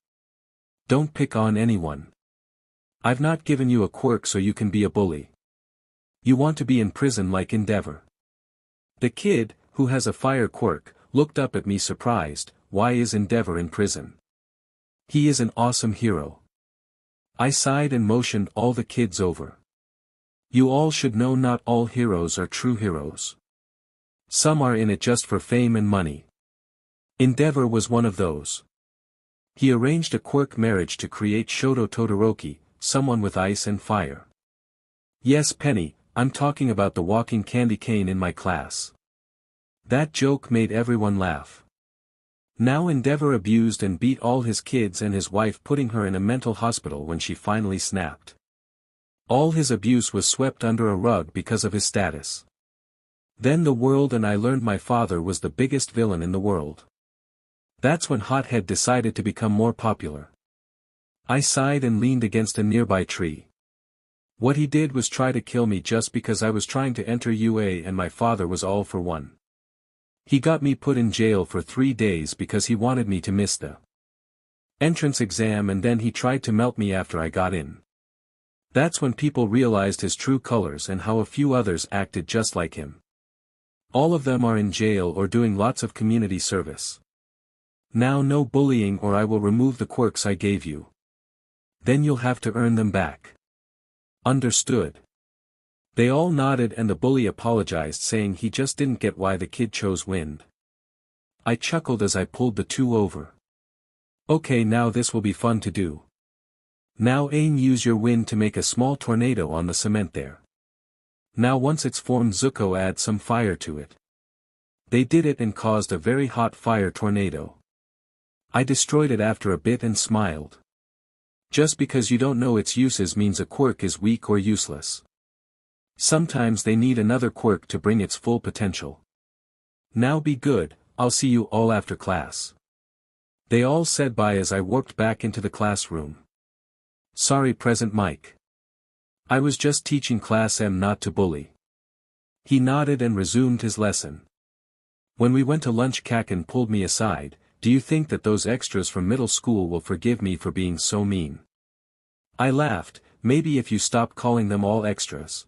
Don't pick on anyone. I've not given you a quirk so you can be a bully. You want to be in prison like Endeavor. The kid, who has a fire quirk, looked up at me surprised. Why is Endeavor in prison? He is an awesome hero. I sighed and motioned all the kids over. You all should know not all heroes are true heroes. Some are in it just for fame and money. Endeavor was one of those. He arranged a quirk marriage to create Shoto Todoroki, someone with ice and fire. Yes, Penny, I'm talking about the walking candy cane in my class. That joke made everyone laugh. Now Endeavor abused and beat all his kids and his wife, putting her in a mental hospital when she finally snapped. All his abuse was swept under a rug because of his status. Then the world and I learned my father was the biggest villain in the world. That's when Hothead decided to become more popular. I sighed and leaned against a nearby tree. What he did was try to kill me just because I was trying to enter UA and my father was all for one. He got me put in jail for 3 days because he wanted me to miss the entrance exam, and then he tried to melt me after I got in. That's when people realized his true colors and how a few others acted just like him. All of them are in jail or doing lots of community service. Now no bullying or I will remove the quirks I gave you. Then you'll have to earn them back. Understood. They all nodded and the bully apologized, saying he just didn't get why the kid chose wind. I chuckled as I pulled the 2 over. Okay, now this will be fun to do. Now use your wind to make a small tornado on the cement there. Now once it's formed, Zuko, add some fire to it. They did it and caused a very hot fire tornado. I destroyed it after a bit and smiled. Just because you don't know its uses means a quirk is weak or useless. Sometimes they need another quirk to bring its full potential. Now be good, I'll see you all after class. They all said bye as I warped back into the classroom. Sorry, Present Mike. I was just teaching Class M not to bully. He nodded and resumed his lesson. When we went to lunch, Kakin pulled me aside. Do you think that those extras from middle school will forgive me for being so mean? I laughed. Maybe if you stop calling them all extras.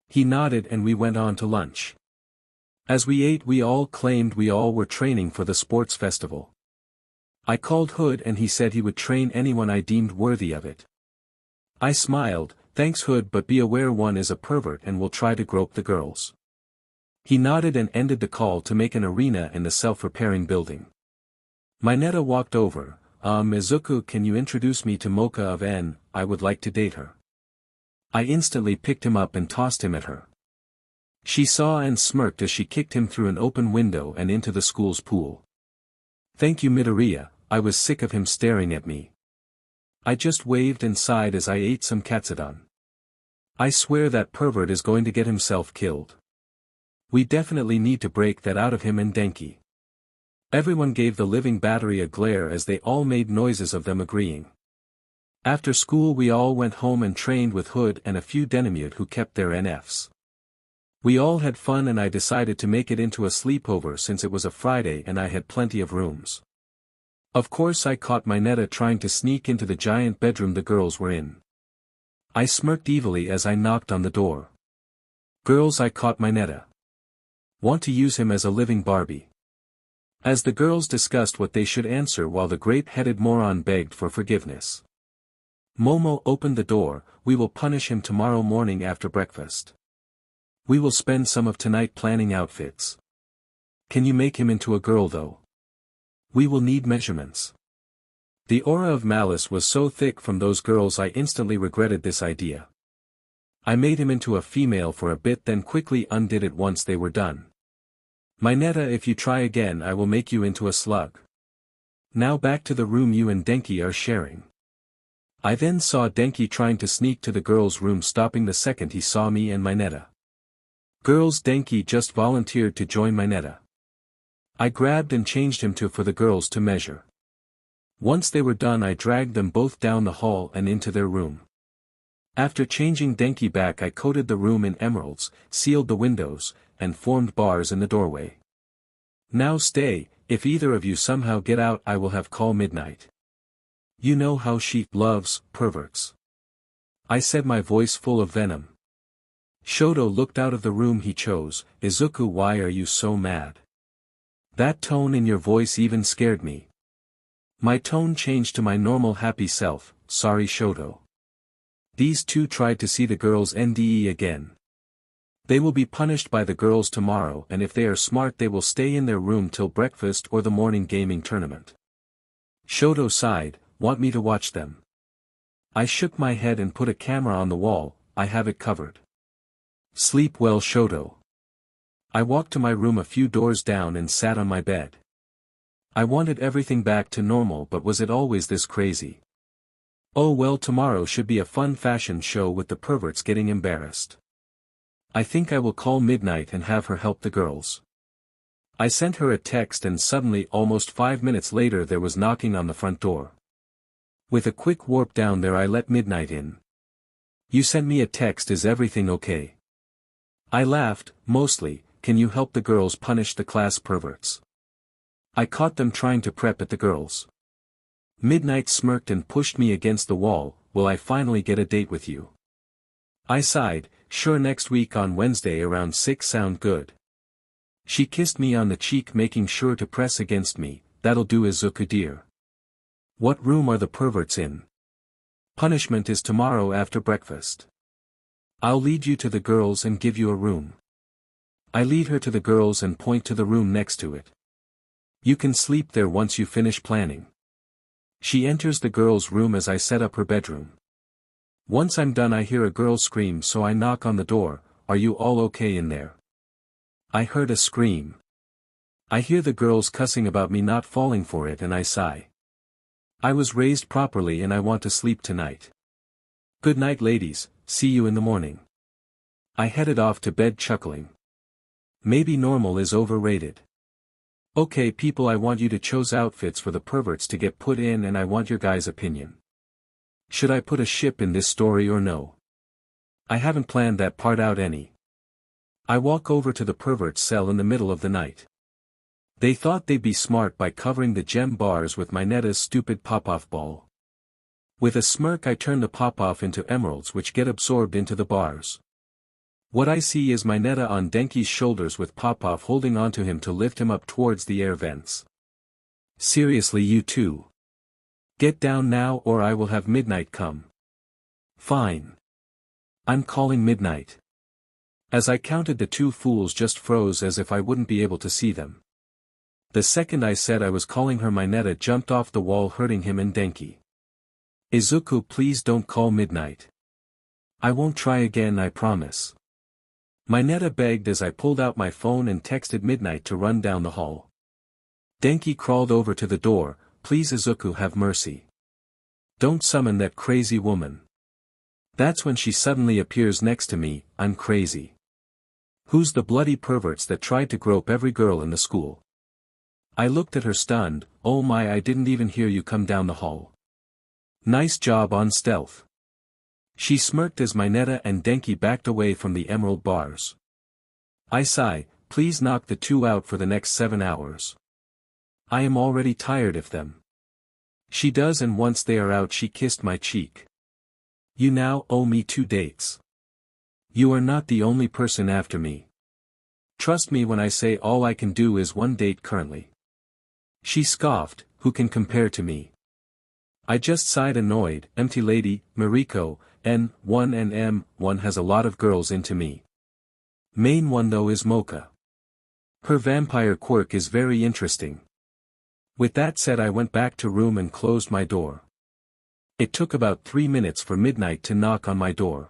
He nodded and we went on to lunch. As we ate, we all claimed we all were training for the sports festival. I called Hood and he said he would train anyone I deemed worthy of it. I smiled. Thanks Hood, but be aware one is a pervert and will try to grope the girls. He nodded and ended the call to make an arena in the self-repairing building. Mineta walked over. Izuku, can you introduce me to Mocha of N? I would like to date her. I instantly picked him up and tossed him at her. She saw and smirked as she kicked him through an open window and into the school's pool. Thank you, Midoriya. I was sick of him staring at me. I just waved and sighed as I ate some katsudon. I swear that pervert is going to get himself killed. We definitely need to break that out of him and Denki. Everyone gave the living battery a glare as they all made noises of them agreeing. After school we all went home and trained with Hood and a few Denimute who kept their NFs. We all had fun and I decided to make it into a sleepover since it was a Friday and I had plenty of rooms. Of course I caught Mineta trying to sneak into the giant bedroom the girls were in. I smirked evilly as I knocked on the door. Girls, I caught Mineta. Want to use him as a living Barbie. As the girls discussed what they should answer while the grape-headed moron begged for forgiveness. Momo opened the door. We will punish him tomorrow morning after breakfast. We will spend some of tonight planning outfits. Can you make him into a girl though? We will need measurements. The aura of malice was so thick from those girls I instantly regretted this idea. I made him into a female for a bit, then quickly undid it once they were done. Mineta, if you try again I will make you into a slug. Now back to the room you and Denki are sharing. I then saw Denki trying to sneak to the girls' room, stopping the second he saw me and Mineta. Girls, Denki just volunteered to join Mineta. I grabbed and changed him for the girls to measure. Once they were done I dragged them both down the hall and into their room. After changing Denki back I coated the room in emeralds, sealed the windows, and formed bars in the doorway. Now stay, if either of you somehow get out I will have call midnight. You know how she loves perverts. I said, my voice full of venom. Shoto looked out of the room he chose. Izuku, why are you so mad? That tone in your voice even scared me. My tone changed to my normal happy self. Sorry Shoto. These two tried to see the girls' NDE again. They will be punished by the girls tomorrow, and if they are smart they will stay in their room till breakfast or the morning gaming tournament. Shoto sighed. Want me to watch them? I shook my head and put a camera on the wall. I have it covered. Sleep well, Shoto. I walked to my room a few doors down and sat on my bed. I wanted everything back to normal, but was it always this crazy? Oh well, tomorrow should be a fun fashion show with the perverts getting embarrassed. I think I will call Midnight and have her help the girls. I sent her a text and suddenly almost 5 minutes later there was knocking on the front door. With a quick warp down there I let Midnight in. You sent me a text, is everything okay? I laughed, mostly, can you help the girls punish the class perverts? I caught them trying to prep at the girls. Midnight smirked and pushed me against the wall, will I finally get a date with you? I sighed, sure, next week on Wednesday around 6 sound good. She kissed me on the cheek, making sure to press against me, that'll do Izuku dear. What room are the perverts in? Punishment is tomorrow after breakfast. I'll lead you to the girls and give you a room. I lead her to the girls and point to the room next to it. You can sleep there once you finish planning. She enters the girls' room as I set up her bedroom. Once I'm done I hear a girl scream, so I knock on the door, are you all okay in there? I heard a scream. I hear the girls cussing about me not falling for it and I sigh. I was raised properly and I want to sleep tonight. Good night ladies, see you in the morning. I headed off to bed chuckling. Maybe normal is overrated. Okay people, I want you to choose outfits for the perverts to get put in and I want your guys' opinion. Should I put a ship in this story or no? I haven't planned that part out any. I walk over to the pervert's cell in the middle of the night. They thought they'd be smart by covering the gem bars with Mineta's stupid pop-off ball. With a smirk I turn the pop-off into emeralds which get absorbed into the bars. What I see is Mineta on Denki's shoulders with pop-off holding onto him to lift him up towards the air vents. Seriously you two? Get down now or I will have Midnight come. Fine. I'm calling Midnight. As I counted the two fools just froze as if I wouldn't be able to see them. The second I said I was calling her, Mineta jumped off the wall hurting him and Denki. Izuku, please don't call Midnight. I won't try again, I promise. Mineta begged as I pulled out my phone and texted Midnight to run down the hall. Denki crawled over to the door, please Izuku have mercy. Don't summon that crazy woman. That's when she suddenly appears next to me, I'm crazy. Who's the bloody perverts that tried to grope every girl in the school? I looked at her stunned, oh my, I didn't even hear you come down the hall. Nice job on stealth. She smirked as Mineta and Denki backed away from the emerald bars. I sigh, please knock the two out for the next 7 hours. I am already tired of them. She does, and once they are out she kissed my cheek. You now owe me 2 dates. You are not the only person after me. Trust me when I say all I can do is 1 date currently. She scoffed, who can compare to me? I just sighed annoyed, empty lady, Mariko, N1 and M1 has a lot of girls into me. Main one though is Mocha. Her vampire quirk is very interesting. With that said I went back to room and closed my door. It took about 3 minutes for Midnight to knock on my door.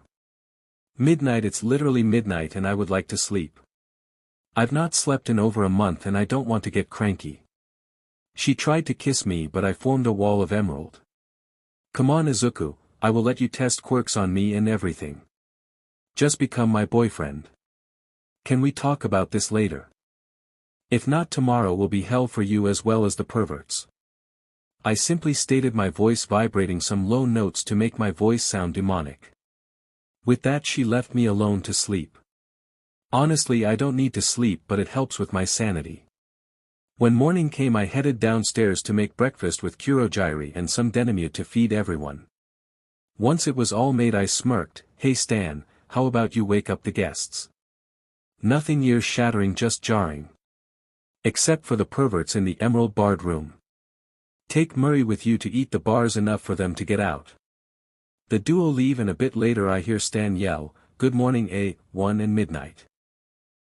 Midnight, it's literally midnight and I would like to sleep. I've not slept in over a month and I don't want to get cranky. She tried to kiss me but I formed a wall of emerald. Come on Izuku, I will let you test quirks on me and everything. Just become my boyfriend. Can we talk about this later? If not, tomorrow will be hell for you as well as the perverts. I simply stated, my voice vibrating some low notes to make my voice sound demonic. With that she left me alone to sleep. Honestly I don't need to sleep but it helps with my sanity. When morning came I headed downstairs to make breakfast with kurogiri and some denemu to feed everyone. Once it was all made I smirked, hey Stan, how about you wake up the guests? Nothing ear shattering, just jarring. Except for the perverts in the emerald barred room. Take Murray with you to eat the bars enough for them to get out. The duo leave and a bit later I hear Stan yell, good morning A1 and Midnight.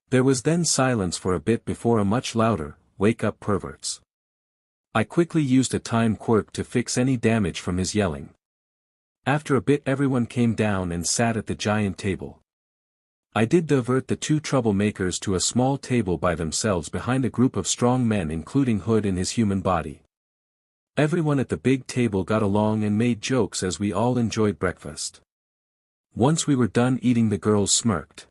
There was then silence for a bit before a much louder, wake up perverts. I quickly used a time quirk to fix any damage from his yelling. After a bit everyone came down and sat at the giant table. I did divert the two troublemakers to a small table by themselves behind a group of strong men including Hood in his human body. Everyone at the big table got along and made jokes as we all enjoyed breakfast. Once we were done eating, the girls smirked.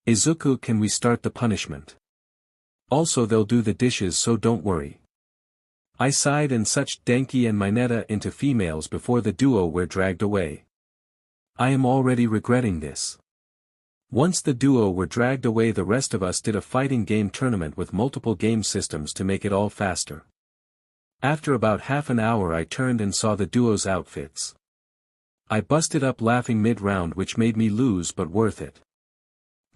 "Izuku, can we start the punishment? Also, they'll do the dishes, so don't worry." I sighed and sucked Denki and Mineta into females before the duo were dragged away. I am already regretting this. Once the duo were dragged away, the rest of us did a fighting game tournament with multiple game systems to make it all faster. After about half an hour I turned and saw the duo's outfits. I busted up laughing mid-round, which made me lose, but worth it.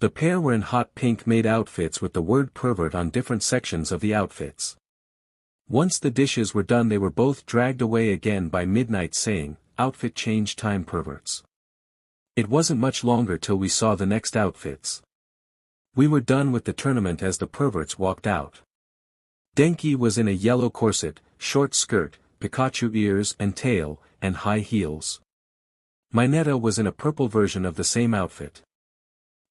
The pair were in hot pink maid outfits with the word pervert on different sections of the outfits. Once the dishes were done, they were both dragged away again by midnight, saying, "Outfit change time, perverts." It wasn't much longer till we saw the next outfits. We were done with the tournament as the perverts walked out. Denki was in a yellow corset, short skirt, Pikachu ears and tail, and high heels. Mineta was in a purple version of the same outfit.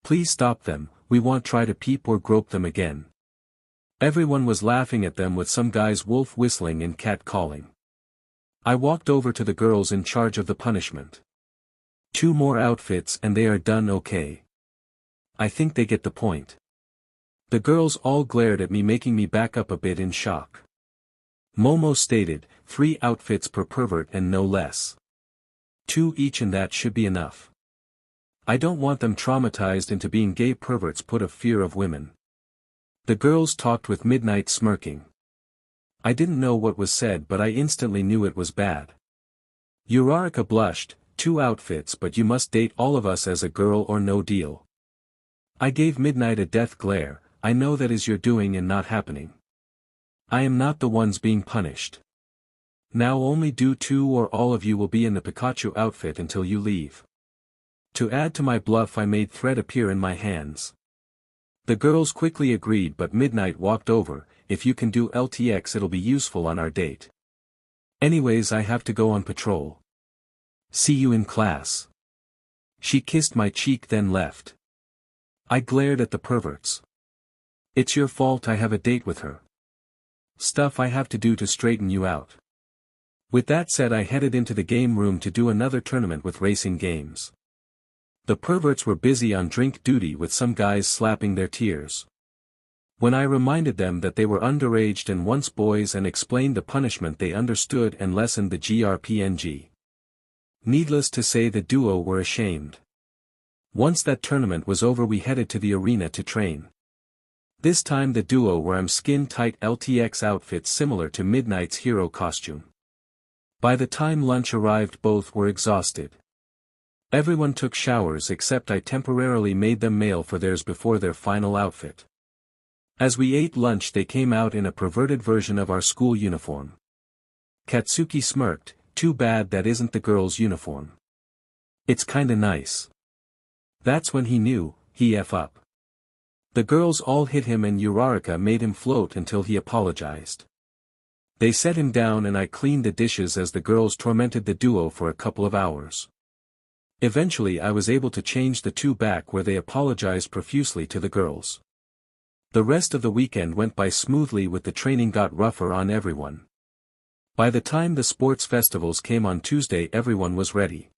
"Please stop them, we won't try to peep or grope them again." Everyone was laughing at them, with some guys wolf whistling and cat calling. I walked over to the girls in charge of the punishment. "Two more outfits and they are done, okay? I think they get the point." The girls all glared at me, making me back up a bit in shock. Momo stated, 3 outfits per pervert and no less. 2 each, and that should be enough. I don't want them traumatized into being gay perverts, put of fear of women. The girls talked with Midnight smirking. I didn't know what was said, but I instantly knew it was bad. Uraraka blushed, 2 outfits, but you must date all of us as a girl or no deal. I gave Midnight a death glare. I know that is your doing and not happening. I am not the ones being punished. Now only do 2 or all of you will be in the Pikachu outfit until you leave. To add to my bluff, I made thread appear in my hands. The girls quickly agreed, but Midnight walked over. "If you can do LTX, it'll be useful on our date. Anyways, I have to go on patrol. See you in class." She kissed my cheek then left. I glared at the perverts. "It's your fault I have a date with her. Stuff I have to do to straighten you out." With that said, I headed into the game room to do another tournament with racing games. The perverts were busy on drink duty, with some guys slapping their tears. When I reminded them that they were underage and once boys and explained the punishment, they understood and lessened the GRPNG. Needless to say, the duo were ashamed. Once that tournament was over, we headed to the arena to train. This time the duo wore skin-tight LTX outfits similar to Midnight's hero costume. By the time lunch arrived, both were exhausted. Everyone took showers except I temporarily made them mail for theirs before their final outfit. As we ate lunch, they came out in a perverted version of our school uniform. Katsuki smirked, "Too bad that isn't the girls' uniform. It's kinda nice." That's when he knew, he F up. The girls all hit him and Uraraka made him float until he apologized. They set him down and I cleaned the dishes as the girls tormented the duo for a couple of hours. Eventually I was able to change the 2 back, where they apologized profusely to the girls. The rest of the weekend went by smoothly, with the training got rougher on everyone. By the time the sports festivals came on Tuesday, everyone was ready.